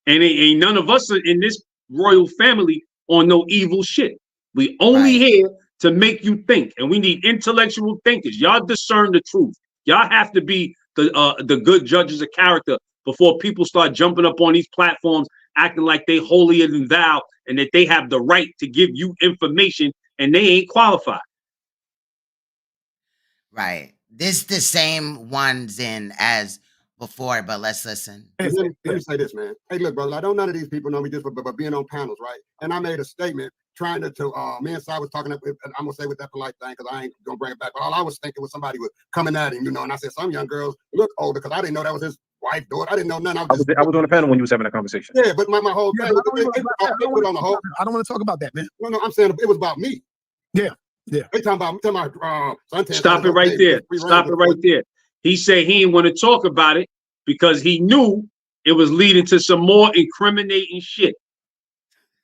And ain't none of us in this royal family on no evil shit. We only here to make you think, and we need intellectual thinkers. Y'all discern the truth. Y'all have to be the good judges of character before people start jumping up on these platforms acting like they holier than thou and that they have the right to give you information and they ain't qualified. Right. This the same ones in as before, but let's listen. Hey, let me say this, man. Hey, look, brother, I don't none of these people know me just for being on panels, right? And I made a statement trying to me and Si was talking, I'm gonna say with that polite thing because I ain't gonna bring it back. But all I was thinking was somebody was coming at him, and I said some young girls look older because I didn't know that was his wife, daughter. I didn't know none. I was on the panel when you was having that conversation. Yeah, but my whole thing. I don't want to talk about that, man. No, I'm saying it was about me. Yeah. They talking about suntan. Stop it right there. Stop it right there. He said he didn't want to talk about it because he knew it was leading to some more incriminating shit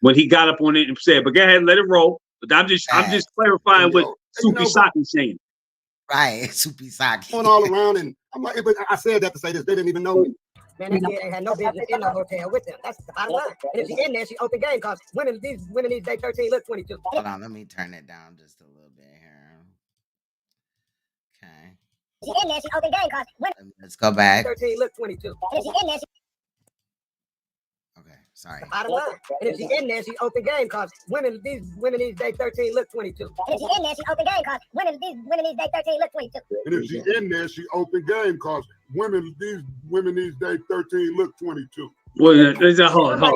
when he got up on it and said, but go ahead, let it roll. But I'm just clarifying what Suki Saki's saying. Right, Suki Saki. Going all around, and I'm like, but I said that to say this. They didn't even know me. Man, that kid ain't had no business in the hotel with them. That's the bottom line. And if she's in there, she open game because women these days 13 look 22. Hold on, let me turn it down just a little bit here. Okay. She's in there, she open game because women. Let's go back. 13 look 22. And if she's in there, Okay, sorry. the bottom line. And if she's in there, she open game because women these days 13 look 22. And if she's in there, she open game because women these days 13 look 22. And if she in there, she open game because women these days 13 look 22. Well, hold on.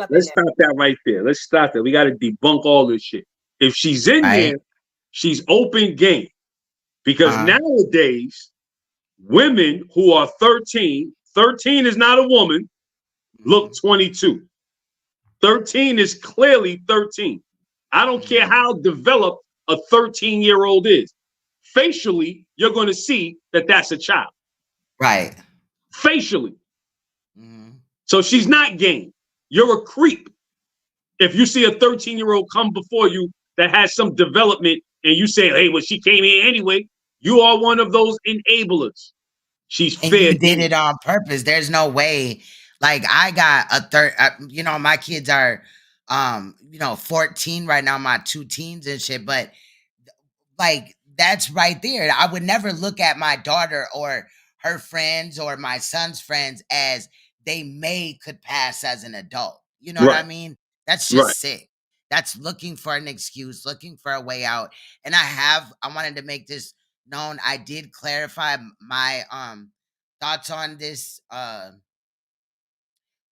Let's stop that right there. Let's stop that. We got to debunk all this shit. If she's in there, she's open game. Because nowadays, women who are 13 is not a woman, look 22. 13 is clearly 13. I don't care how developed a 13-year-old is. Facially, you're going to see that that's a child. Right. Facially. So she's not game. You're a creep. If you see a 13-year-old come before you that has some development and you say, hey, well, she came here anyway, you are one of those enablers. She's and fair. You did it on purpose. There's no way. Like I got a my kids are, 14 right now, my 2 teens and shit. But like, that's right there. I would never look at my daughter or her friends or my son's friends as they could pass as an adult. You know what I mean? That's just sick. That's looking for an excuse, looking for a way out. And I wanted to make this known. I did clarify my thoughts on this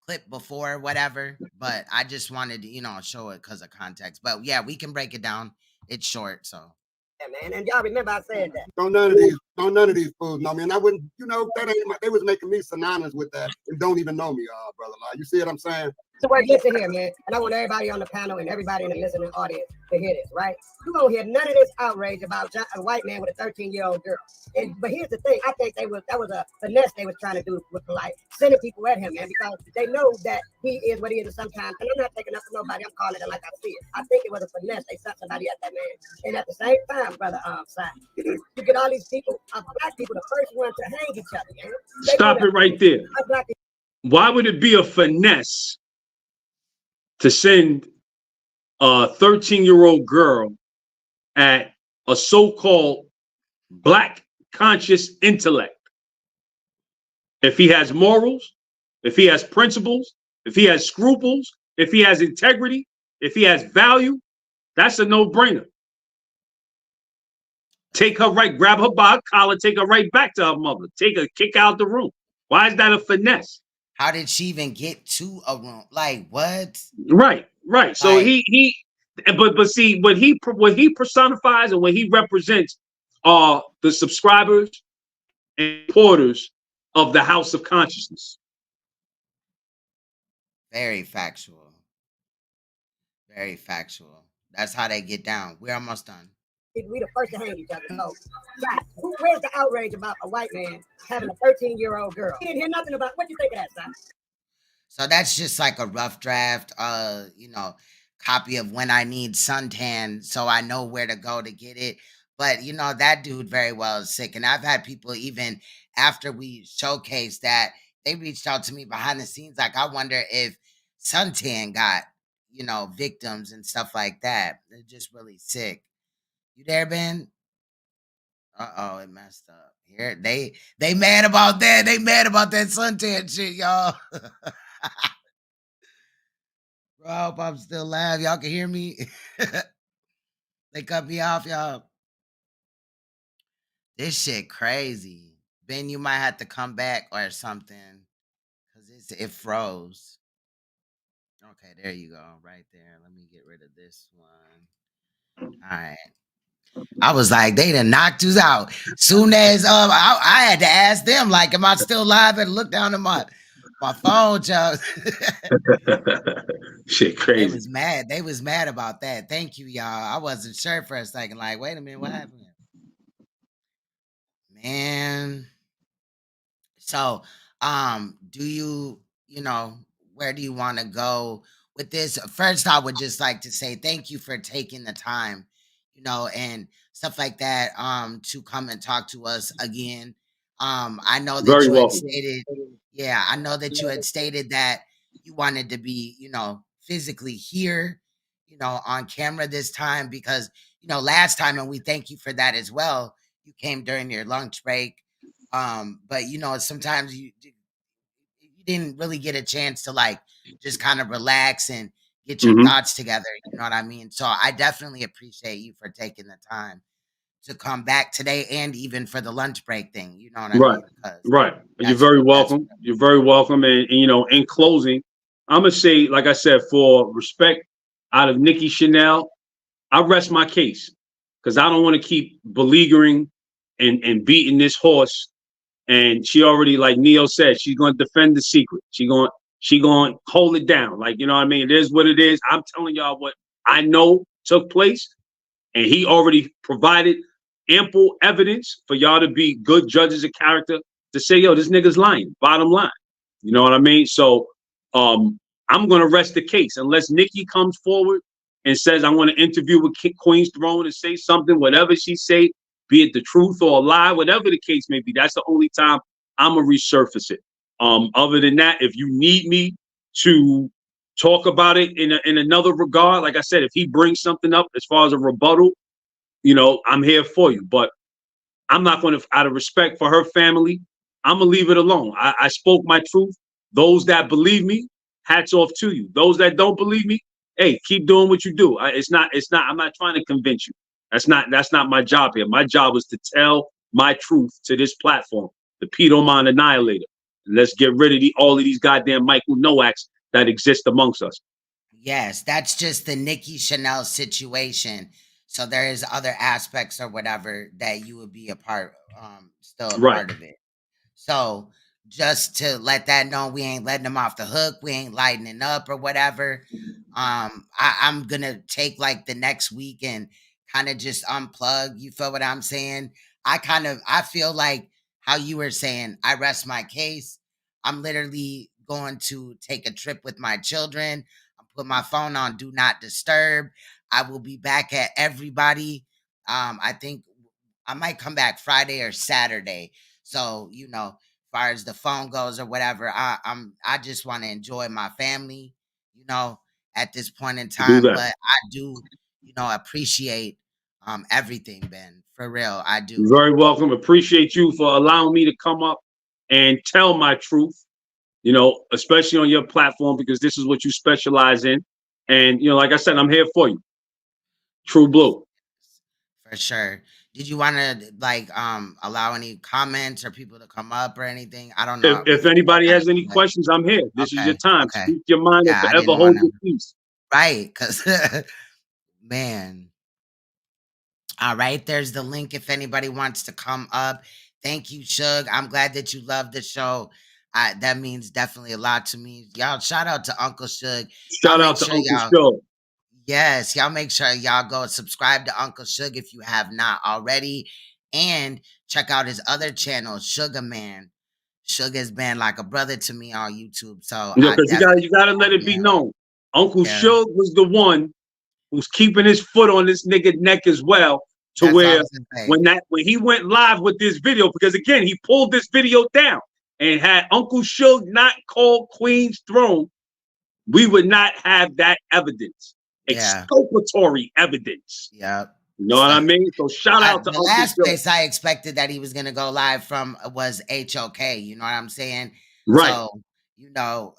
clip before, whatever, but I just wanted to, show it because of context. But yeah, we can break it down. It's short, so. Yeah, man, and y'all remember I said that. Don't none of these fools know me, and I wouldn't. That ain't they was making me synonymous with that, and don't even know me, brother. You see what I'm saying? So listen here, man, and I want everybody on the panel and everybody in the listening audience to hear this, right? You won't hear none of this outrage about a white man with a 13-year-old girl. But here's the thing: I think that was a finesse they was trying to do with sending people at him, man, because they know that he is what he is sometimes. And I'm not taking up for nobody. I'm calling it like I see it. I think it was a finesse. They sent somebody at that man, and at the same time, brother, you get all these people, black people, the first one to hang each other, man. Stop it right there. Why would it be a finesse to send a 13-year-old girl at a so-called black conscious intellect? If he has morals, if he has principles, if he has scruples, if he has integrity, if he has value, that's a no-brainer. Take her grab her by her collar, take her right back to her mother. Kick out the room. Why is that a finesse? How did she even get to a room? Like what? Right. So but see what he personifies and what he represents are the subscribers and supporters of the House of Consciousness. Very factual. Very factual. That's how they get down. We're almost done. We the first to hang each other. So, guys, where's the outrage about a white man having a 13-year-old girl? He didn't hear nothing about. What you think of that, son? So that's just like a rough draft, copy of When I Need Suntan, so I know where to go to get it. But that dude very well is sick. And I've had people, even after we showcased that, they reached out to me behind the scenes. Like, I wonder if Suntan got, victims and stuff like that. They're just really sick. You there, Ben? Uh-oh, it messed up. Here, they mad about that. They mad about that Suntan shit, y'all. Bro, I hope I'm still live. Y'all can hear me. They cut me off, y'all. This shit crazy. Ben, you might have to come back or something, because it froze. Okay, there you go. Right there. Let me get rid of this one. All right. I was like, they done knocked us out. Soon as I had to ask them, like, am I still live? And look down at my phone, y'all. Shit crazy. They was mad. They was mad about that. Thank you, y'all. I wasn't sure for a second. Like, wait a minute, what happened? Man. So, do you, where do you want to go with this? First, I would just like to say thank you for taking the time, and stuff like that, to come and talk to us again. I know that Very you had welcome. stated, I know that you had stated that you wanted to be, physically here, on camera this time, because, last time, and we thank you for that as well, you came during your lunch break. But sometimes you didn't really get a chance to like just kind of relax and get your thoughts together. You know what I mean? So I definitely appreciate you for taking the time to come back today, and even for the lunch break thing. You know what I mean? Right. You're very welcome. You're very welcome. And in closing, I'm gonna say, like I said, for respect out of Nicki Chanel, I rest my case, because I don't want to keep beleaguering and beating this horse. And she already, like Neo said, she's going to defend the secret. She going to hold it down. Like, you know what I mean? It is what it is. I'm telling y'all what I know took place. And he already provided ample evidence for y'all to be good judges of character to say, yo, this nigga's lying. Bottom line. You know what I mean? So I'm going to rest the case unless Nicki comes forward and says, I want to interview with Queen's Throne and say something, whatever she say, be it the truth or a lie, whatever the case may be. That's the only time I'm going to resurface it. Other than that, if you need me to talk about it in another regard, like I said, if he brings something up as far as a rebuttal, I'm here for you. But I'm not going to, out of respect for her family, I'm going to leave it alone. I spoke my truth. Those that believe me, hats off to you. Those that don't believe me, hey, keep doing what you do. I'm not trying to convince you. That's not my job here. My job is to tell my truth to this platform, the Pedo Mind Annihilator. And let's get rid of all of these goddamn Michael Nowaks that exist amongst us. Yes, that's just the Nicki Chanel situation. So there is other aspects or whatever that you would be still a part of it. So just to let that know, we ain't letting them off the hook. We ain't lightening up or whatever. I'm gonna take like the next week and kind of just unplug. You feel what I'm saying? I feel like how you were saying, I rest my case. I'm literally going to take a trip with my children. I'll put my phone on Do Not Disturb. I will be back at everybody. I think I might come back Friday or Saturday. So, as far as the phone goes or whatever, I just want to enjoy my family, at this point in time. But I do, appreciate everything, Ben. For real, I do. You're very welcome. Appreciate you for allowing me to come up and tell my truth, especially on your platform, because this is what you specialize in. And, like I said, I'm here for you. True blue. For sure. Did you want to allow any comments or people to come up or anything? I don't know. If anybody has any questions, I'm here. This is your time. Okay. Speak your mind and forever hold your peace. Right, because man. All right, there's the link if anybody wants to come up. Thank you, Suge. I'm glad that you love the show. That means definitely a lot to me. Y'all, shout out to Uncle Suge. Shout out to Uncle Suge. Yes, y'all make sure y'all go subscribe to Uncle Suge if you have not already. And check out his other channel, Sugar Man. Suge has been like a brother to me on YouTube. So You know, because you gotta let it be known. Uncle Suge was the one who's keeping his foot on this nigga neck as well. To That's all I where was gonna say. when he went live with this video, because again, he pulled this video down and had Uncle Suge not called Queen's Throne, we would not have that evidence. Yeah. Exculpatory evidence. Yeah. You know what I mean? So shout out to the Uncle last Suge. place I expected that he was gonna go live from was HOK. You know what I'm saying? Right. So, you know,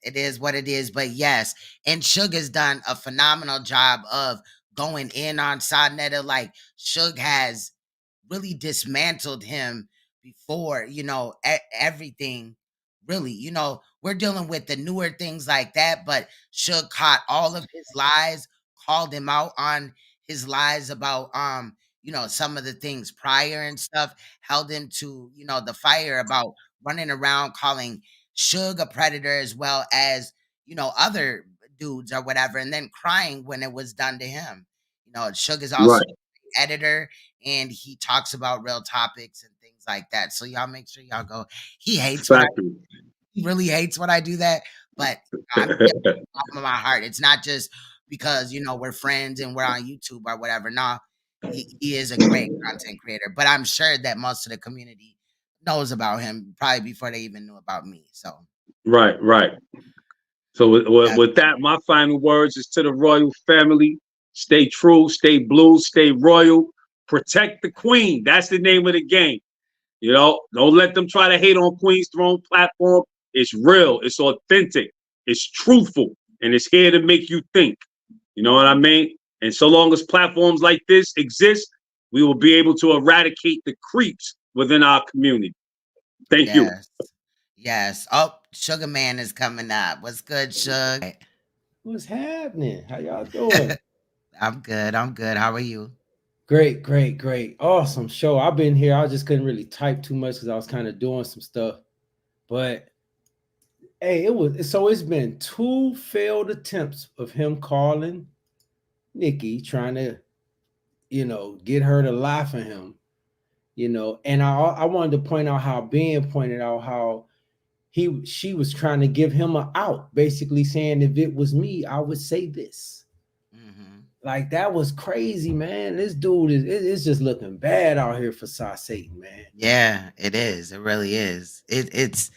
it is what it is. But yes, and Suge has done a phenomenal job of going in on Saneter. Like Suge has really dismantled him before, you know, everything. Really, you know, we're dealing with the newer things like that, but Suge caught all of his lies, called him out on his lies about you know, some of the things prior and stuff, held him to, you know, the fire about running around calling Suge a predator as well as, you know, other dudes or whatever, and then crying when it was done to him. You know, Suge is also an editor and he talks about real topics and things like that. So y'all make sure y'all go. He hates what he really hates when I do that, but I'm bottom of my heart. It's not just because, you know, we're friends and we're on YouTube or whatever. No, he is a great content creator, but I'm sure that most of the community knows about him probably before they even knew about me. So Right. So with that, my final words is to the royal family: stay true, stay blue, stay royal, protect the queen. That's the name of the game. You know, don't let them try to hate on Queen's Throne platform. It's real, it's authentic, it's truthful, and it's here to make you think. You know what I mean? And so long as platforms like this exist, we will be able to eradicate the creeps within our community. Thank you. Yes. Oh, Sugar Man is coming up. What's good, Suge? What's happening? How y'all doing? I'm good. How are you? Great. Awesome show. I've been here. I just couldn't really type too much because I was kind of doing some stuff. But hey, it's been 2 failed attempts of him calling Nicki, trying to, you know, get her to lie for him. You know, and I wanted to point out how Ben pointed out how she was trying to give him an out, basically saying if it was me, I would say this. Like that was crazy, man. This dude is just looking bad out here for Satan, man. Yeah, it is. It really is. It's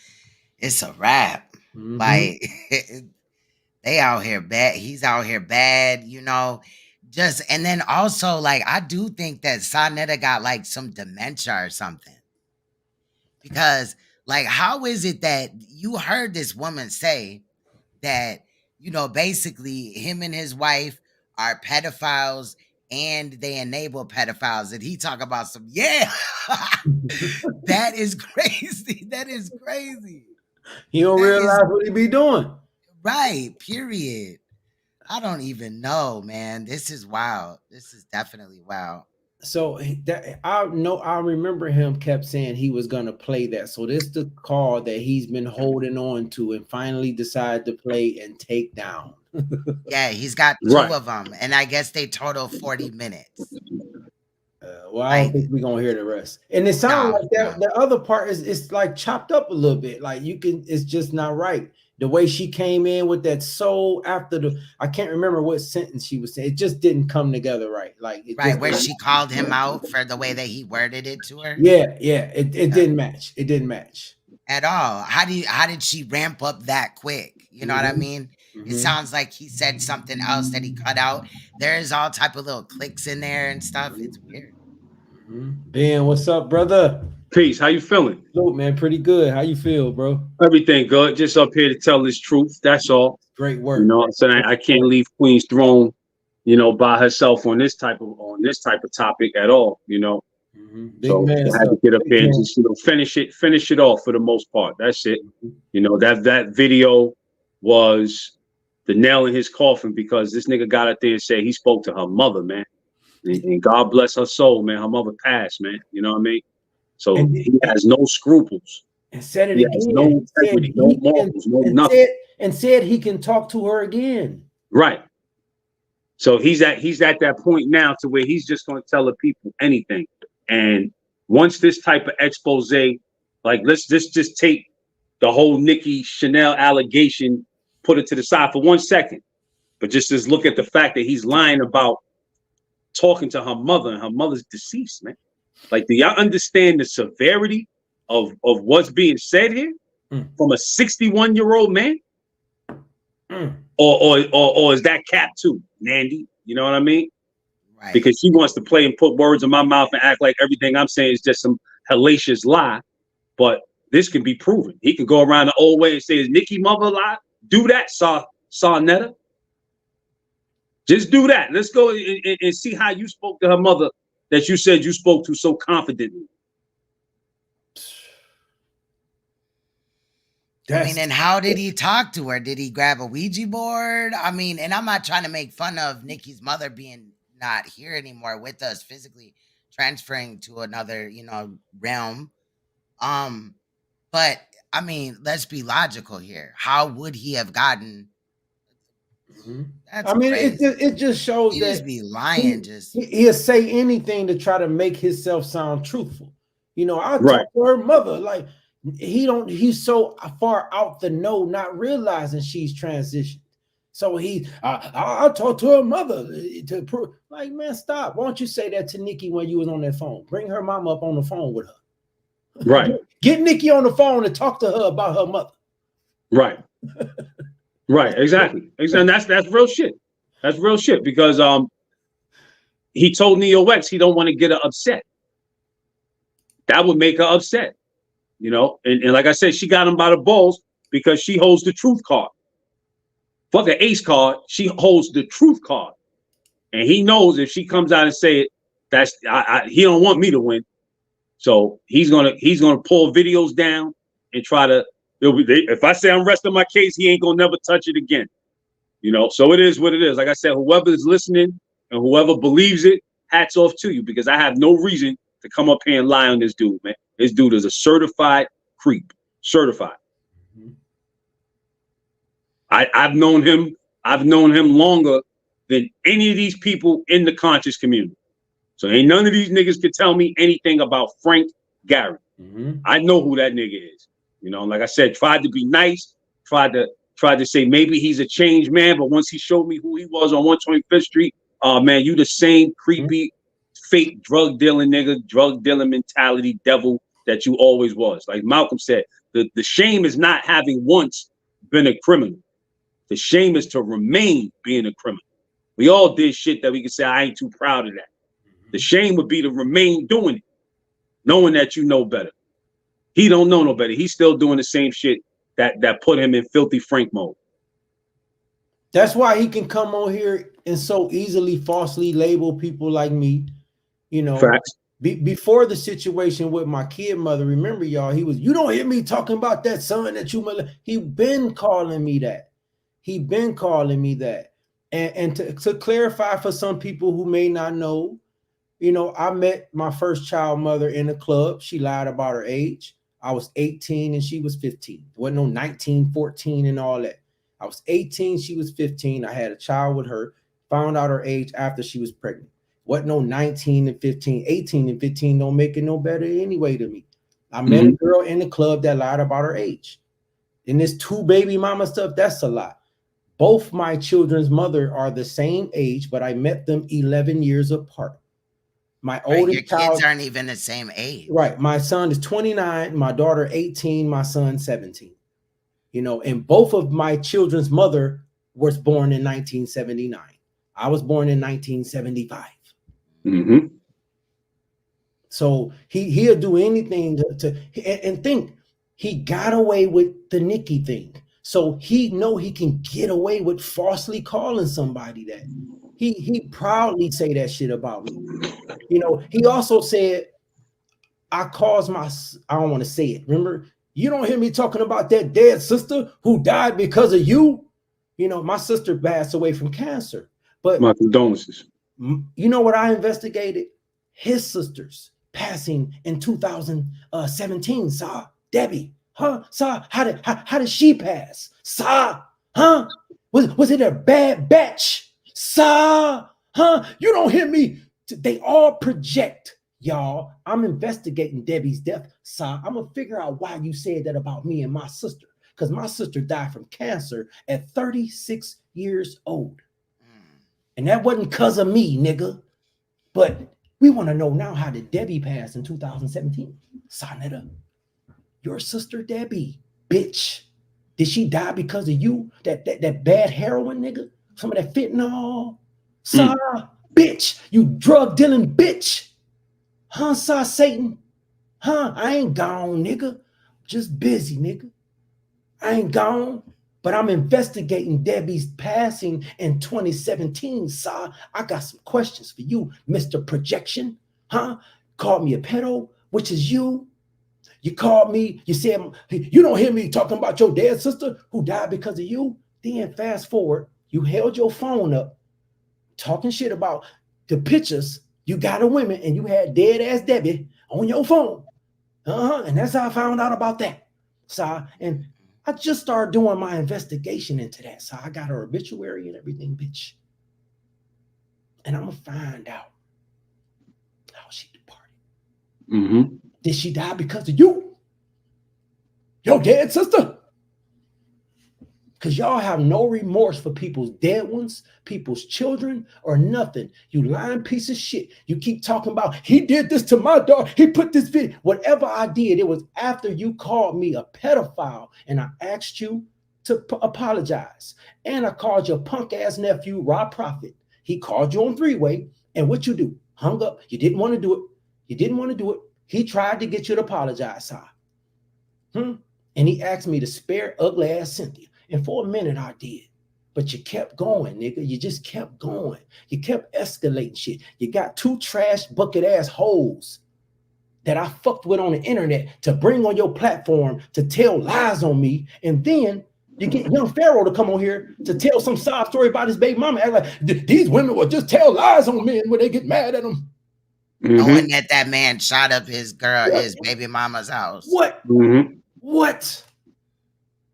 a wrap. Like they out here bad. He's out here bad, you know. Just and then also like I do think that Saneter got like some dementia or something. Because like how is it that you heard this woman say that, you know, basically him and his wife are pedophiles and they enable pedophiles, and he talk about some that is crazy. That is crazy. He don't realize what he be doing. Right, period. I don't even know, man. This is wild. This is definitely wild. So I remember him kept saying he was gonna play that. So this is the call that he's been holding on to and finally decided to play and take down. Yeah, he's got 2 of them, and I guess they total 40 minutes. Well, I don't think we're gonna hear the rest. And it sounds like that the other part is like chopped up a little bit. Like it's just not right. The way she came in with that soul after I can't remember what sentence she was saying. It just didn't come together right. Like where she called him out for the way that he worded it to her. Yeah. It didn't match. It didn't match at all. How did she ramp up that quick? You know what I mean? It sounds like he said something else that he cut out. There's all type of little clicks in there and stuff. It's weird. Ben, what's up, brother? Peace. How you feeling? Look, man, pretty good. How you feel, bro? Everything good. Just up here to tell this truth. That's all. Great work. You know what I'm saying? I can't leave Queen's Throne, you know, by herself on this type of topic at all, you know. So I had to get up here and just, you know, finish it off for the most part. That's it. You know, that video was the nail in his coffin because this nigga got up there and said he spoke to her mother, man. And God bless her soul, man. Her mother passed, man. You know what I mean? So And- he has no scruples. And said it He has again. no Said integrity, he no can- morals, no nothing. said he can talk to her again. Right. So he's at that point now to where he's just going to tell the people anything. And once this type of expose, like let's just take the whole Nicki Chanel allegation, put it to the side for 1 second, but just look at the fact that he's lying about talking to her mother, and her mother's deceased, man. Like, do y'all understand the severity of what's being said here from a 61-year-old man? Or is that cap too, Nandy? You know what I mean? Right. Because she wants to play and put words in my mouth and act like everything I'm saying is just some hellacious lie. But this can be proven. He can go around the old way and say, is Nicki mother lie? Do that, Saneter. Just do that. Let's go and see how you spoke to her mother that you said you spoke to so confidently. I mean, and how did he talk to her? Did he grab a Ouija board? I mean, and I'm not trying to make fun of Nicki's mother being not here anymore with us, physically transferring to another, realm. But I mean, let's be logical here. How would he have gotten? That's crazy. It just shows He that just be lying. He'll say anything to try to make himself sound truthful. I'll Right. talk to her mother. Like, he's so far out the know, not realizing she's transitioned. So I'll talk to her mother to prove. Like, man, stop. Why don't you say that to Nicki when you was on that phone? Bring her mama up on the phone with her. Right. Get Nicki on the phone and talk to her about her mother. Right. Right. Exactly. And that's real shit. That's real shit because he told Neo X he don't want to get her upset. That would make her upset. And like I said, she got him by the balls because she holds the truth card. Fuck the ace card, she holds the truth card. And he knows if she comes out and say it, he don't want me to win. So he's gonna pull videos down and try to. If I say I'm resting my case, he ain't gonna never touch it again. So it is what it is. Like I said, whoever is listening and whoever believes it, hats off to you because I have no reason to come up here and lie on this dude, man. This dude is a certified creep. Certified. I've known him longer than any of these people in the conscious community. So ain't none of these niggas could tell me anything about Frank Gary. I know who that nigga is. Like I said, tried to be nice, tried to say maybe he's a changed man, but once he showed me who he was on 125th Street, man, you the same creepy, fake drug dealing nigga, drug dealing mentality devil that you always was. Like Malcolm said, the shame is not having once been a criminal. The shame is to remain being a criminal. We all did shit that we could say, I ain't too proud of that. The shame would be to remain doing it, knowing that you know better. He don't know no better. He's still doing the same shit that put him in filthy Frank mode. That's why he can come on here and so easily falsely label people like me. Facts. Before the situation with my kid mother, remember y'all, you don't hear me talking about that son that you, he been calling me that. And to clarify for some people who may not know, I met my first child mother in a club. She lied about her age. I was 18 and she was 15. There wasn't no 19, 14 and all that. I was 18, she was 15. I had a child with her, found out her age after she was pregnant. Wasn't no 19 and 15, 18 and 15 don't make it no better anyway to me. I met a girl in the club that lied about her age. And this 2 baby mama stuff, that's a lot. Both my children's mother are the same age, but I met them 11 years apart. My oldest your child, kids aren't even the same age. Right. My son is 29, my daughter 18, my son 17. And both of my children's mother was born in 1979. I was born in 1975. So he'll do anything and think he got away with the Nicki thing. So he know he can get away with falsely calling somebody that. He proudly say that shit about me. He also said, I don't want to say it. Remember, you don't hear me talking about that dead sister who died because of you. My sister passed away from cancer. But my condolences. You know what I investigated? His sisters passing in 2017. Saw Debbie, huh? Saw how did she pass? Saw, huh? Was it a bad batch? Saw, huh? You don't hear me? They all project, y'all. I'm investigating Debbie's death. Saw, I'm gonna figure out why you said that about me and my sister, because my sister died from cancer at 36 years old. And that wasn't because of me, nigga. But we want to know now, how did Debbie pass in 2017? Saneter, your sister Debbie, bitch. Did she die because of you? That bad heroin, nigga? Some of that fentanyl? Bitch, you drug dealing bitch. Huh, Satan? Huh, I ain't gone, nigga. Just busy, nigga. I ain't gone. But I'm investigating Debbie's passing in 2017, Sa. I got some questions for you, Mr. Projection. Huh? Called me a pedo, which is you. You called me, you said, you don't hear me talking about your dead sister who died because of you. Then fast forward, you held your phone up, talking shit about the pictures you got of women, and you had dead ass Debbie on your phone. And that's how I found out about that, Sa. And I just started doing my investigation into that. So I got her obituary and everything, bitch. And I'm going to find out how she departed. Did she die because of you? Your dead sister? Because y'all have no remorse for people's dead ones, people's children, or nothing. You lying piece of shit. You keep talking about, he did this to my dog. He put this video. Whatever I did, it was after you called me a pedophile, and I asked you to apologize. And I called your punk ass nephew, Rob Prophet. He called you on three-way, and what you do? Hung up. You didn't want to do it. You didn't want to do it. He tried to get you to apologize, Si. And he asked me to spare ugly ass Cynthia. And for a minute, I did. But you kept going, nigga. You just kept going. You kept escalating shit. You got two trash bucket ass hoes that I fucked with on the internet to bring on your platform to tell lies on me. And then you get young Pharaoh to come on here to tell some sob story about his baby mama. Act like these women will just tell lies on men when they get mad at them. Knowing that man shot up his baby mama's house. What? What?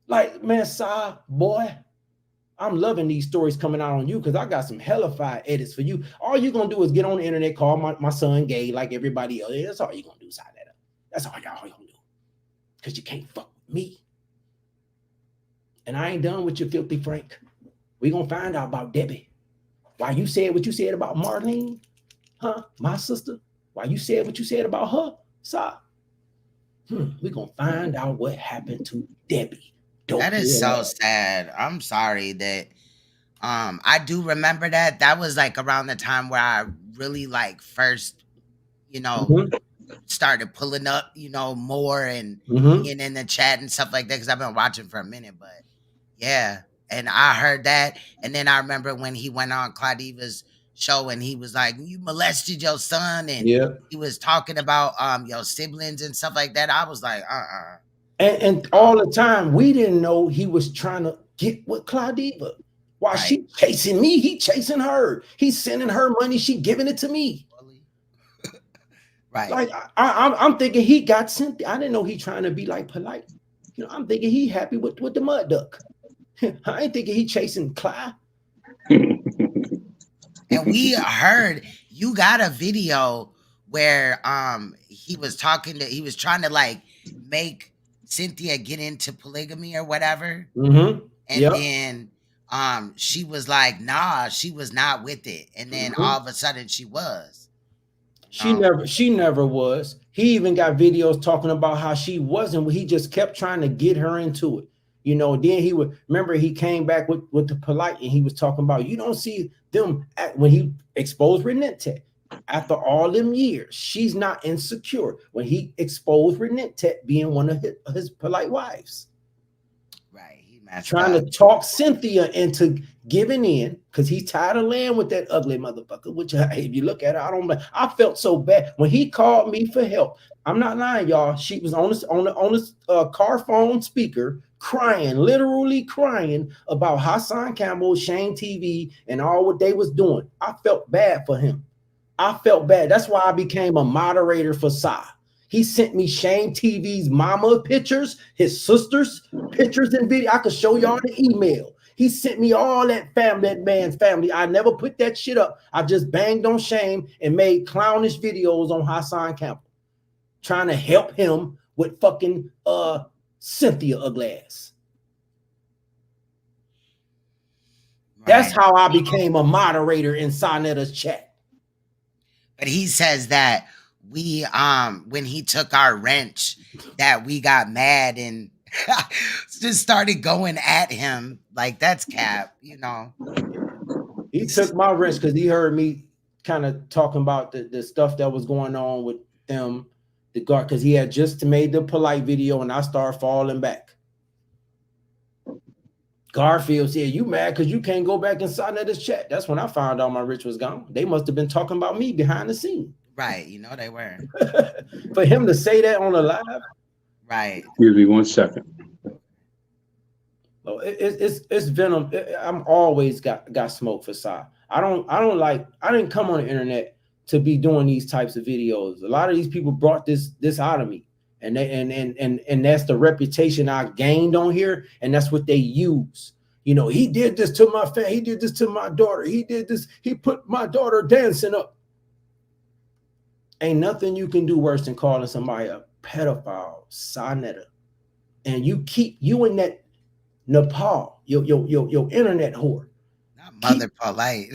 Like, man, Sa, boy, I'm loving these stories coming out on you, because I got some hellified edits for you. All you're going to do is get on the internet, call my son gay like everybody else. That's all you're going to do, Saneter. That's all y'all going to do. Because you can't fuck with me. And I ain't done with your filthy Frank. We're going to find out about Debbie. Why you said what you said about Marlene, huh? My sister. Why you said what you said about her, Sa. We're going to find out what happened to Debbie. That is so sad. I'm sorry that I do remember that. That was like around the time where I really like first, started pulling up, more and being in the chat and stuff like that, because I've been watching for a minute. But yeah, and I heard that. And then I remember when he went on Claudiva's show and he was like, you molested your son, and he was talking about your siblings and stuff like that. I was like, And all the time, we didn't know he was trying to get with Claudiva. While she chasing me, he chasing her. He's sending her money, she giving it to me. Right. Like I'm thinking he got Cynthia. I didn't know he trying to be like polite. I'm thinking he happy with the mud duck. I ain't thinking he chasing Clyde. And we heard you got a video where he was trying to like make Cynthia get into polygamy or whatever. And then she was like, nah, she was not with it. And then all of a sudden she was. She never was. He even got videos talking about how she wasn't. He just kept trying to get her into it. Then he would remember he came back with the polite, and he was talking about, you don't see them when he exposed Renette. After all them years, she's not insecure when he exposed Renette being one of his polite wives. Right. trying to talk Cynthia into giving in because he's tired of laying with that ugly motherfucker. Which, if you look at it, I felt so bad when he called me for help. I'm not lying, y'all. She was on the car phone speaker, crying, literally crying about Hassan Campbell, Shane TV, and all what they was doing. I felt bad for him. I felt bad. That's why I became a moderator for Sa. He sent me Shane TV's mama pictures, his sister's pictures and video. I could show y'all the email. He sent me all that man's family. I never put that shit up. I just banged on Shane and made clownish videos on Hassan Campbell, trying to help him with fucking Cynthia ugly ass. Right. That's how I became a moderator in Saneter's chat. But he says that we when he took our wrench, that we got mad and just started going at him. Like, that's cap, you know. He took my wrench because he heard me kind of talking about the stuff that was going on with them, the guard, because he had just made the polite video and I started falling back. Garfield said, "You mad because you can't go back inside of this chat?" That's when I found out my wrench was gone. They must have been talking about me behind the scene. Right, you know they were. For him to say that on the live. Right. Excuse me 1 second. Oh, it's venom. I'm always got smoke for Sa. I didn't come on the internet to be doing these types of videos. A lot of these people brought this out of me. And that's the reputation I gained on here, and that's what they use. You know, he did this to my family, he did this to my daughter, he did this, he put my daughter dancing up. Ain't nothing you can do worse than calling somebody a pedophile, Saneter. And you in that Nepal, your internet whore. Not mother polite.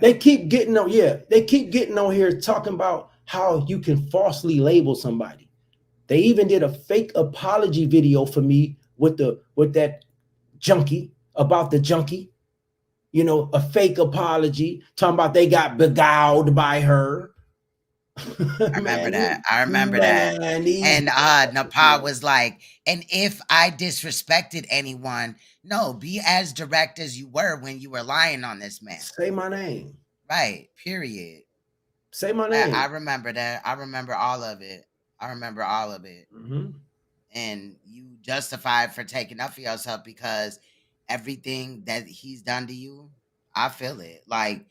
They keep getting on, they keep getting on here talking about how you can falsely label somebody. They even did a fake apology video for me with that junkie, about the junkie. You know, a fake apology, talking about they got beguiled by her. I remember that. And Nepal was like, and if I disrespected anyone, no, be as direct as you were when you were lying on this man. Say my name. Right, period. Say my name. I remember that. I remember all of it. Mm-hmm. And you justified for taking up for yourself because everything that he's done to you, I feel it. Like,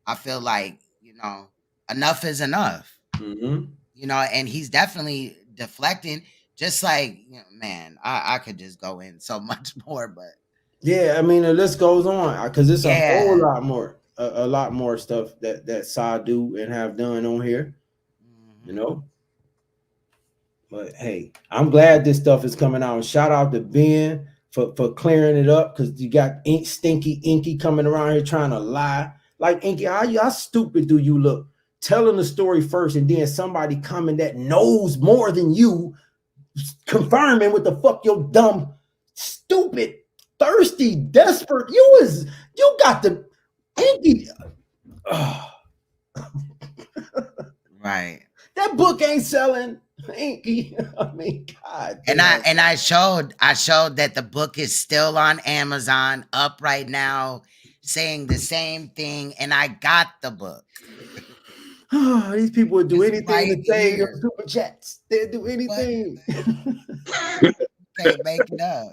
I feel like, you know, enough is enough. Mm-hmm. You know, and he's definitely deflecting. Just like, you know, man, I could just go in so much more, but yeah, I mean, the list goes on because it's a whole lot more, a lot more stuff that Sa do and have done on here. Mm-hmm. You know. But hey, I'm glad this stuff is coming out. And shout out to Ben for clearing it up, because you got Stinky Inky coming around here trying to lie. Like, Inky, how stupid do you look? Telling the story first and then somebody coming that knows more than you, confirming what the fuck your dumb, stupid, thirsty, desperate, you got the Inky. Right. That book ain't selling. Inky. I mean, God. And I showed that the book is still on Amazon, up right now, saying the same thing, and I got the book. These people would do anything to save your super chats. They'd do anything. Can't make it up.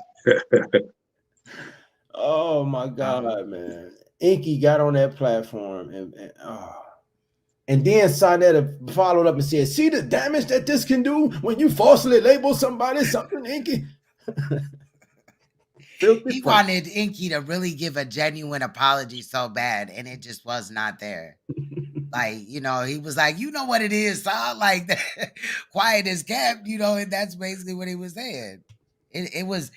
Oh my God, man. Inky got on that platform and then Saneter followed up and said, "See the damage that this can do when you falsely label somebody something, Inky." He wanted Inky to really give a genuine apology so bad, and it just was not there. Like, you know, he was like, "You know what it is, son?" Like, quiet as kept, you know, and that's basically what he was saying. It was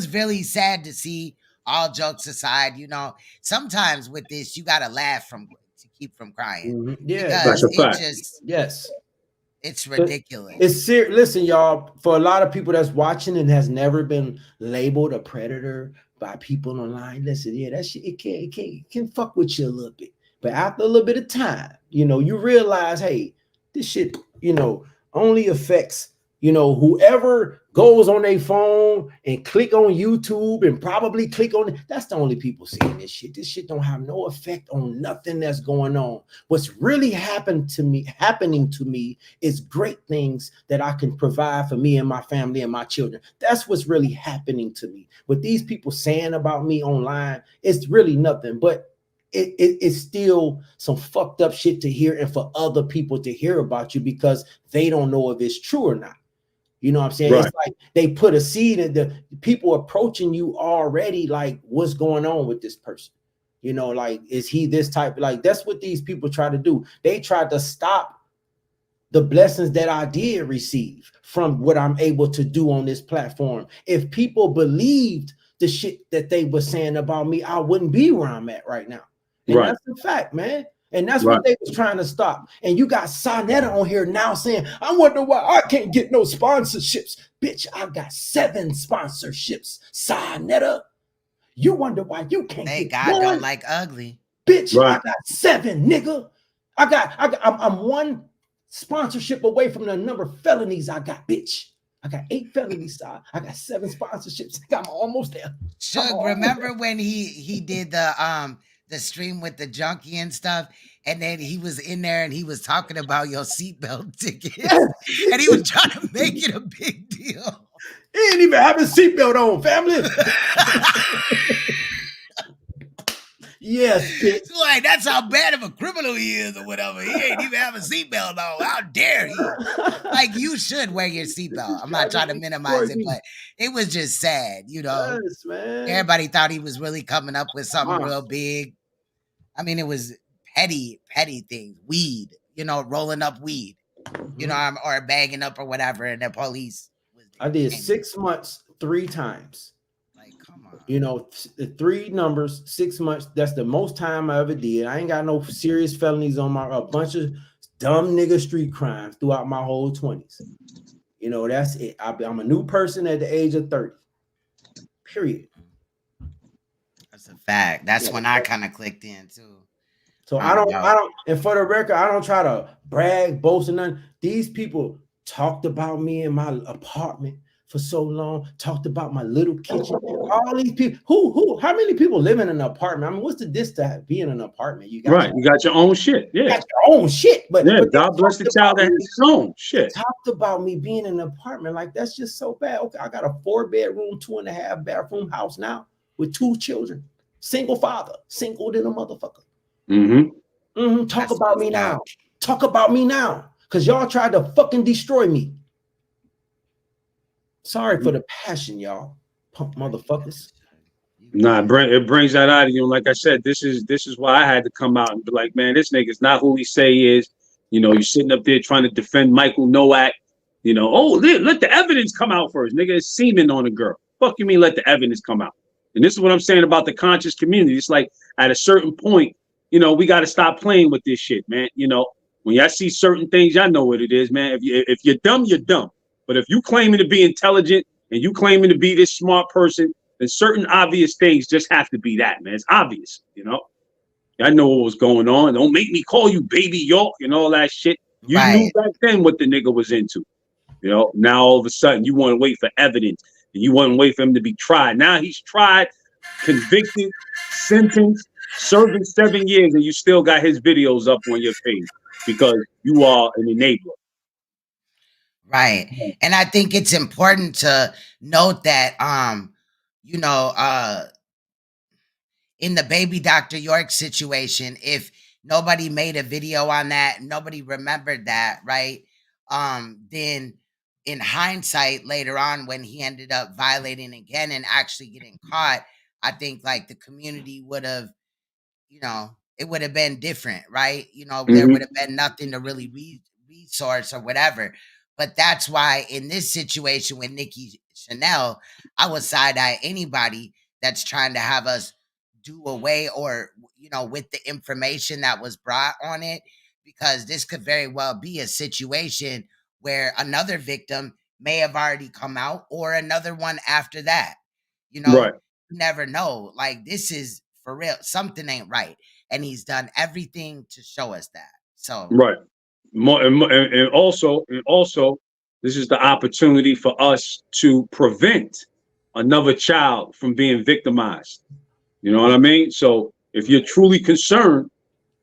really sad to see. All jokes aside, you know, sometimes with this, you gotta laugh to keep from crying. Mm-hmm. Yeah, because that's a fact. Yes, it's ridiculous. It's serious. Listen, y'all, for a lot of people that's watching and has never been labeled a predator by people online, listen, yeah, that shit, it can fuck with you a little bit. But after a little bit of time, you know, you realize, hey, this shit, you know, only affects You know, whoever goes on their phone and click on YouTube and probably click on it, that's the only people seeing this shit. This shit don't have no effect on nothing that's going on. What's really happening to me is great things that I can provide for me and my family and my children. That's what's really happening to me. What these people saying about me online, it's really nothing, but it's still some fucked up shit to hear and for other people to hear about you because they don't know if it's true or not. You know what I'm saying? Right. It's like they put a seed in the people approaching you already, like, what's going on with this person? You know, like, is he this type? Like, that's what these people try to do. They tried to stop the blessings that I did receive from what I'm able to do on this platform. If people believed the shit that they were saying about me, I wouldn't be where I'm at right now. And Right. that's the fact, man. And that's Right. what they was trying to stop. And you got Saneter on here now saying, I wonder why I can't get no sponsorships. Bitch, I got 7 sponsorships. Saneter, you wonder why you can't Thank get God one? don't like ugly. Bitch, Right. I got 7, nigga. I'm 1 sponsorship away from the number of felonies I got, bitch. I got 8 felonies. I got 7 sponsorships. I'm almost there. Shug, remember when he did the stream with the junkie and stuff, and then he was in there and he was talking about your seatbelt ticket, and he was trying to make it a big deal. He ain't even have his seatbelt on, family. Yes, bitch. It's like, that's how bad of a criminal he is or whatever. He ain't even have a seatbelt on. How dare he? Like, you should wear your seatbelt. I'm not trying to minimize it, but it was just sad, you know. Yes, man. Everybody thought he was really coming up with something real big. I mean, it was petty things. Weed, you know, rolling up weed, you know, or bagging up or whatever, and the police. I did 6 months 3 times. Like, come on. You know, 3 numbers, 6 months. That's the most time I ever did. I ain't got no serious felonies on a bunch of dumb nigga street crimes throughout my whole 20s. You know, that's it. I'm a new person at the age of 30. Period. That's a fact. That's when I kind of clicked in too. So I don't, and for the record, I don't try to brag, boast, and nothing. These people talked about me in my apartment for so long, talked about my little kitchen. All these people, how many people live in an apartment? I mean, what's the diss to be in an apartment? You got you got your own shit. Yeah. You got your own shit. But God bless the child that has his own shit. Talked about me being in an apartment. Like, that's just so bad. Okay, I got a 4-bedroom, 2.5 bathroom house now with 2 children. Single father, single than a motherfucker. Talk about me now. Talk about me now. Because y'all tried to fucking destroy me. Sorry for the passion, y'all. Punk motherfuckers. Nah, it brings that out of you. And like I said, this is why I had to come out and be like, man, this nigga's not who he say he is. You know, you're sitting up there trying to defend Michael Nowak. You know, let the evidence come out first. Nigga, it's semen on a girl. Fuck you mean let the evidence come out? And this is what I'm saying about the conscious community. It's like at a certain point, you know, we got to stop playing with this shit, man. You know, when y'all see certain things, y'all know what it is, man. If you're dumb, you're dumb. But if you claiming to be intelligent and you claiming to be this smart person, then certain obvious things just have to be that, man. It's obvious, you know. I know what was going on. Don't make me call you Baby York and all that shit. You knew back then what the nigga was into. You know, now all of a sudden you want to wait for evidence and you want to wait for him to be tried. Now he's tried, convicted, sentenced, serving 7 years, and you still got his videos up on your page because you are an enabler. Right. And I think it's important to note that, you know, in the Baby Dr. York situation, if nobody made a video on that, nobody remembered that, right? Then in hindsight, later on, when he ended up violating again and actually getting caught, I think like the community would have, you know, it would have been different, right? You know, there would have been nothing to really resource or whatever. But that's why in this situation with Nicki Chanel, I would side-eye anybody that's trying to have us do away or, you know, with the information that was brought on it, because this could very well be a situation where another victim may have already come out or another one after that. You know, you never know. Like, this is for real. Something ain't right. And he's done everything to show us that. So and also This is the opportunity for us to prevent another child from being victimized. You know what I mean? So if you're truly concerned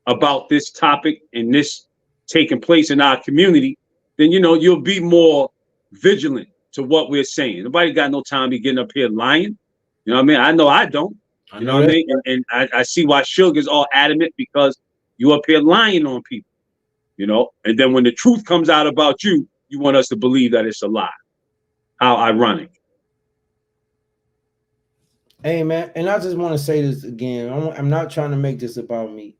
about this topic and this taking place in our community, then, you know, you'll be more vigilant to what we're saying. Nobody got no time to be getting up here lying. You know what I mean? I know I don't. You know what I mean? And I see why Suge is all adamant, because you up here lying on people, you know? And then when the truth comes out about you, you want us to believe that it's a lie. How ironic. Hey, man, and I just want to say this again. I'm not trying to make this about me.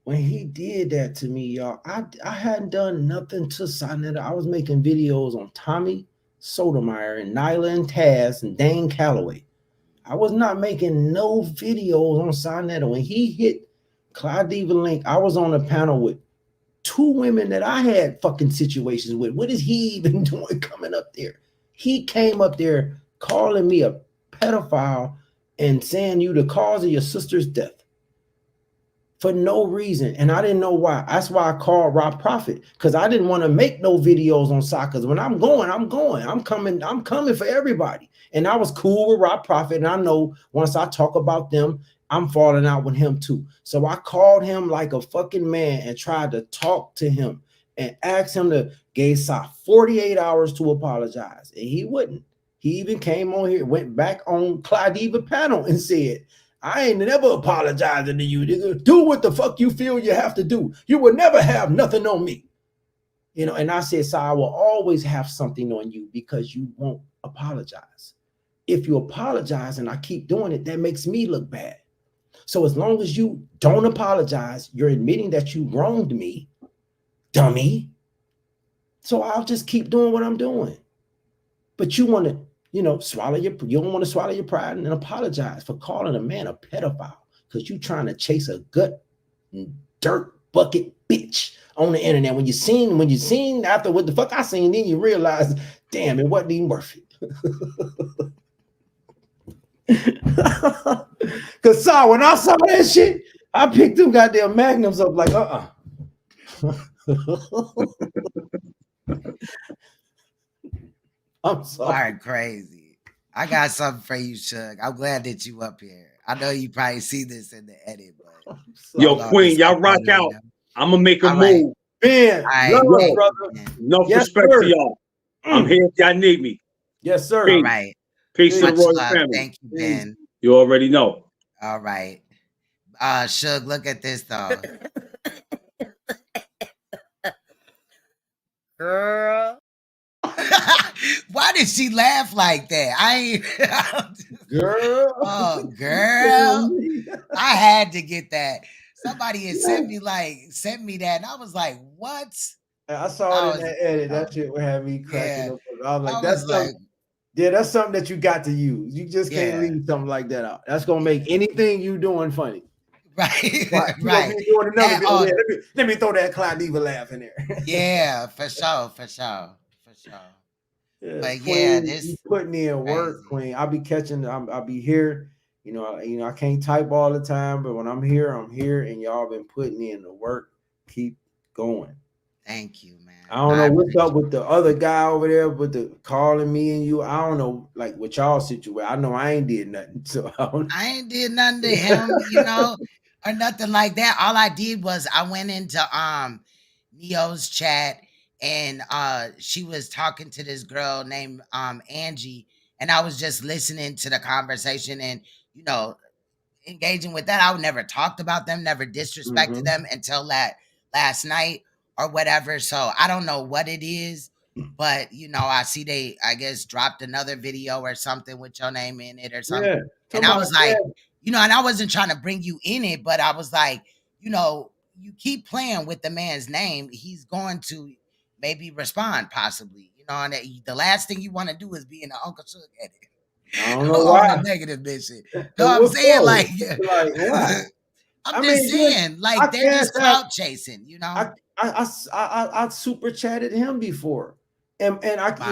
When he did that to me, y'all, I hadn't done nothing to Saneter. I was making videos on Tommy Sotomayor and Nyla and Taz and Dane Calloway. I was not making no videos on Saneter. When he hit Clyde Diva Link, I was on a panel with 2 women that I had fucking situations with. What is he even doing coming up there? He came up there calling me a pedophile and saying you the cause of your sister's death for no reason. And I didn't know why. That's why I called Rob Prophet, because I didn't want to make no videos on soccer. When I'm going, I'm going. I'm coming for everybody. And I was cool with Rob Prophet. And I know once I talk about them, I'm falling out with him too. So I called him like a fucking man and tried to talk to him and asked him to give Sa 48 hours to apologize. And he wouldn't. He even came on here, went back on Clyde Diva panel and said, I ain't never apologizing to you, nigga. Do what the fuck you feel you have to do. You will never have nothing on me. You know, and I said, so I will always have something on you because you won't apologize. If you apologize and I keep doing it, that makes me look bad. So as long as you don't apologize, you're admitting that you wronged me, dummy. So I'll just keep doing what I'm doing. But you want to, you know, you don't want to swallow your pride and apologize for calling a man a pedophile because you're trying to chase a gut dirt bucket bitch on the internet. When you seen after what the fuck I seen, then you realize, damn, it wasn't even worth it. Cause when I saw that shit, I picked them goddamn magnums up like I'm sorry. Crazy. I got something for you, Suge. I'm glad that you up here. I know you probably see this in the edit, but yo, Queen, y'all rock out. I'm gonna make a move. Ben, love, brother. Enough respect to y'all. I'm here if y'all need me. Yes, sir. All right. Peace to the royal family. Thank you, Ben. You already know. All right. Suge, look at this though. Girl. Why did she laugh like that? Girl. Oh, girl. I had to get that. Somebody had sent me that, and I was like, what? I saw it in that edit. That shit would have me cracking up. I was like, that's something that you got to use. You just can't leave something like that out. That's gonna make anything you doing funny. Right. Right. Be doing another video. Let me throw that Clyde Diva laugh in there. Yeah, for sure. Yeah, but Queen, yeah, this you putting in work, Queen. I'll be catching. I'll be here. You know, I can't type all the time, but when I'm here, and y'all been putting in the work. Keep going. Thank you, man. I don't know what's up with the other guy over there, with the calling me and you. I don't know, like what y'all situation. I know I ain't did nothing, so I ain't did nothing to him, you know, or nothing like that. All I did was I went into Neo's chat, and she was talking to this girl named Angie, and I was just listening to the conversation and, you know, engaging with that. I would never talked about them, never disrespected them until last night or whatever. So I don't know what it is, but you know, I see they, I guess, dropped another video or something with your name in it or something. Yeah, and I was like, you know, and I wasn't trying to bring you in it, but I was like, you know, you keep playing with the man's name, he's going to maybe respond possibly, you know, and the last thing you want to do is be in the Uncle Suge edit. I don't know why. The negative bitch. No, I'm saying like why? I'm just saying, like, they're just clout chasing, you know. I super chatted him before, and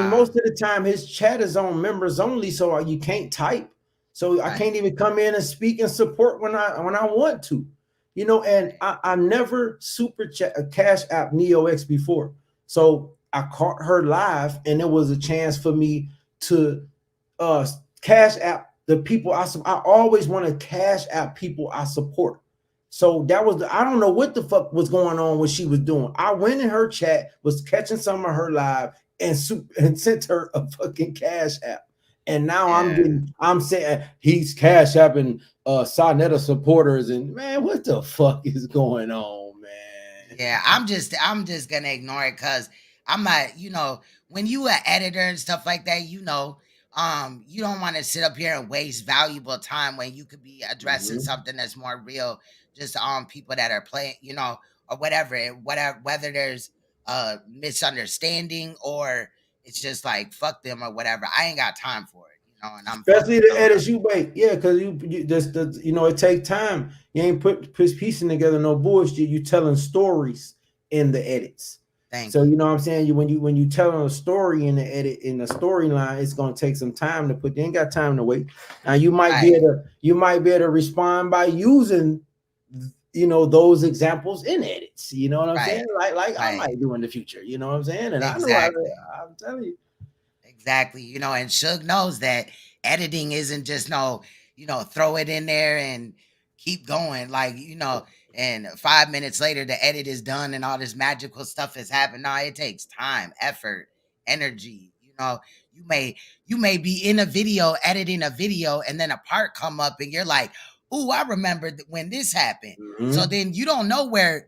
most of the time his chat is on members only, so you can't type, so I can't even come in and speak and support when I want to, you know. And I never super chat Cash App NeoX before, so I caught her live, and it was a chance for me to cash app the people I always want to cash app people I support. So that was I don't know what the fuck was going on, what she was doing. I went in her chat, was catching some of her live, and sent her a fucking cash app. And now I'm saying he's cash apping Saneter supporters, and man, what the fuck is going on, man? Yeah, I'm just gonna ignore it because I'm not, when you an editor and stuff like that, you don't want to sit up here and waste valuable time when you could be addressing something that's more real, just on people that are playing, or whatever, whether there's a misunderstanding or it's just like fuck them or whatever. I ain't got time for it, and I'm especially the edits you make, because you just it takes time. You ain't put piecing together no bullshit. You telling stories in the edits. So you know what I'm saying. When you telling a story in the edit, in the storyline, it's gonna take some time to put. You ain't got time to wait. Now you might be able to respond by using those examples in edits. You know what I'm saying? Like I might do in the future. You know what I'm saying? And I'm telling you. Exactly. And Suge knows that editing isn't just throw it in there and keep going. And 5 minutes later, the edit is done and all this magical stuff has happened. No, it takes time, effort, energy. You may be in a video, editing a video, and then a part come up and you're like, "Ooh, I remember when this happened." So then you don't know where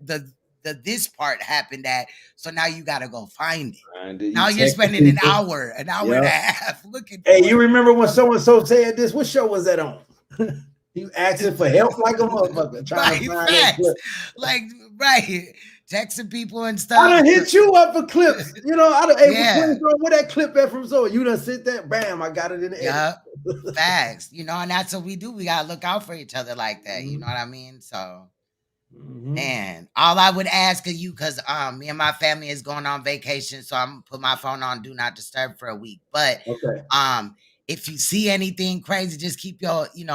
this part happened at. So now you got to go find it. Now you're spending an hour and a half looking for you remember when so-and-so said this? What show was that on? You asking for help like a motherfucker, trying to find that clip. Texting people and stuff. I done hit you up for clips. Where that clip at from? So you done sit there, bam, I got it in the edit. Facts. And that's what we do. We gotta look out for each other like that. You know what I mean? So man, all I would ask of you, because me and my family is going on vacation, so I'm gonna put my phone on do not disturb for a week. But if you see anything crazy, just keep your eyes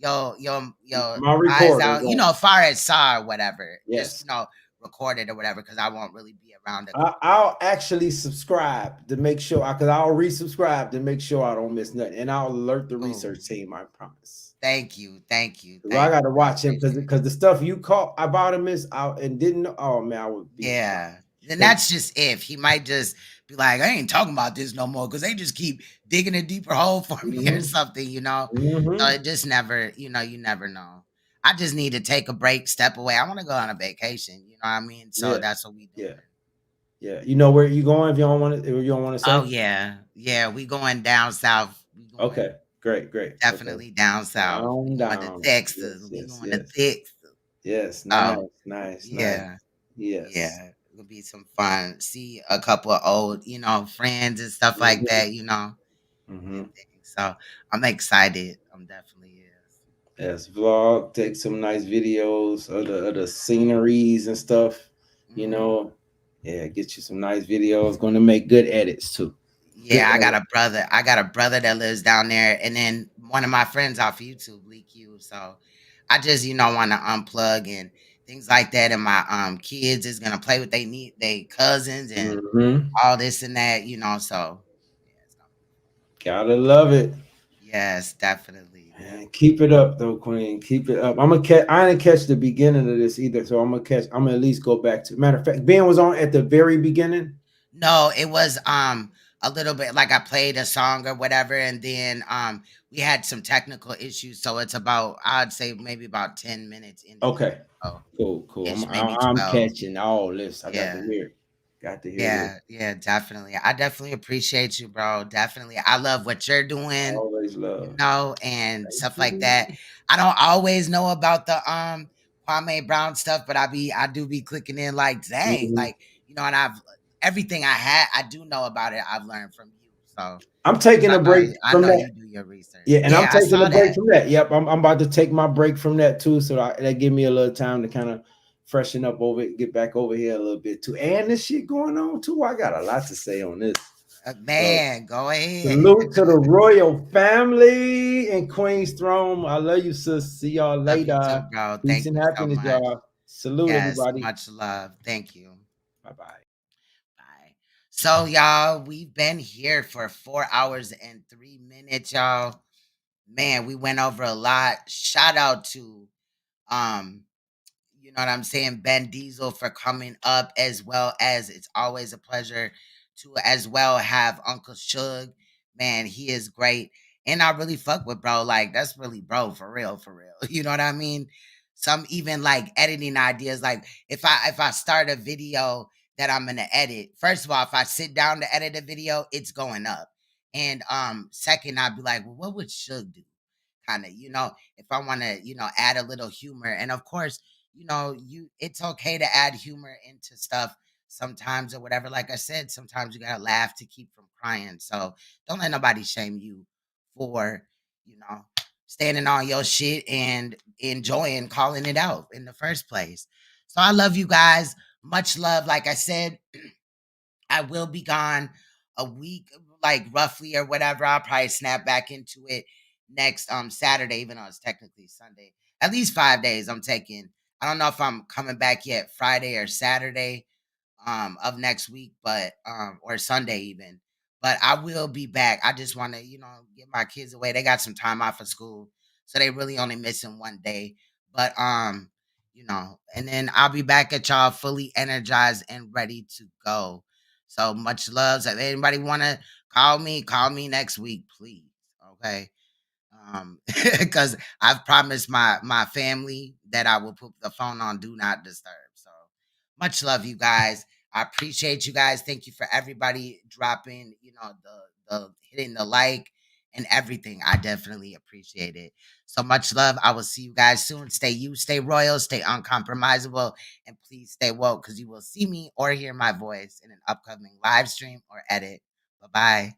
out, as far as saw or whatever. Just record it or whatever, because I won't really be around it. I'll actually subscribe to make sure, because I'll resubscribe to make sure I don't miss nothing, and I'll alert the research team. I promise. Thank you. I got to watch him because the stuff you caught about him is out and didn't know. Oh man, I would be. Yeah, and that's just if he might just be like, I ain't talking about this no more because they just keep digging a deeper hole for me or something, So it just never, you never know. I just need to take a break, step away. I want to go on a vacation. You know what I mean? So that's what we do. Yeah. You know where you going if you don't want to say? Oh yeah. We going down south. Okay. Great. Definitely down south. Going to Texas. We going to Texas. Yes. Nice. Yeah. Yes. Yeah. It'll be some fun. See a couple of old, friends and stuff like that. So I'm excited. I'm definitely is. Yes, vlog, take some nice videos of the sceneries and stuff. Yeah, get you some nice videos. Going to make good edits too. Yeah, I got a brother that lives down there, and then one of my friends off YouTube, Lee Q. So I just want to unplug and things like that. And my kids is gonna play with they cousins and all this and that. So gotta love it. Yes, definitely. Man, keep it up though, Queen. Keep it up. I didn't catch the beginning of this either, so I'm gonna at least go back to. Matter of fact, Ben was on at the very beginning. No, it was a little bit like I played a song or whatever, and then we had some technical issues, so it's about, I'd say maybe about 10 minutes in. Okay. Cool. I'm catching all this. I got to hear it. Yeah, definitely. I definitely appreciate you, bro. Definitely. I love what you're doing. Always love. And stuff like that. I don't always know about the Kwame Brown stuff, but I do be clicking in like, dang, and everything I do know about it, I've learned from you. So I'm taking a break from that. You do your research. Yeah, and I'm taking a break from that. Yep, I'm about to take my break from that too, so that give me a little time to kind of freshen up over it, get back over here a little bit too. And this shit going on too. I got a lot to say on this. Man, go ahead. Salute to the royal family and Queen's Throne. I love you, sis. See y'all later. Too, bro. Peace and happiness, y'all. Salute everybody. Much love. Thank you. Bye-bye. So, y'all, we've been here for 4 hours and 3 minutes, y'all. Man, we went over a lot. Shout out to, you know what I'm saying, Ben Diesel for coming up, as well as it's always a pleasure to as well have Uncle Suge. Man, he is great. And I really fuck with bro. Like, that's really bro, for real, for real. You know what I mean? Some even like editing ideas. Like if I start a video that I'm gonna edit, first of all, if I sit down to edit a video, it's going up. And second, I'd be like, well, what would Suge do? Kind of, if I want to, add a little humor. And of course, it's okay to add humor into stuff sometimes or whatever. Like I said, sometimes you gotta laugh to keep from crying. So don't let nobody shame you for, standing on your shit and enjoying calling it out in the first place. So I love you guys. Much love. Like I said, I will be gone a week, like roughly or whatever. I'll probably snap back into it next Saturday, even though it's technically Sunday. At least 5 days I'm taking. I don't know if I'm coming back yet Friday or Saturday of next week, but or Sunday even. But I will be back. I just want to, get my kids away. They got some time off of school, so they really only missing 1 day. But and then I'll be back at y'all fully energized and ready to go. So much love. So if anybody want to call me next week, please. Okay. Because I've promised my family that I will put the phone on do not disturb. So much love, you guys. I appreciate you guys. Thank you for everybody dropping, the hitting the like and everything. I definitely appreciate it. So much love. I will see you guys soon. Stay you, stay royal, stay uncompromisable, and please stay woke, because you will see me or hear my voice in an upcoming live stream or edit. Bye-bye.